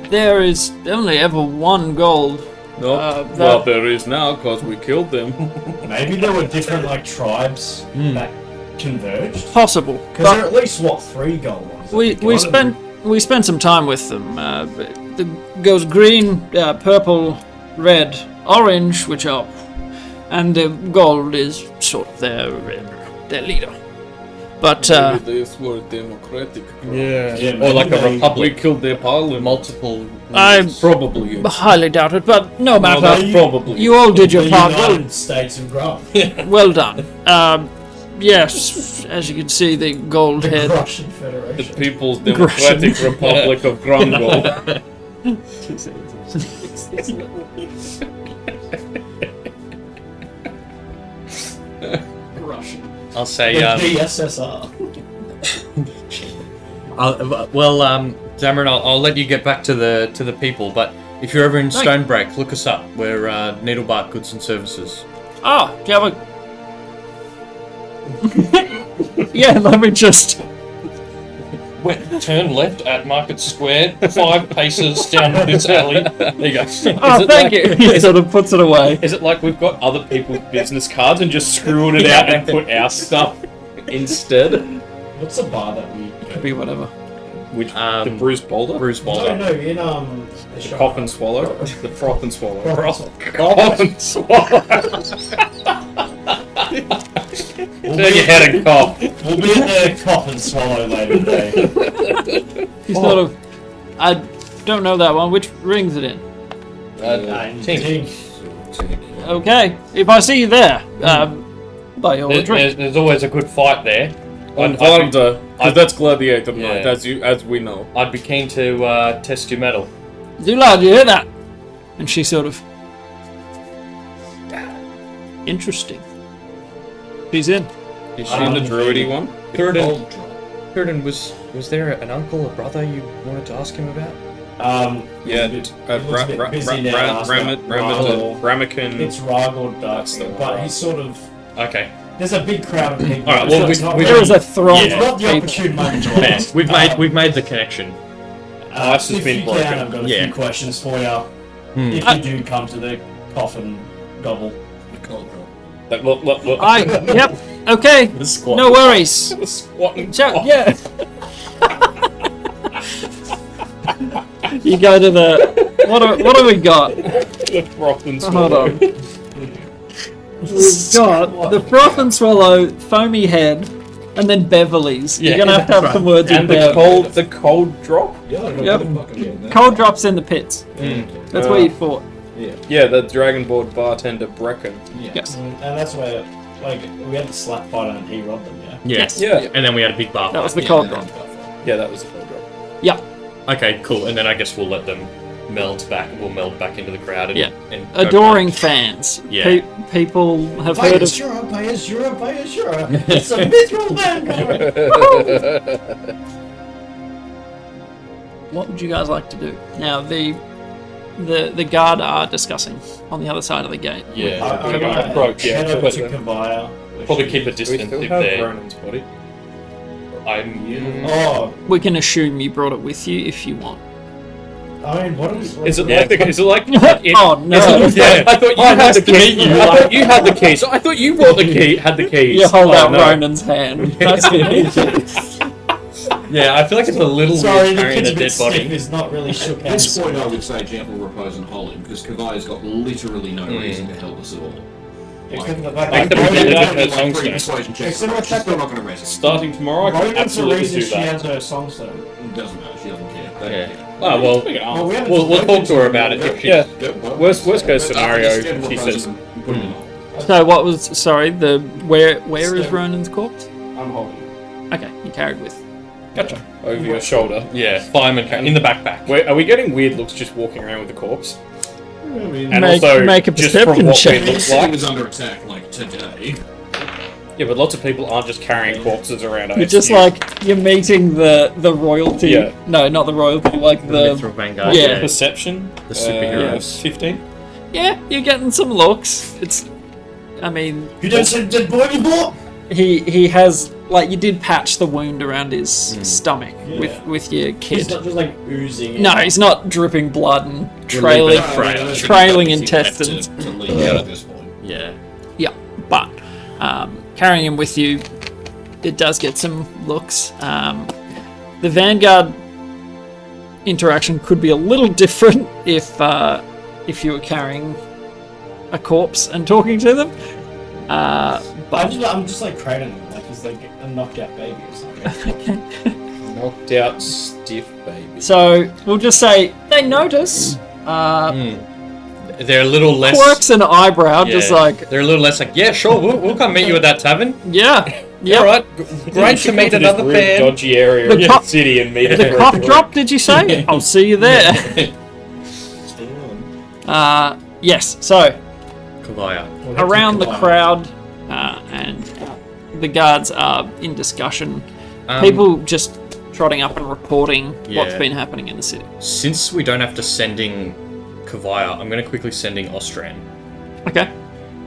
There is only ever one gold. No, well, there is now because we killed them. Maybe there were different like tribes that converged. Possible. Because there are at least 3 gold ones. We spent some time with them. It goes green, purple, red, orange, which are, and the gold is sort of their leader. But Maybe they were democratic. yeah, or like a We republic. killed their parliament. Multiple. I Probably. highly doubt it. But no matter. that's probably. You all did your The part. United States of Grub. Well done. Yes, as you can see, the gold The head. Russian The Federation. People's Democratic Republic of Grungo. Russian. I'll say. The DSSR. Dameron, I'll let you get back to the people, but if you're ever in Stonebreak, look us up. We're Needlebark Goods and Services. Oh, do you have a... Yeah, let me just... Turn left at Market Square, 5 paces down this alley. There you go. Oh, thank you. He sort of puts it away. Is it like we've got other people's business cards and just screwing it out and put our stuff instead? What's the bar that we... Could be whatever. Which the Bruce Boulder? Bruce Boulder. No, in The Cough and Swallow? The Froth and Swallow. Cough and Swallow. Turn your head and cough. We'll be at the Cough and Swallow later today. He's sort of... I don't know that one. Which ring's it in? Tink. Okay. If I see you there, buy your drink. There's always a good fight there. On Varda, because that's Gladiator Yeah. Night, as we know. I'd be keen to test your metal. Zulad, you hear that? And she sort of... Interesting. She's in. Is she in the druidy one? Puritan, was there an uncle or brother you wanted to ask him about? Yeah, Ramekin. It's Ragor Darkstone, but he's sort of... Okay. There's a big crowd of people. Alright, well, There is a throng It's not the of people. opportune moment to ask. We've made the connection. Ice has if been you broken. can, I've got a Yeah. few questions for you. If you do come to the coffin gobble. Look. Yep, okay. The squat. No worries. The squatting. So, yeah. You go to the... What have we got? The Froth and Hold Swallow. on. We've got the Froth and Swallow, Foamy Head, and then Beverly's. You're gonna have to have some words in And there. the cold drop? Yep. Cold drops in the pits. That's where you fought. Yeah, the Dragonboard bartender Brecken. Yes. And that's where like we had the slap fighter and he robbed them, yeah. Yes. Yeah. And then we had a big bar That was the fight. cold drop. Yeah, that was the cold drop. Yeah. Okay, cool. And then I guess we'll let them meld back into the crowd. And, Yeah. and Adoring fans. Yeah. People have heard of. It's a mithril vanguard. What would you guys like to do? Now, the guard are discussing on the other side of the gate. Yeah. I'm gonna approach. Head Yeah, over to Kavaya. Probably keep a we distance still if have they're. Ronan's body. Oh, We can assume you brought it with you if you want. I mean, what is Is it Yeah. like? Is it like? Oh no! Yeah. I thought you had nice the to key. meet you. I thought you had the keys. I thought you brought the key. Had the keys. You hold Oh, out no. Ronan's hand. That's it. Yeah, I feel like it's a little Sorry, weird the carrying kid's a a bit dead body. stiff. He's not really shook At this hands. point, I would say gentle repose and hold him, because Kavaya's got literally no reason to help us at all. Except for the fact Like that the Ronan- beginning of her Like song three stone. persuasion checks, Except for the she's fact still that not going to resist. Starting tomorrow, I can Ronan's the absolutely reason do she that. has her song stone. It doesn't matter, she doesn't care. They Yeah. don't care. Oh, well, Well, we haven't we'll talk spoken to her about it if she. Yeah. Well, Worst case but after scenario, this gentle she repose says. and put him in hold. So what was? Sorry, where is Ronan's corpse? I'm holding. Okay, you carried with. Gotcha. Over your shoulder. Yeah, fireman in the backpack. Wait, are we getting weird looks just walking around with the corpse? And Make- also, make a just from perception what check. we The look city like. was under attack like today. Yeah, but lots of people aren't just carrying corpses around. I You're just assume. like you're meeting the royalty. Yeah. No, not the royalty. Like the. Mithril Vanguard. Yeah. Perception. The superheroes. 15. Yeah, you're getting some looks. It's. I mean, You don't see the dead boy before? he has like you did patch the wound around his stomach with your He's kid. not just like oozing. No, he's not dripping blood and We're trailing. leaving it frail. Trailing intestines. To leak out at this point. Yeah. Yeah, but carrying him with you, it does get some looks. The Vanguard interaction could be a little different if you were carrying a corpse and talking to them. But I'm just like cradling him, like he's like a knocked out baby or something. Knocked out stiff baby. so we'll just say they notice They're a little less. quirks and eyebrow, just yeah, like they're a little less like, yeah, sure, we'll come meet you at that tavern. yeah. Yeah, right. Great to meet another really fan. dodgy area The of the cough- city and meet The cough drop, did you say? I'll see you there. Yes, so Kavaya. around the crowd and the guards are in discussion. People just trotting up and reporting what's Yeah. been happening in the city. Since we don't have to sending Kavaya, I'm going to quickly sending Ostran. Okay.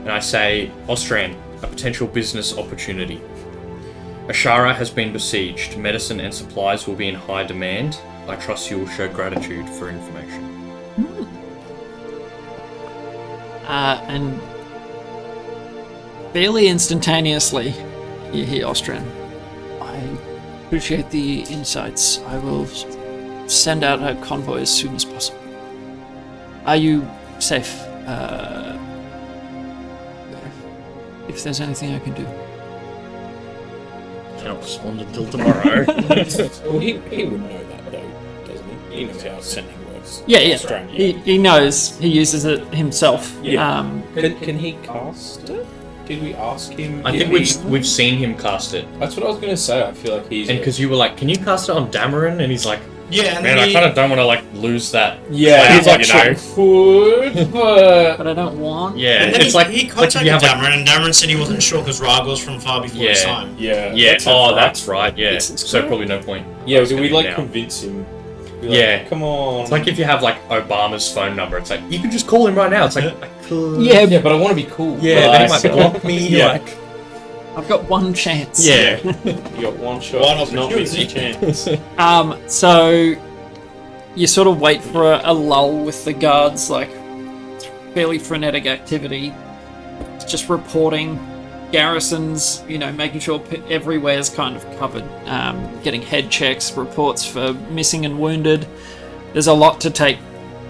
And I say, Ostran, a potential business opportunity. Ashara has been besieged. Medicine and supplies will be in high demand. I trust you will show gratitude for information. And fairly instantaneously, you hear Ostran. I appreciate the insights. I will send out a convoy as soon as possible. Are you safe? If there's anything I can do. Cannot respond until tomorrow. Well, he would know that though, doesn't he? He knows how sending works. Yeah, yeah. Strange. He knows. He uses it himself. Yeah. Can he cast it? Did we ask him? I think we've seen him cast it. That's what I was gonna say. I feel like he's. And because you were like, can you cast it on Dameron? And he's like, Yeah, and man, then I kind of don't want to like lose that. yeah, he's like, you know. could, but But I don't want. Yeah, and then it's like he like if contacted you have like, Dameron, and Dameron said he wasn't sure because Rag was from far before his Yeah. time. yeah, yeah. that sounds Oh, right. that's right. Yeah. Yes, it's So correct. probably no point. Yeah, do asking we him like now. convince him? Be like, Yeah. come on. It's like if you have like Obama's phone number. It's like you can just call him right now. It's like I could. Yeah, yeah, but I want to be cool. Yeah, then he might so- block me. Yeah. Like, I've got one chance. yeah. You got one shot. One not miss a opportunity. chance. So you sort of wait for a lull with the guards, like fairly frenetic activity. It's just reporting garrisons, making sure everywhere's kind of covered. Getting head checks, reports for missing and wounded. There's a lot to take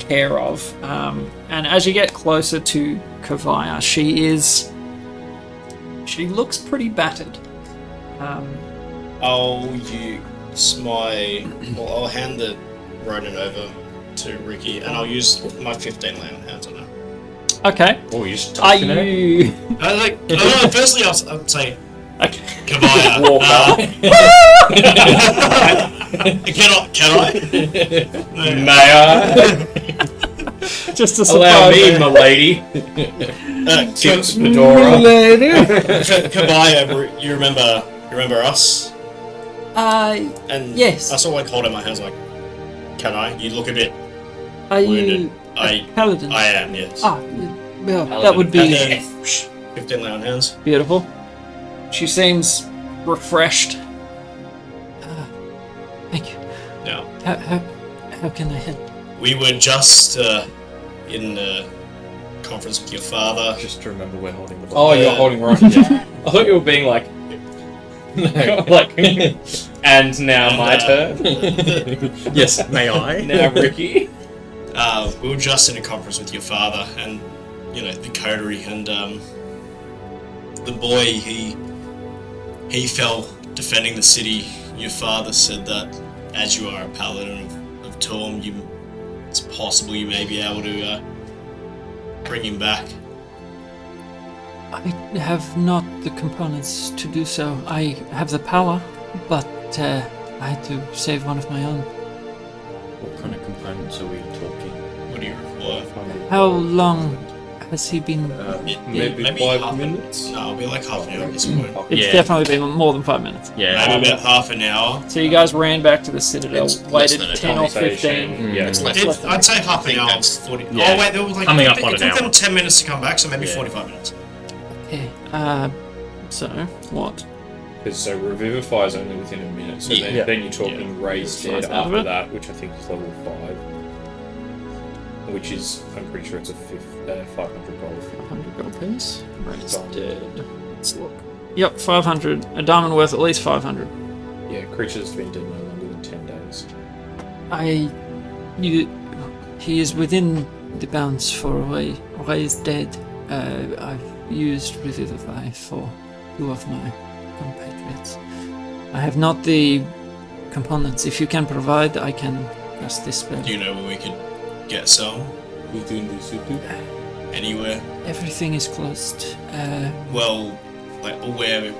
care of. And as you get closer to Kavaya, she looks pretty battered. I'll hand the Ronan over to Ricky, and I'll use my 15 land hands on her. Okay. Oh, you just Are talking it? you? Firstly, I'd say Okay. Kabaya. Walk up. Can I? May I? Just to Allow surprise me, her. my lady. Tips fedora. Kabaya, you remember us? And Yes. I sort of like hold out my hands like, can I? You look a bit Are wounded. you I paladin? am, yes. Ah, well, that would And be then, 15 lay on hands. beautiful. She seems refreshed. Thank you. Now, How can I help? we were just in a conference with your father. Just to remember we're holding the Oh, bottle. you're holding right. Yeah. I thought you were being like, like, and now my turn. Yes, may I? Now Ricky. We were just in a conference with your father and, the coterie, and the boy, he fell defending the city. Your father said that as you are a paladin of Torm, it's possible you may be able to bring him back. I have not the components to do so. I have the power, but I had to save one of my own. What kind of components are we talking? What do you require? How long has he been? Maybe 5 minutes. No, it'll be like half an hour at this point. It's Yeah. definitely been more than 5 minutes. Yeah. Maybe about half an hour. So you guys ran back to the Citadel, It's less waited than a 10 or 15. Yeah. It's I less did, than I'd say half an think hour. that's- 40. yeah. Oh wait, there was like Coming up it on took an hour. them 10 minutes to come back, so maybe Yeah. 45 minutes. Okay. So what? Because so Revivify is only within a minute. So Yeah. then you're talking Raise Dead Five out of after it. that, which I think is level 5. Which is, I'm pretty sure it's a 500 gold. 100 gold piece. Raised Done. dead. Let's look. Yep, 500. A diamond worth at least 500. Yeah, creatures have been dead no longer than 10 days. He is within the bounds for raised dead. I've used Revivify for 2 of my compatriots. I have not the components. If you can provide, I can cast this spell. Do you know where we could get some? Within the city. Anywhere? Everything is closed. Well, like where we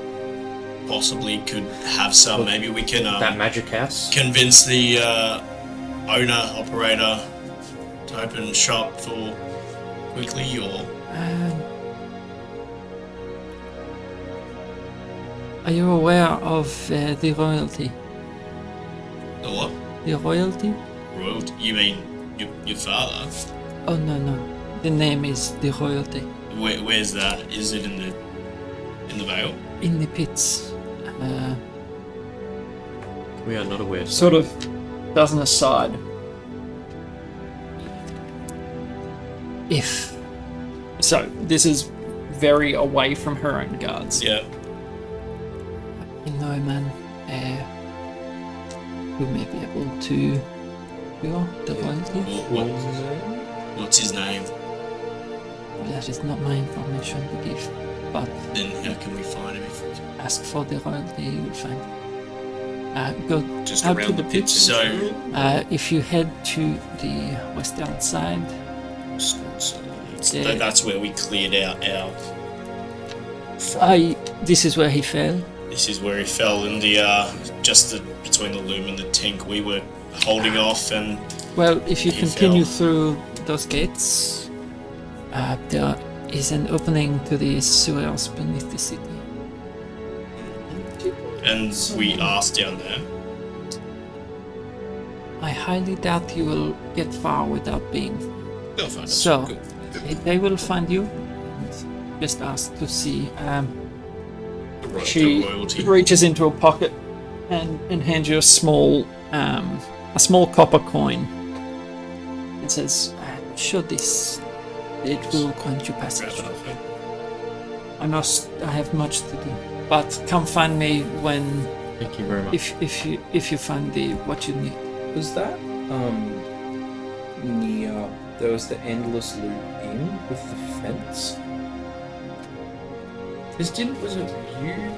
possibly could have some. Maybe we can That magic house? convince the operator to open shop for quickly, or Are you aware of the royalty? the what? The royalty? Royalty? You mean your father? Oh no. The name is the royalty. Where's that? Is it in the Vale? In the pits. We are not aware. Sort of does an aside. If so, this is very away from her own guards. Yeah. You know a man who may be able to cure the royalty. What's his name? That is not my information to give, but Then how can we find him if we can? ask for the royalty, you will find. Go Just out to around the the pits. So, if you head to the western side, Yeah. that's where we cleared out our. From. this is where he fell. This is where he fell in the between the loom and the tink. We were holding off, and Well, if you He continue fell. through those gates, there is an opening to the sewers beneath the city. we asked down there. I highly doubt you will get far without being. They'll find us. So, Good. they will find you. Just ask to see. The She royalty. reaches into a pocket and hands you a small copper coin. It says, "Show this. It will grant you passage. I have much to do, but come find me when Thank you very much. if you find what you need." Was that near? There was the Endless Loop Inn with the fence. Was it you, I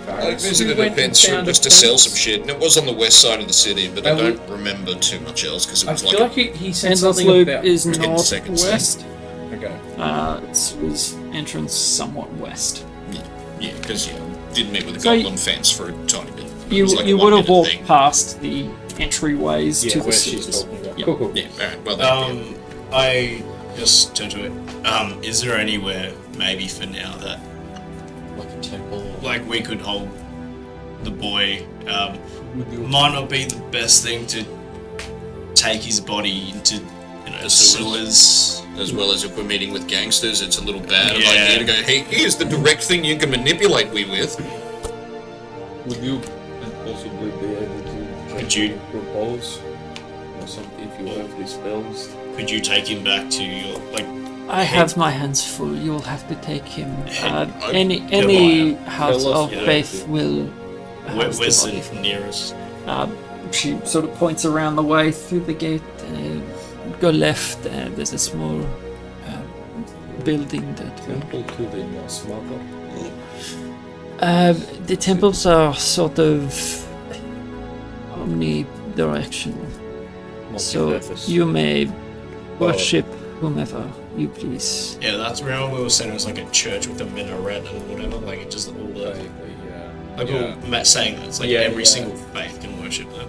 Varys, who visited a went and fence room found a just to sell fence? some shit, and it was on the west side of the city, but I would- don't remember too much else because it I was feel like like he said Endless something Loop about. is We're getting seconds. northwest. Okay. It's entrance somewhat west. Yeah, because did meet with the So goblin fence for a tiny bit. It You was like a you would have 1 minute walked thing. past the entryways to the where she's sewers. talking about. Yeah. Cool, cool. Yeah, alright, well then. I just turned to it. Is there anywhere, maybe for now, that Like a temple. like we could hold the boy? Might not be the best thing to take his body into sewers. As well as if we're meeting with gangsters, it's a little bad Yeah. idea to go, hey, here's the direct thing you can manipulate me with. Would you possibly be able to Could you- propose or something if you have these spells? Could you take him back to your I have my hands full. You will have to take him. Hey, Any house Tell us, of yeah. faith will. house where's the the body. nearest? She sort of points around the way through the gate. Go left. There's a small building that. Temple to the Moss Mother. The temples are sort of omnidirectional. So Multi-purpose. you may worship whomever you please. Yeah, that's remember we were saying it was like a church with a minaret and whatever, like it just all the like we were saying that it's like every single faith can worship them.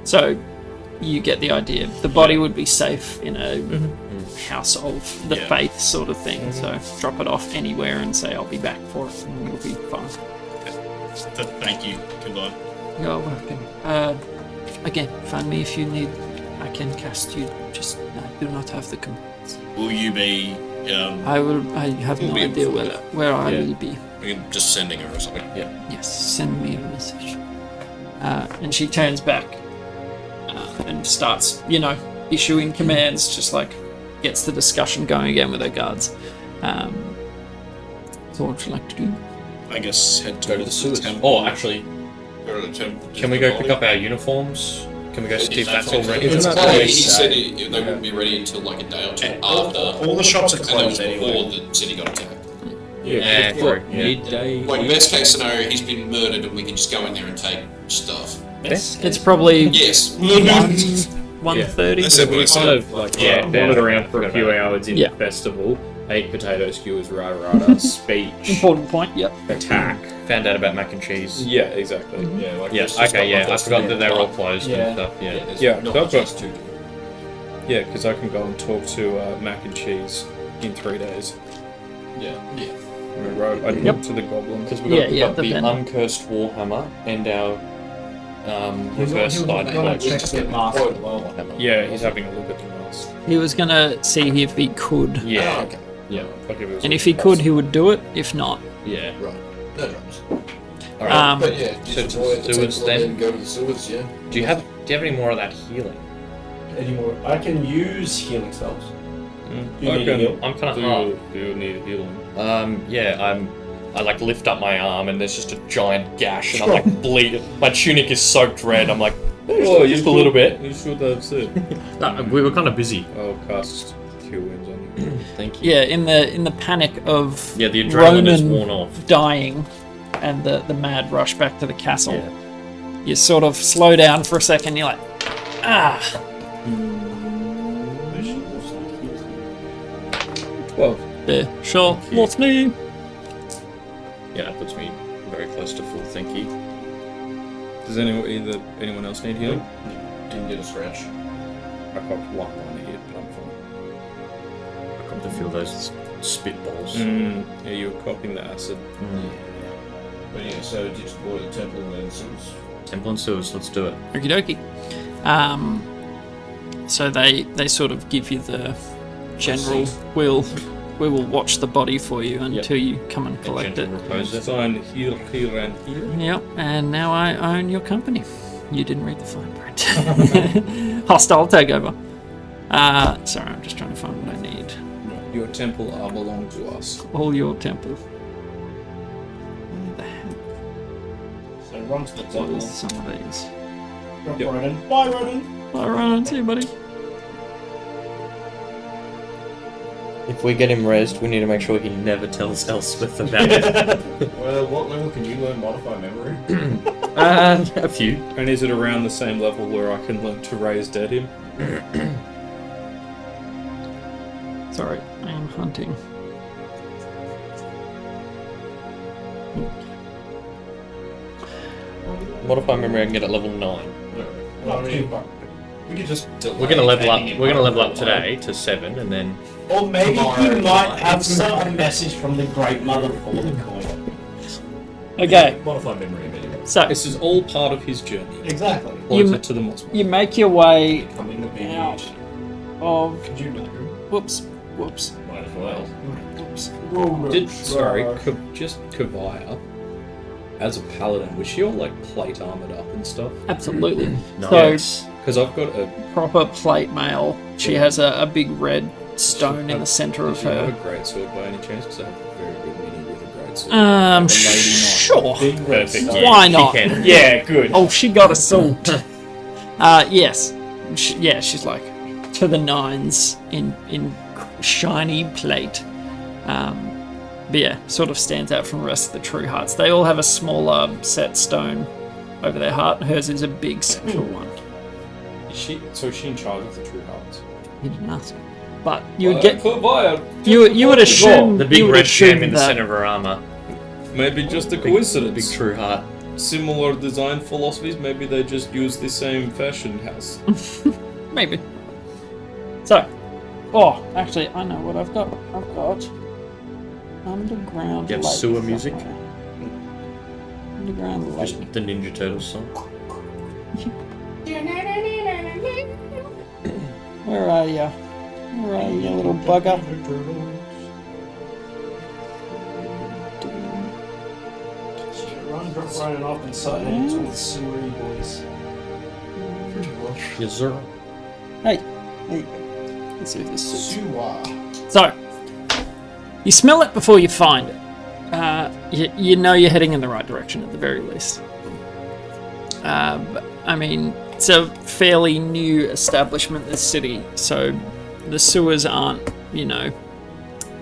So you get the idea. The body would be safe in a house of the Yeah. faith sort of thing. So drop it off anywhere and say I'll be back for it and you'll be fine. Thank you. Goodbye. You're welcome. Again, find me if you need. I can cast you. Just I do not have the commands. Will you be I will. I have no be idea able to where I Yeah. will be. We can just sending her or something. Yes, send me a message. And she turns back and starts, issuing commands, just like gets the discussion going again with her guards. So what would you like to do? I guess head Go to the towards sewers. temple? Oh, actually, Go to the temple. can we go pick up our uniforms? Can we go see if that's all ready? Isn't that Well, what he they said say? they wouldn't be ready until like a day or two after. All the shops are And that was closed anyway. before the city got attacked. Yeah, true. Yeah. Midday. Like best case scenario, he's been murdered and we can just go in there and take stuff. It's probably Yes. 1:30. I said what I We kind said. of like wandered around for a few hours in Yeah. the festival. Ate potato skewers, rada rada, speech, Important point. Yep. attack. Found out about mac and cheese. Yeah, exactly. Yeah, like Yes, okay, yeah. I forgot that they were all closed Yeah. and stuff, yeah. there's Yeah, not that's much what- else to do. Yeah, because I can go and talk to Mac and Cheese in 3 days. Yeah. Remember, I talked to the goblin. Because we've got, Yeah, got the the venom. uncursed warhammer and our reverse side blade. check the mask as well. Yeah, he's having a look at the mask. He was gonna see if he could, Yeah. okay. Yeah, like if it was and if he could, he would do it. If not, Yeah. Right. No dramas. Alright. But yeah, So just to avoid the sewers temple then? and go to the sewers, yeah. Do you have any more of that healing? Anymore. I can use healing spells. You I need a heal? I'm kind of hard. do you need healing? I like lift up my arm and there's just a giant gash and I'm like bleeding. My tunic is soaked red. I'm like, Oh, just a little bit. You should have said. We were kind of busy. I'll cast Cure Wounds on you. Thank you. yeah, in the panic of Yeah, the adrenaline is Ronan worn off. dying and the mad rush back to the castle, Yeah. you sort of slow down for a second. You're like, ah. 12. Yeah, sure. What's me? Yeah, that puts me very close to full thinky. Does anyone else need healing? Didn't get a scratch. I popped one on the hit, but I'm fine. I come to feel those spitballs. Yeah, you were copying the acid. But yeah, so just avoid the temple and then sewers. Temple and sewers, let's do it. Okie dokie. So they sort of give you the general. We will watch the body for you until you come and collect it. Gentle repose it. Sign heal, heal, and heal. Yep, and now I own your company. You didn't read the fine print. Hostile takeover. Sorry, I'm just trying to find what I need. Your temple are belong to us. All your temple. Where the heck So run to the temple. was some of these? Drop Yep. Ronan. Bye, Ronan. All right, see you, buddy. If we get him rezzed, we need to make sure he never tells Elspeth about it. Well, what level can you learn modify memory? A few. And is it around the same level where I can learn to raise dead him? Sorry, I am hunting. Modify memory I can get at level 9. We could just. We're gonna level up. We're gonna level up today to 7, and then Or maybe Tomorrow, he might like- have some message from the Great Mother for the coin. Okay, Modify memory immediately. so This is all part of his journey. Exactly. Closer You- to the Moss. you make your way Coming with me. out of. Could you know? Whoops. Might as well. Just Kavaya, as a paladin, was she all like plate armored up and stuff? Absolutely. Nice. Because I've got a. Proper plate mail. She has a big red stone in the center of Does she have a her. great sword by any chance? Because I have a very good mini with a great sword. Like a lady knight. Sure. Big red Perfect. stuff. Yeah, Why she not? can. Yeah, good. Oh, she got a sword. Yes. She's like to the nines in shiny plate. But yeah, sort of stands out from the rest of the true hearts. They all have a smaller set stone over their heart. Hers is a big central one. Is she in charge of the True Hearts? You didn't ask. But you would get Kavaya, you would assume The you big would red assume gem in the that- center of her armor. maybe just a Big coincidence. true heart. Similar design philosophies. Maybe they just use the same fashion house. Maybe. So, actually, I know what I've got. I've got underground. You have lake sewer music? somewhere. Underground lake. Just the Ninja Turtles song. Where are ya? Where are you, little bugger? Running off and starting to the sewery boys. Yes, sir. Hey, there you go. Let's see if this suits. Sewer. So, you smell it before you find it. You know you're heading in the right direction at the very least. I mean, it's a fairly new establishment, this city, so the sewers aren't,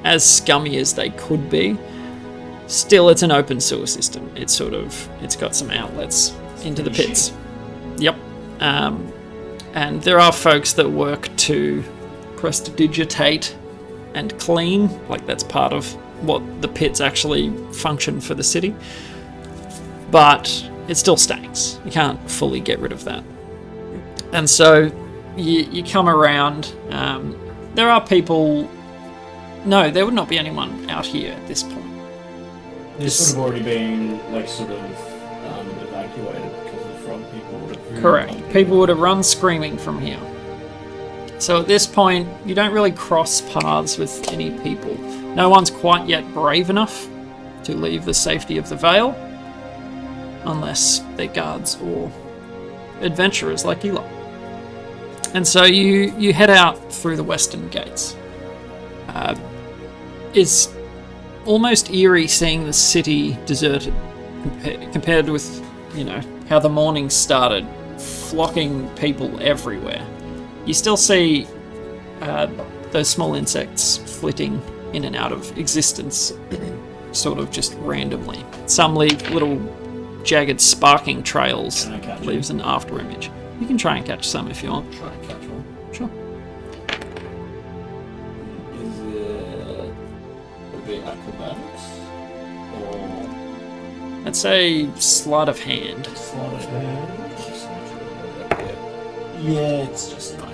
as scummy as they could be. Still, it's an open sewer system. It's got some outlets into the pits. Yep. And there are folks that work to prestidigitate and clean, like that's part of what the pits actually function for the city. But it still stinks. You can't fully get rid of that. And so you come around. There are people. No, there would not be anyone out here at this point. This would have already been evacuated because the frog people would have. Correct. People would have run screaming from here. So at this point, you don't really cross paths with any people. No one's quite yet brave enough to leave the safety of the Vale, unless they're guards or adventurers like you lot. And so you head out through the western gates. It's almost eerie seeing the city deserted compared with, how the morning started, flocking people everywhere. You still see those small insects flitting in and out of existence, sort of just randomly. Some leave little jagged sparking trails, Can I catch leaves an after image. You can try and catch some if you want. Try and catch one. Sure. Is it a bit acrobatics or Let's say sleight of hand. sleight of hand? Yeah, it's just 9.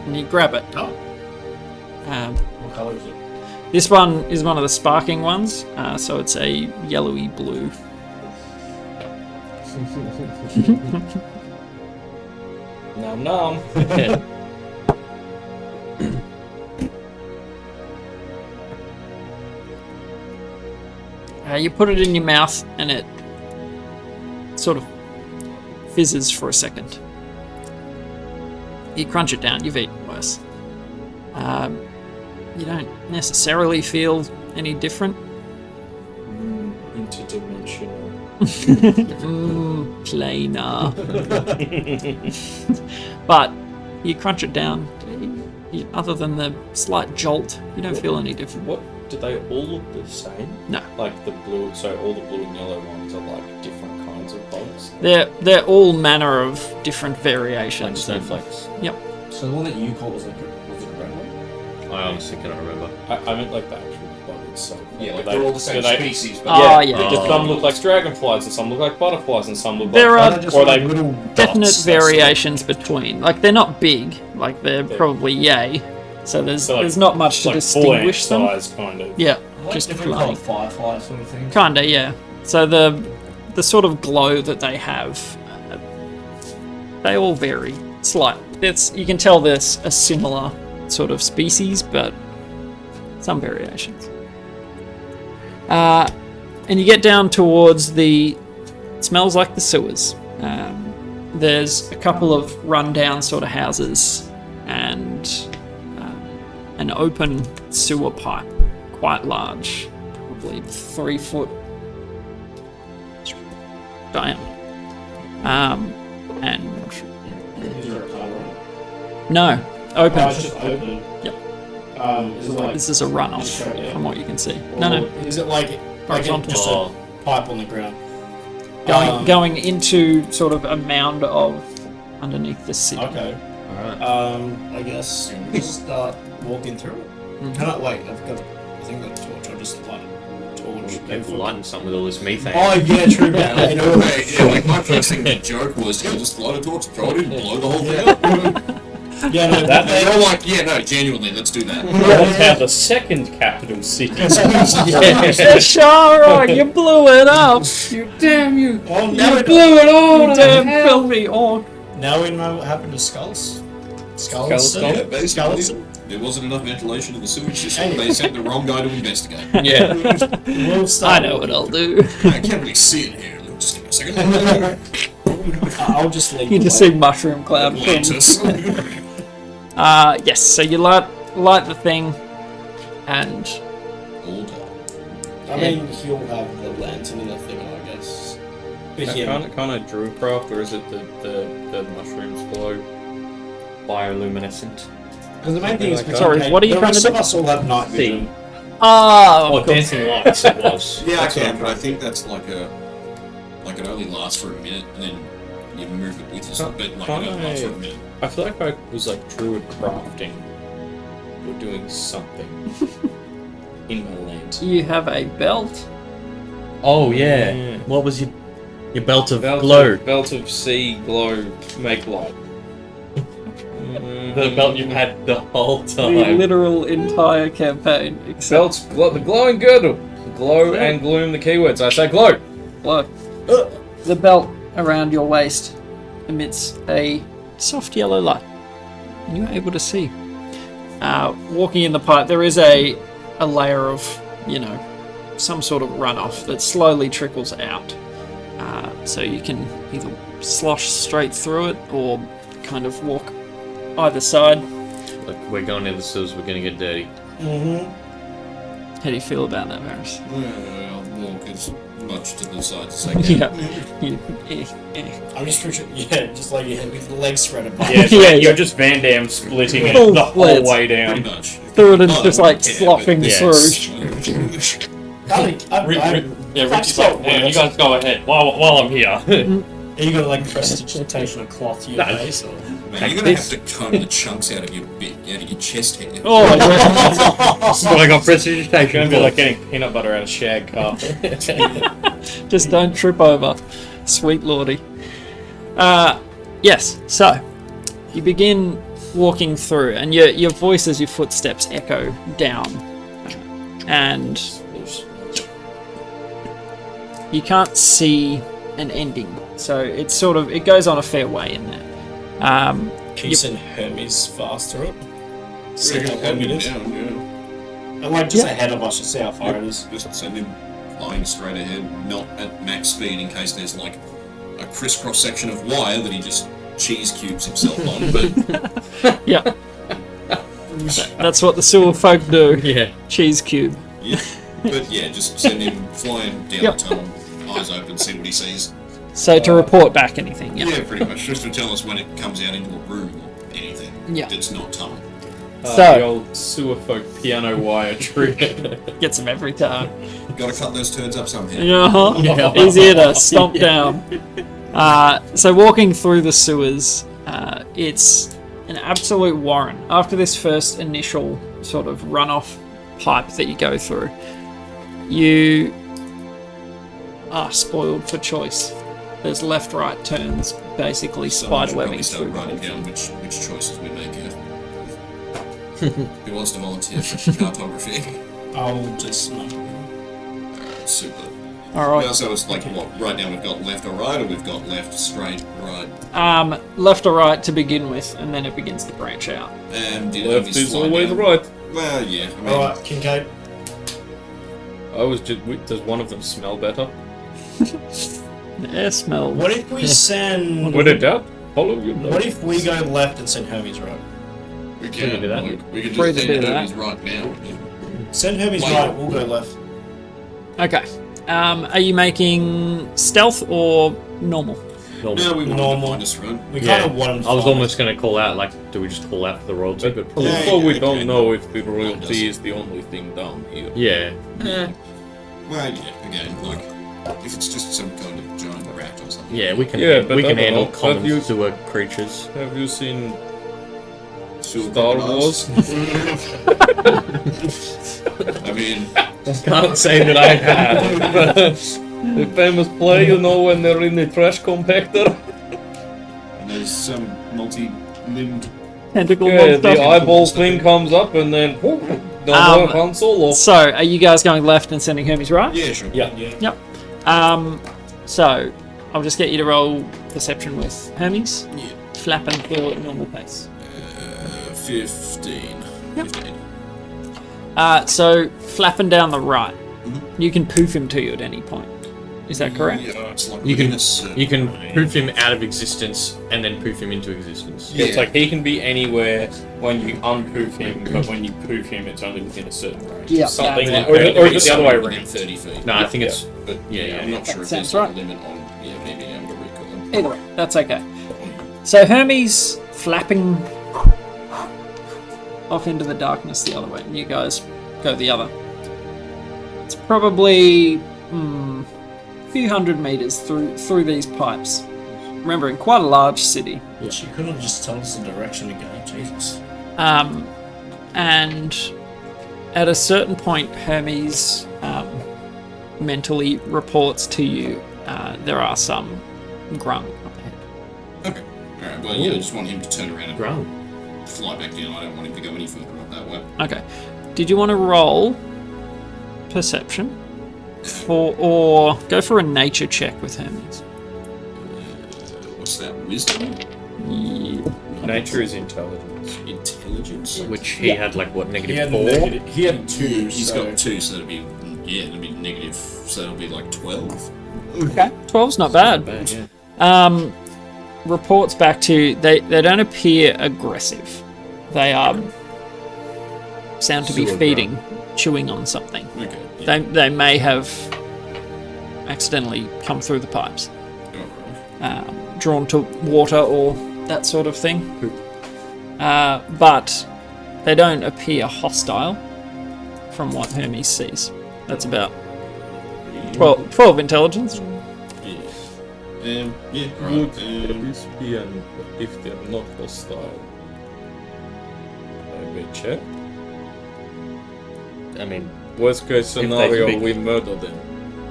And you grab it. Oh. What colour is it? This one is one of the sparking ones, so it's a yellowy blue. Nom nom. You put it in your mouth and it sort of fizzes for a second. You crunch it down, you've eaten worse. You don't necessarily feel any different. Interdimensional. Planar. But you crunch it down, other than the slight jolt, you don't feel any different. What? Do they all look the same? No. Like the blue, so all the blue and yellow ones are like different kinds of bugs? They're all manner of different Like variations. snowflakes. So the one that you called was it a red one? I honestly cannot remember. I meant like the actual bug itself. Yeah, like They- they're all the same so they- species, but Oh, yeah. Just some look like dragonflies, and some look like butterflies, and some look There like... are or they little definite dots, variations between. Like, they're not big. Like, they're probably yay. So there's like- there's not much to like distinguish them. size, kind of. Yeah, Like just different plain. coloured firefly sort of thing. Kinda, yeah. So the sort of glow that they have, they all vary slightly. You can tell there's a similar sort of species, but some variations. And you get down towards it smells like the sewers. There's a couple of rundown sort of houses and an open sewer pipe, quite large, probably 3 foot diameter. And Is there a timer on it? no, open. Oh, it's just open. Yep. Is it like This is a runoff Straight down. from what you can see. or No. Is it like Horizontal. just a pipe on the ground? Going into sort of a mound of underneath the city. Okay. Alright. I guess we'll just start walking through it. Mhm. Can I wait? I think I've got a torch. I'll just light a torch. People lighting something with all this methane. Oh yeah, true. Man. You know, Yeah, like my first thing to joke was, just light a torch, throw it in, blow the whole thing up. yeah, no, They're all like, yeah, no, genuinely, let's do that. That's how the second capital city. Shara, you blew it up! You damn you! Oh, now, blew it all! You damn filthy orc! now we know what happened to Skulls. Skull? Yeah, basically, Skeleton? there wasn't enough ventilation in the sewage system. They sent the wrong guy to investigate. Yeah. We'll I start. know what I'll do. I can't really see it here. Just give me a second. I'll just leave. You just see mushroom cloud from. Atlantis. Yes, so you light the thing, and Old. I mean, he'll have the lantern in the thing, I guess. But yeah, Kind of druidcraft, or is it the mushrooms glow? Bioluminescent. because the main thing is, Sorry, what are you the trying to rest of do? us all have night vision. oh, Oh, dancing lights it was. Yeah, I can, but I think that's like it only lasts for a minute, and then you move it with you. But like, it only lasts for a minute. I feel like I was like druid crafting, or doing something in my land. you have a belt. Oh yeah. Yeah. What was your belt of glow? Belt of sea glow, make light. The belt you've had the whole The time. literal entire campaign, except Belts, the glowing girdle. Glow and gloom, the keywords. I say glow. glow. The belt around your waist emits a soft yellow light, and you're able to see. Walking in the pipe, there is a layer of, some sort of runoff that slowly trickles out. So you can either slosh straight through it or kind of walk either side. Like, we're going into the sewers, we're gonna get dirty. How do you feel about that, Varys? Well, walk as much to the sides as I can. I'm just picturing, just like you with the legs spread apart. Yeah, Yeah, you're yeah. just Van Damme splitting Full it the whole splits. way Pretty down. much. Through it and Oh, just I like don't care, sloughing but through. Yeah, Ricky's like, well, you guys go ahead while I'm here. Are you gonna like prestidigitation of cloth to your face? Or? Man, you're gonna have to comb the chunks out of your chest hair. Oh, So I got It's prestidigitation. gonna be like getting peanut butter out of shag carpet. just don't trip over. Sweet lordy. Yes, so you begin walking through, and your voice as your footsteps echo down. And you can't see an ending. So it's sort of, it goes on a fair way in there. Can you send Hermes fast through it? See how long it is? Down, And like just ahead of us, just see how far it is. Just send him flying straight ahead, not at max speed in case there's like a crisscross section of wire that he just cheese cubes himself on. But Yeah. That's what the sewer folk do. Yeah. Cheese cube. but yeah, just send him flying down Yep. the tunnel, eyes open, see what he sees. So to report back anything, yeah. Yeah, pretty much. Just to tell us when it comes out into a room or anything Yeah. that's not tunnel. The So old sewer folk piano wire trick. gets them every time. Gotta cut those turds up somehow. Yeah. Easier to stomp down. So walking through the sewers, it's an absolute warren. After this first initial sort of runoff pipe that you go through. You are spoiled for choice. There's left-right turns, basically spiderwebbing through. Writing down which choices we make here. Who wants to volunteer for cartography? I'll just. Super. Alright. So it's like what? Right now we've got left or right, or we've got left, straight, right. Left or right to begin with, and then it begins to branch out. Left is always right. Well, yeah. I mean, Alright, Kincaid. I was just. Does one of them smell better? Yeah, smell. What if we send. Would it doubt? Follow your nose. What if we go left and send Hermes right? we can do that. We can Free just to do send that. Hermes right now. Send Hermes Wait. right, we'll go left. Okay. Are you making stealth or normal? No, we want Normal. to find us run. We Yeah, kind of want him to I was find almost going to call out, like, do we just call out for the royalty? But probably. Yeah, Also, we yeah, don't okay. know if the does. royalty is the only thing down here. Yeah. Well, yeah, again, like, if it's just some kind of giant rat or something. Yeah, we can, Yeah, but we I can don't handle know. common Have you- sewer creatures. Have you seen Sewer Star crocodiles. Wars? I mean, Can't say that I have. The famous play, you know, when they're in the trash compactor? and there's some multi-limbed. Tentacle Yeah, monster. the eyeball thing comes up and then whoop, don't Han Solo. So, are you guys going left and sending Hermes right? Yeah, sure. Yeah. So, I'll just get you to roll perception with Hermes. Yeah. Flapping for normal pace. 15. Yep. 15. So, flapping down the right, you can poof him to you at any point. Is that correct? Yeah, it's like You within can- a certain You can range. poof him out of existence and then poof him into existence. Yeah. It's like he can be anywhere when you unpoof him, but when you poof him, it's only within a certain range. Yeah, Something that's like, it. or is it the other way Somewhere within around? 30 feet. No, I think it's. But yeah, I'm not sure if sounds there's right. a limit on being able to recall them. Either way, that's okay. So Hermes flapping off into the darkness the other way, and you guys go the other. It's probably a few hundred meters through these pipes. Remember, in quite a large city. She couldn't just tell us the direction to go, Jesus. And at a certain point, Hermes mentally reports to you there are some grung up ahead. Okay. Alright, well, yeah, I just want him to turn around and Ground. fly back down. I don't want him to go any further up that way. Okay. Did you want to roll perception? Or go for a nature check with Hermes? What's that? Wisdom? Nature is intelligence. Intelligence? Which he had, like, what, He negative had 4? He had 2. He's so got 2, so that'd be, yeah, that'd be negative, so that'll be like 12. Okay. 12's not bad. Bad, yeah. Reports back to they don't appear aggressive. They sound to be Sewer feeding, chewing on something. Okay. Yeah. They may have accidentally come through the pipes, Alright. drawn to water or that sort of thing. But they don't appear hostile from what Hermes sees. That's about 12 intelligence. Yeah, Would right. this be an if they're not hostile? I will check. I mean, Worst case they scenario, speak- we murder them.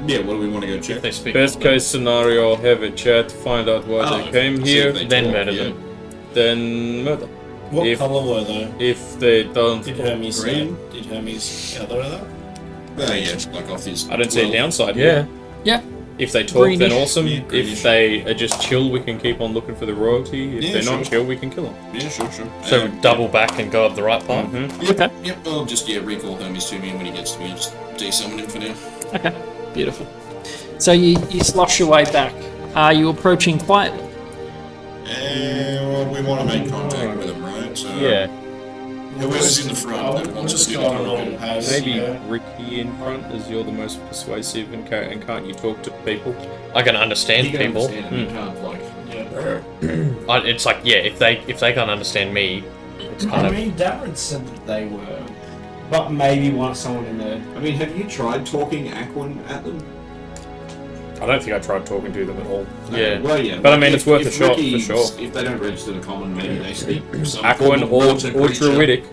Yeah, what do we want to go if check? they speak. Best case scenario, have a chat, find out why Oh, they came see here, if they then talk, murder yeah. them. then murder. What If- colour were they? If they don't, Did Hermes Green? Did Hermes gather that? Yeah, like off his. I don't see a well, downside. Yeah. Yeah. If they talk, then Greenish. awesome. Yeah, greenish. If they are just chill, we can keep on looking for the royalty. If Yeah, they're not sure. chill, we can kill them. Yeah, sure. So double back and go up the right path. Okay. Yep, I'll just, recall Hermes to me, and when he gets to me, I'll just de-summon him for now. Okay. Beautiful. So you slosh your way back. Are you approaching quietly? Well, we want to make contact with him, right? So Yeah. whoever's in the front that We'll wants just to do go the on a normal talking. pace. Maybe yeah. Ricky in front, as you're the most persuasive, and can't you talk to people? I can understand He can people. understand him, he can't, like... Yeah. It's like, yeah, if they can't understand me, it's kind I of. mean, Darren said that they were, but maybe want someone in there. I mean, have you tried talking Aquan at them? I don't think I tried talking to them at all. Yeah. Well, yeah. But I like, mean, it's worth a if shot, for Ricky's- sure. If they don't register the common, maybe they speak some form Aquan of or water creature. druidic.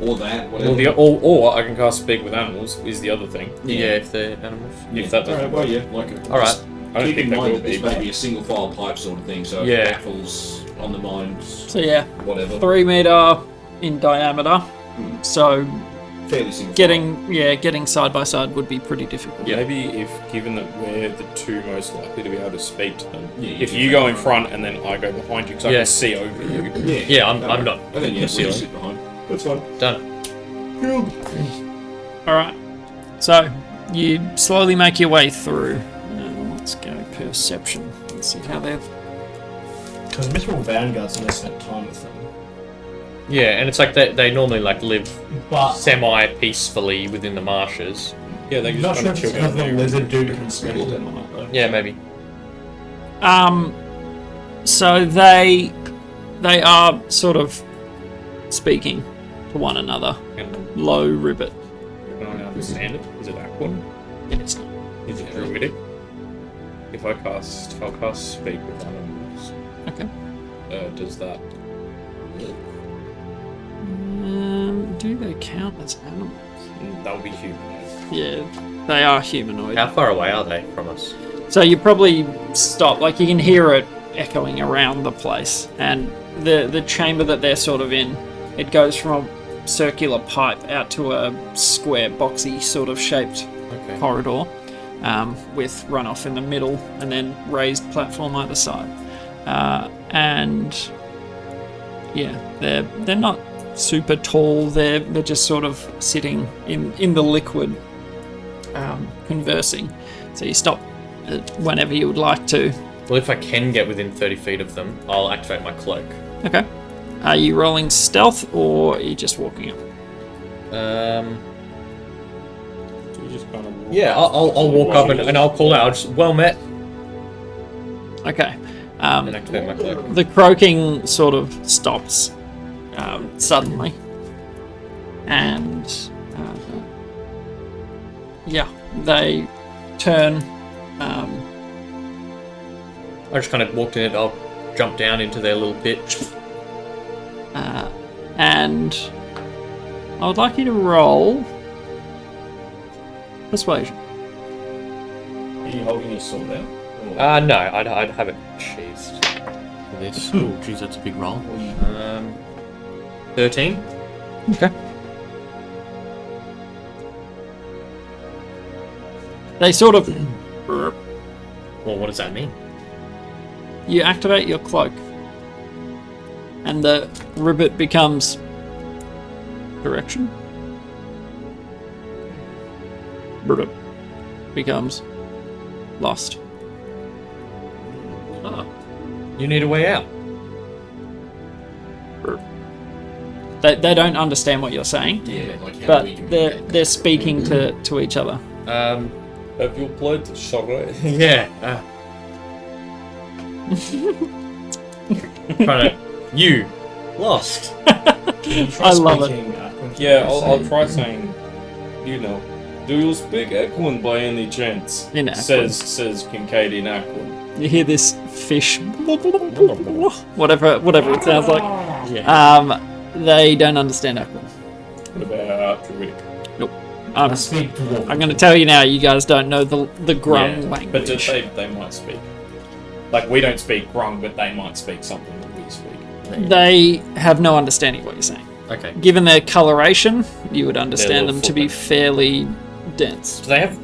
Or that, whatever. Or I can cast Speak with Animals, is the other thing. Yeah, if they're animals. If that doesn't Alright, well, yeah, like Alright. I don't keep think in that mind will that this be. may be a single file pipe sort of thing, so if Yeah. baffles on the mind, So yeah, whatever. 3 meter in diameter. So Fairly single getting side by side would be pretty difficult. Yeah. Maybe if, given that we're the two most likely to be able to speak to them, Yeah, if can you sit go in behind. front and then I go behind you, because I Yeah. can see over you. Yeah, I'm not. And then, yeah, we'll ceiling. just sit behind. That's fine. Done. Alright, so you slowly make your way through. Let's go perception. Let's see how they're. Because Mithril Vanguard's never spent time with them. Yeah, and it's like they normally like live But semi-peacefully within the marshes. Yeah, they I'm just not kind sure of if chill it's because down the there. lizard dude can speak to them or not, though. Yeah, maybe. So they are sort of speaking to one another. And Low ribbit. can I understand it? Is it Aquan? It's Is it Druidic? If I'll cast Speak with Animals. okay. Does that? Do they count as animals? That would be humanoid. Yeah, they are humanoid. How far away are they from us? So you probably stop, like you can hear it echoing around the place, and the chamber that they're sort of in, it goes from a circular pipe out to a square, boxy sort of shaped corridor, with runoff in the middle and then raised platform either side. And yeah, they're not super tall. They're just sort of sitting in the liquid, conversing. So you stop whenever you would like to. Well, if I can get within 30 feet of them, I'll activate my cloak. Okay. Are you rolling stealth or are you just walking up? So you just kind of Yeah, I'll walk up and I'll call out. I'll just, well met. Okay. And activate my cloak. The croaking sort of stops suddenly, and yeah, they turn. I just kind of walked in it. I'll jump down into their little pit. And I would like you to roll persuasion. Are you holding your sword out? No, I'd have it sheathed for this. Oh, jeez, that's a big roll. 13. Okay. They sort of. Well, what does that mean? You activate your cloak, and the ribbit becomes direction. Ribbit becomes lost. Ah, you need a way out. They don't understand what you're saying, Yeah, like how but we can they're speaking to each other. Have you played charade? Yeah. Trying to. You lost. I love it. Yeah, I'll try saying, you know, do you speak Aquan by any chance? In Aquan. Says Kincaid in Aquan. You hear this fish, whatever it sounds like. Yeah. They don't understand Aquan. What about Druidic? Nope. I speak dwarf. I'm going to tell you now. You guys don't know the Grung But language. they might speak. Like, we don't speak Grung, but they might speak something that we speak. They have no understanding of what you're saying. Okay. Given their coloration, you would understand little them to be footmen. fairly dense. Do they have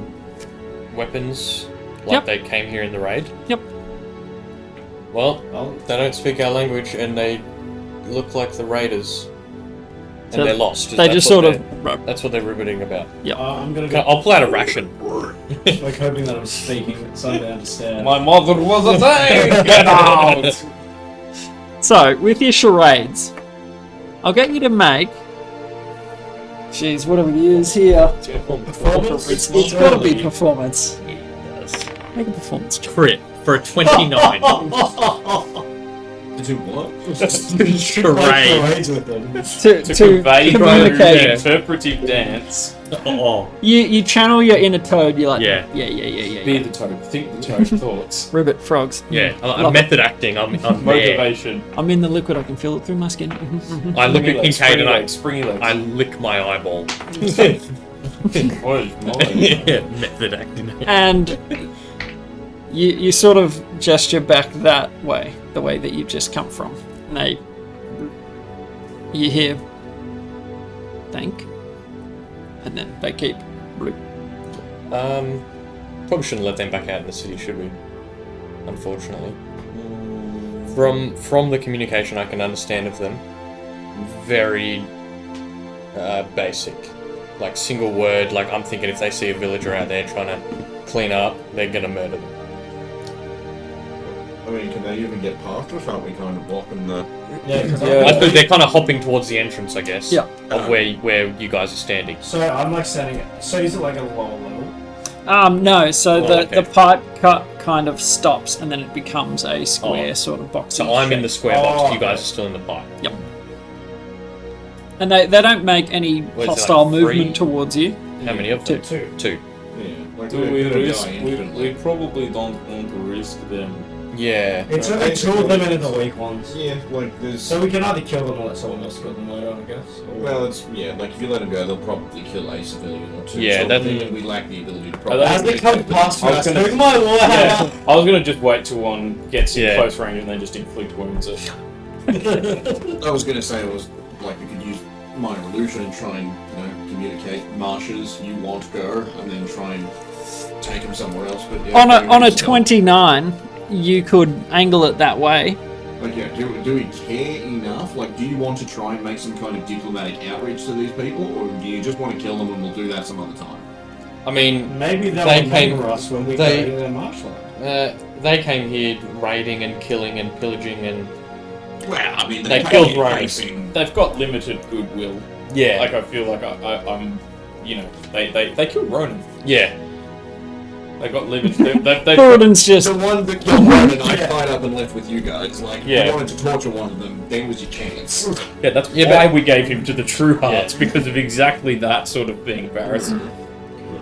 weapons like Yep. they came here in the raid? Yep. Well, they don't speak our language and they look like the raiders. And So they're lost. They That's just what sort they're- of. That's what they're ribbiting about. I'm gonna Okay, go. I'll pull out a ration. Like hoping that I'm speaking so they understand. My mother was a thing! Get out! So, with your charades, I'll get you to make. Jeez, what do we use here? Performance? It's got to be performance. Make a performance check. Crit for a 29. Do what? Charades with them. To convey communicate. interpretive dance. Oh, You channel your inner toad. You're like, Yeah. Be the toad. Think the toad thoughts. ribbit frogs. yeah. Love I'm method acting. I'm there. Motivation. I'm in the liquid. I can feel it through my skin. I look at Kincaid and springy legs. I lick my eyeball. What is mine? Yeah, method acting. And you sort of gesture back that way, the way that you've just come from. And you hear, thank, and then they keep bloop. Probably shouldn't let them back out in the city, should we? Unfortunately. From the communication I can understand of them, very basic. Like single word, like I'm thinking if they see a villager out there trying to clean up, they're gonna murder them. I mean, can they even get past us? Aren't we kind of blocking the... I think they're kind of hopping towards the entrance, I guess. Yeah. Of where you guys are standing. So I'm like standing. So is it like a lower level? No, so okay. the pipe cut kind of stops and then it becomes a square sort of box. So I'm in the square box, you guys are still in the pipe. Yep. And they don't make any What is it, hostile like movement three? towards you. How many of them? Two. Two. Yeah, like Do we're we gonna risk? die We instantly. probably don't want to risk them. Yeah. It's only two of them and the weak ones. Yeah, like there's... So we can either kill them or let someone else kill them later, I guess. Or... Well, it's... Yeah, like if you let them go, they'll probably kill a civilian or two. Yeah, so that- we lack the ability to As probably... As they come past I was us, gonna- took my word. Yeah, I was gonna just wait till one gets in Yeah. close range and then just inflict wounds it. I was going to say it was like we could use minor illusion and try and, communicate marshes, you want go, and then try and take them somewhere else. But yeah, On a 29, you could angle it that way. Like, yeah, do we care enough? Like, do you want to try and make some kind of diplomatic outreach to these people, or do you just want to kill them and we'll do that some other time? I mean, Maybe they'll They remember came- us when we they- go to their marshland. they came here raiding and killing and pillaging and... Well, I mean, They they killed paid Romans. facing- They've got limited goodwill. Yeah. Like I feel like I'm, they killed Ronan. Yeah. They got limited. They've Gordon's just The one that killed Ronan and I tied up and left with you guys. Like, Yeah. you wanted to torture one of them, then was your chance. Yeah, that's why we gave him to the True Hearts, because of exactly that sort of thing, Varys.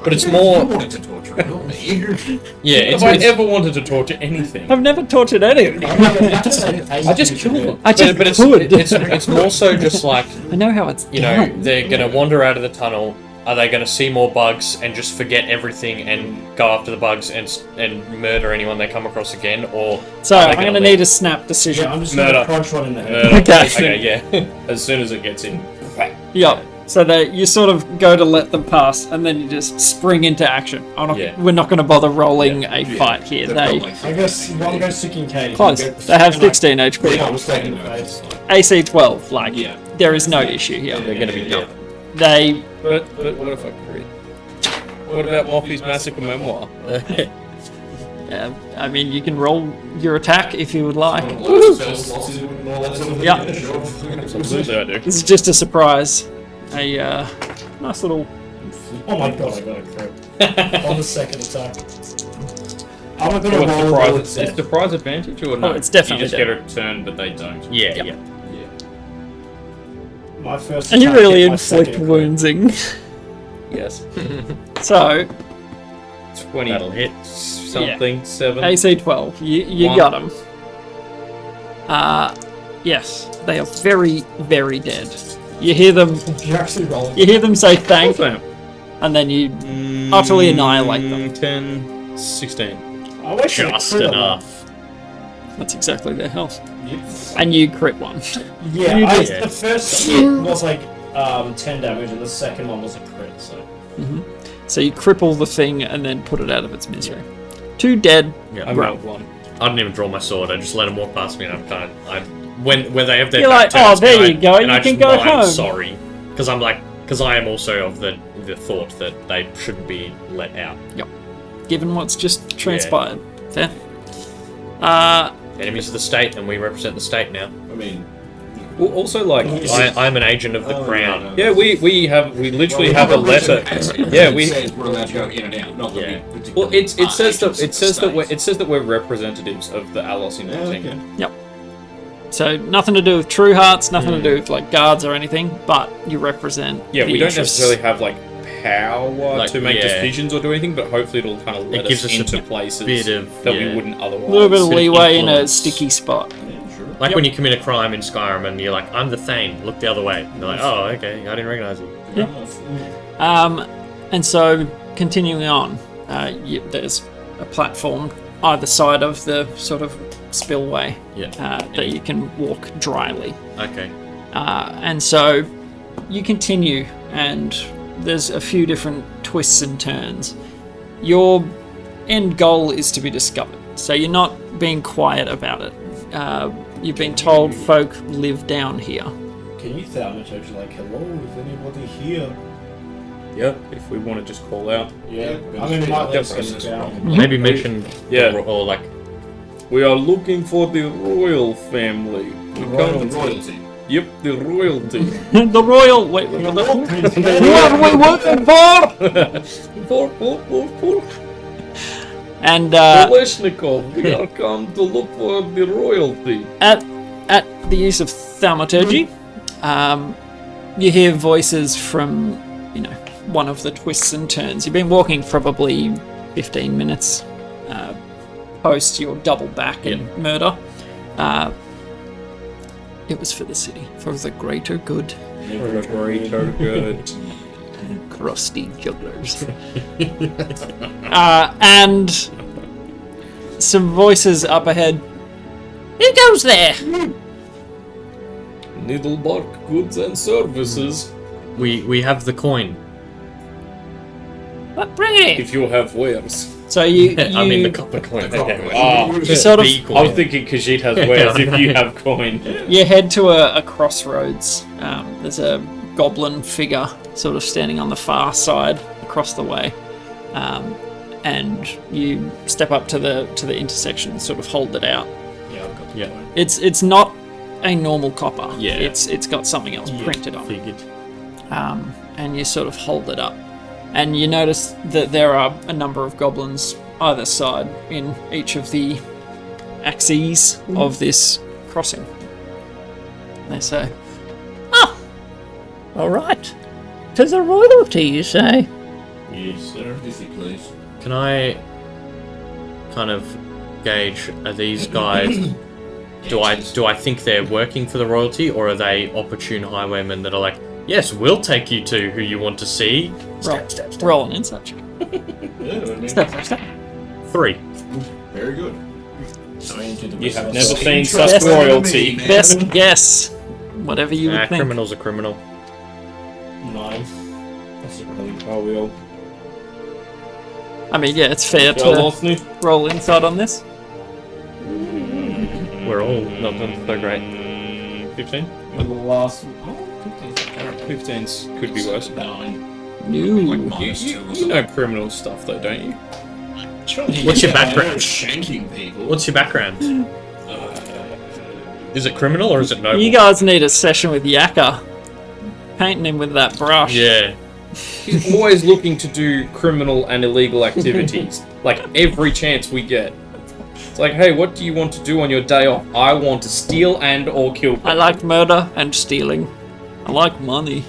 But it's You more... wanted to torture him, not me. Yeah, If it's... I ever wanted to torture anything, I've never tortured anyone. I just killed them. I just But it's, could. it's more so just like, I know how it's you know, done. they're going to wander out of the tunnel. Are they going to see more bugs and just forget everything and go after the bugs and murder anyone they come across again? Or So are they I'm gonna going to leave? need a snap decision. Yeah, I'm just Murder. gonna crunch one in the head. Murder. Okay. Okay, yeah. As soon as it gets in. Yep. So that you sort of go to let them pass, and then you just spring into action. Yeah. We're not going to bother rolling a fight here. They've They got, like, I guess one goes to Kincaid. close. You go- They have and, like, 16 HP. Yeah, I was taking in the face. AC 12. Like Yeah. there is no issue here. They're going to be dead. They But what if I crit? What about Moffy's Massacre Memoir? I mean, you can roll your attack if you would like. Yeah. Absolutely, I do. This is just a surprise. A nice little. Oh my god, I got a crit. On the second attack. I'm not gonna What's roll surprise? with Is it. surprise advantage or no? Oh, it's definitely You just get a turn, but they don't. Yeah, Yep. yeah. My first And you attack really hit my inflict second crit. woundsing. Yes. So 20. That'll hit. Something. 7. AC 12. You One. got them. Yes, they are very, very dead. You hear them. You're actually rolling. You hear them say thank, Damn. and then you utterly annihilate them. 10, 16. I wish I Just crit enough. That's exactly their health. And you crit one. Yeah, You I, did. the first hit was like 10 damage, and the second one was a crit. So So you cripple the thing and then put it out of its misery. 2 dead. Yeah. I Right. rolled 1. I didn't even draw my sword. I just let them walk past me, and I'm kind of when they have their You're back like, turns, "Oh, there and you go, and you I can just go nod, home." Sorry, because I am also of the thought that they shouldn't be let out. Given what's just transpired. Fair. Enemies of the state, and we represent the state now. I mean, Well, also, like, I'm an agent of the crown. yeah, we literally have a letter. Yeah, we. says we're allowed to go in and out. Not that Yeah. we particularly Well, it are says that agents of the state. we're representatives of the Allos In-Waiting. Okay. So nothing to do with True Hearts, nothing to do with like guards or anything, but you represent. Yeah, the we don't interests. necessarily have like power Like, to make yeah. decisions or do anything, but hopefully it'll kind of let It gives us a into places bit of, that yeah. we wouldn't otherwise. A little bit of bit of leeway in a influence. sticky spot. Like when you commit a crime in Skyrim and you're like, I'm the Thane, look the other way. And they're like, oh, okay, I didn't recognize you. And so, continuing on, there's a platform either side of the sort of spillway that you can walk dryly. Okay. And so, you continue, and there's a few different twists and turns. Your end goal is to be discovered, so you're not being quiet about it. You've been told folk live down here. Can you thaumaturge like, hello, is anybody here? Yeah, if we want to just call out. Yeah, I mean, it might Just let us down. Maybe mention, Yeah. or like, We are looking for the royal family. We can't- Royalty. Yep, the royalty. The royal. Wait, who are we working for? For And Koleshnikov, we are come to look for the royalty. at the use of thaumaturgy, you hear voices from, one of the twists and turns. You've been walking probably 15 minutes post your double back and murder. It was for the city, for the greater good. For the greater good. Crusty jugglers. And some voices up ahead. Who goes there? Needlebark Goods and Services. we have the coin. But bring it in. If you have wares. So you I mean the copper coin. Okay, Ah, you sort of the I coin. was thinking Khajiit has wares if you have coin. you head to a crossroads. There's a goblin figure sort of standing on the far side across the way, and you step up to the intersection and sort of hold it out. Yeah, I've got the Yeah. point. It's not a normal copper. Yeah. It's got something else printed on it. Figured. And you sort of hold it up. And you notice that there are a number of goblins either side in each of the axes of this crossing. They say, all right. 'Tis a royalty, you say? Yes, sir. Busy, please. Can I kind of gauge, are these guys do I think they're working for the royalty, or are they opportune highwaymen that are like, yes, we'll take you to who you want to see? Roll an insight check. Yeah, I mean, Step. 3. very good. You have never seen such royalty. Best guess. Whatever you would think. Criminal's a criminal. 9. That's a really Oh, we all. I mean, yeah, it's fair Y'all to lost me? roll insight on this. We're all not done so great. 15? The last. 15's could be worse. 9. No. You know criminal stuff though, don't you? What's your background? Shanking people. What's your background? Is it criminal or is it noble? You guys need a session with Yakka. Painting him with that brush. Yeah. He's always looking to do criminal and illegal activities. Like every chance we get. It's like, hey, what do you want to do on your day off? I want to steal and or kill people. I like murder and stealing. I like money.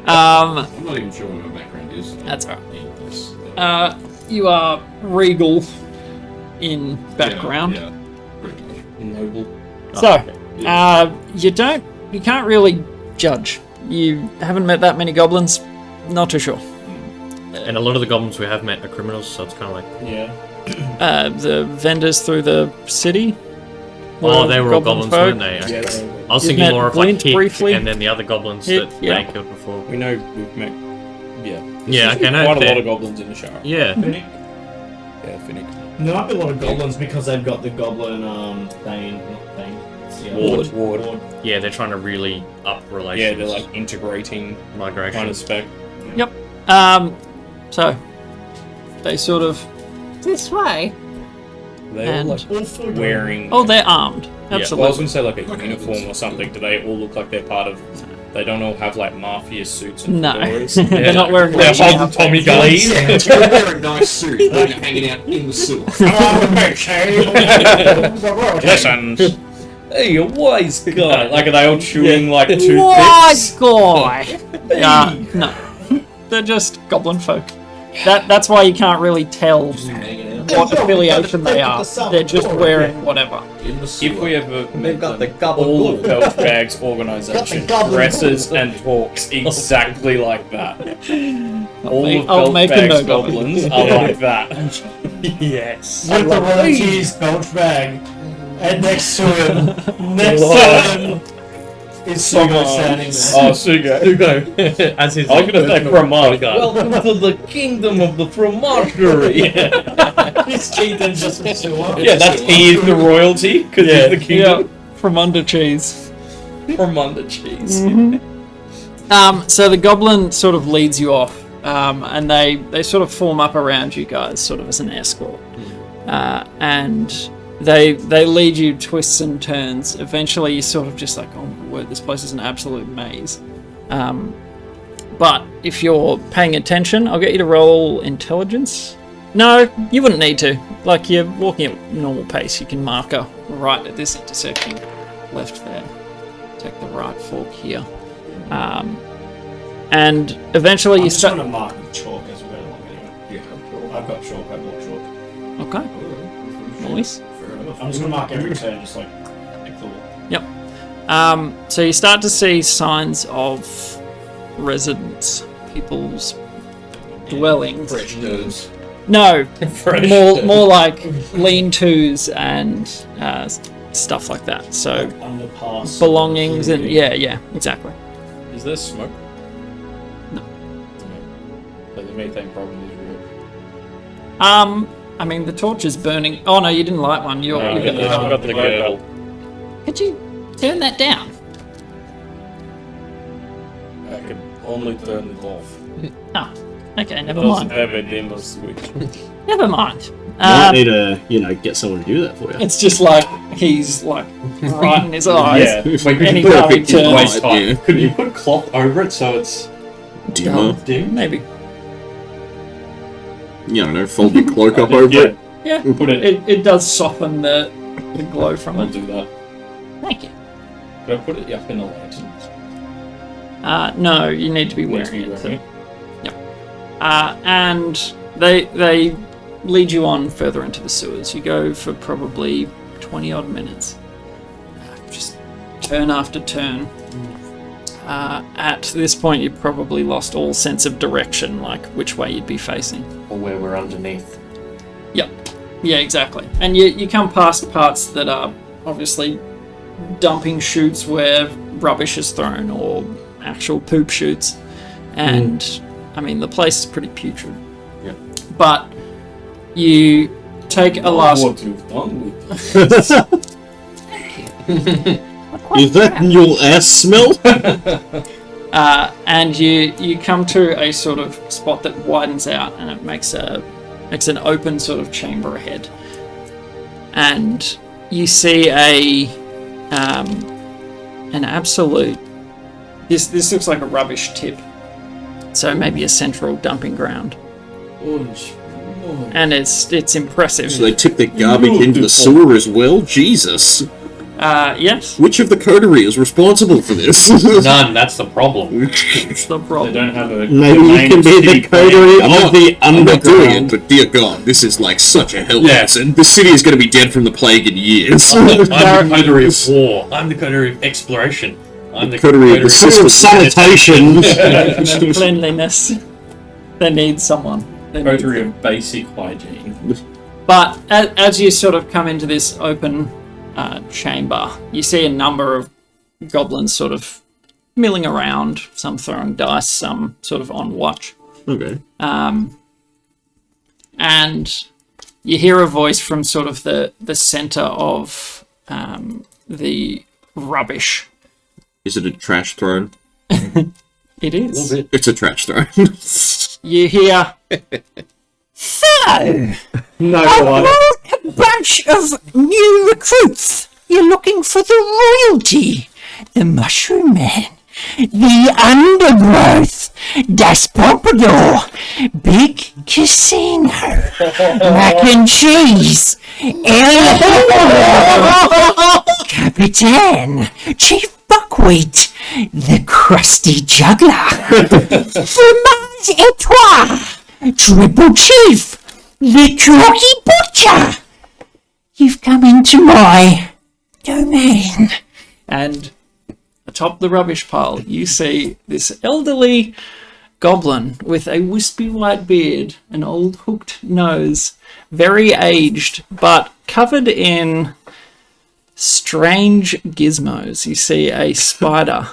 I'm not even sure what my background is. That's alright. You are regal in background. Yeah. Noble. So, you can't really judge. You haven't met that many goblins. Not too sure. And a lot of the goblins we have met are criminals, so it's kind of like, Yeah. The vendors through the city. oh, they were all goblin goblins, folk. weren't they? Okay. Yeah. I was You've thinking met more of like Blint Hick briefly. and then the other goblins Hick, that yeah. they killed before. We know we've met. Yeah. Yeah, okay, no, Quite a fair. lot of goblins in the shower. Yeah. Finnick. Yeah, Finnick. There might be a lot of goblins because they've got the goblin Thane. Not Thane. It's the other Ward. one. Yeah, they're trying to really up Yeah, relations. they're like integrating migration. kind of spec. So they sort of this way. They're all And- like wearing. Oh, they're armed. Yeah, Well, I was Absolutely. going to say like a uniform or something. Do they all look like they're part of They don't all have like mafia suits and No. fedoras. They're not wearing They're matching holding Tommy outfits. guns. You're wearing a nice suit when you're hanging out in the sewer. Listen, hey, a wise guy. Like, are they all chewing like toothpicks? Wise guy. No, they're just goblin folk. That's why you can't really tell what affiliation they are. They're just wearing whatever. If we ever They've got the all of gobble. Belchbag's organisation dresses and talks exactly like that. All of I'll make a Belchbag's note of it. goblins are like that. Yes. With the royalties belch bag, and next to him, is Sugo standing there. Oh, Sugo. As his. I was gonna say fromage. bodyguard. Welcome to the kingdom of the fromagerie. His teeth and just a sewer. Yeah, he is the royalty because he's the kingdom From under cheese. from under cheese. So the goblin sort of leads you off, and they sort of form up around you guys, sort of as an escort, and they lead you twists and turns. Eventually, you're sort of just like, oh my word, this place is an absolute maze. But if you're paying attention, I'll get you to roll intelligence. No, you wouldn't need to. Like, you're walking at normal pace. You can marker right at this intersection, left there. Take the right fork here. And eventually I'm you just start. gonna mark with chalk as well. Anyway. Yeah, I've got chalk. I've got chalk. Okay. Nice. I'm just gonna mark every turn, just like the wall. Yep. So you start to see signs of residents, people's dwellings. Fresh nerds. No, more like lean-tos and stuff like that. So Underpass. belongings and yeah, exactly. Is there smoke? No. So the methane problem is real. I mean the torch is burning. Oh no, you didn't light one. You got the I've got the girdle. Could you turn that down? I can only turn it off. Oh, okay, It never doesn't mind. have a dimmer switch. Never mind. Might need to, get someone to do that for you. It's just like he's like right in his eyes. Yeah. Wait, could Any you put time he a turns. waist height? Yeah. Could you put cloth over it so it's Dimmer. dim? Maybe. You don't know, fold your cloak up over it. Yeah. Put it. It does soften the glow from I'll it. do that. Thank you. Could I put it up in a lantern? No, you need to be Need to wearing be it. wearing And they lead you on further into the sewers. You go for probably 20 odd minutes. Just turn after turn. At this point, you've probably lost all sense of direction, like which way you'd be facing. Or where we're underneath? Yep. Yeah, exactly. And you come past parts that are obviously dumping chutes where rubbish is thrown or actual poop chutes. And, I mean, the place is pretty putrid. Yeah. But you take a last... What you've done with Is that your ass smell? and you come to a sort of spot that widens out and it makes an open sort of chamber ahead. And you see an absolute... This looks like a rubbish tip. So maybe a central dumping ground. And it's impressive. So they tip their garbage into the sewer as well? Jesus. Yes, Which of the coterie is responsible for this? None, that's the problem. it's the They problem. don't have a. Maybe you domain can be the city coterie plan. of the I'm not doing underground. But dear God, this is like such a hell Yeah. lesson. The city is going to be dead from the plague in years. I'm the coterie of war. I'm the coterie of exploration. I'm the coterie of the system. Sanitation. Cleanliness. They need someone. They need Coterie of basic hygiene. But as you sort of come into this open chamber, you see a number of goblins sort of milling around, some throwing dice, some sort of on watch. Okay. And you hear a voice from sort of the center of the rubbish. Is it a trash throne? It is. It's a trash throne. You hear, So, No, a bunch of new recruits. You're looking for the royalty, the Mushroom Man. The undergrowth. Das Pompadour. Big casino. Mac and cheese. Capitan. Chief Buckwheat. The crusty juggler. Fromage Etoile. Triple Chief. The chalky butcher. You've come into my domain. And atop the rubbish pile, you see this elderly goblin with a wispy white beard, an old hooked nose, very aged, but covered in strange gizmos. You see a spider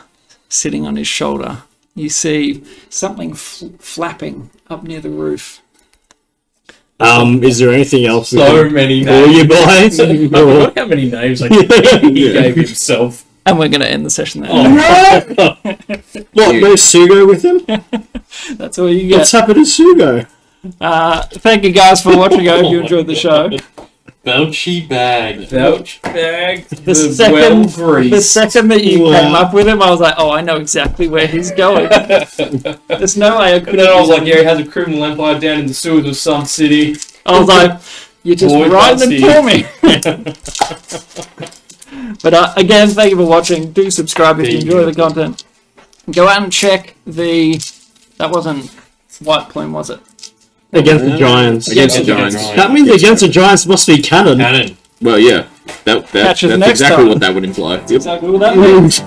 sitting on his shoulder. You see something flapping up near the roof. Is there anything else? So many names. You buy? Look how many names he gave himself. And we're going to end the session there. Oh. What, no Sugo with him? That's all you get. What's happened to Sugo? Thank you guys for watching. I hope you enjoyed the show. Belchy bag. Belch bag. The second that you came up with him, I was like, oh, I know exactly where he's going. There's no way I could. And then I was like, yeah, he has a criminal empire down in the sewers of some city. I was like, you're just writing it for me. But again, thank you for watching. Do subscribe if you enjoy the content. Go out and check that wasn't White Plume, was it? Against the Giants. Against the Giants. That means Against the Giants must be canon. Canon. Well, yeah. That's Catch us exactly next time. what that would imply. Yep. Exactly what that means.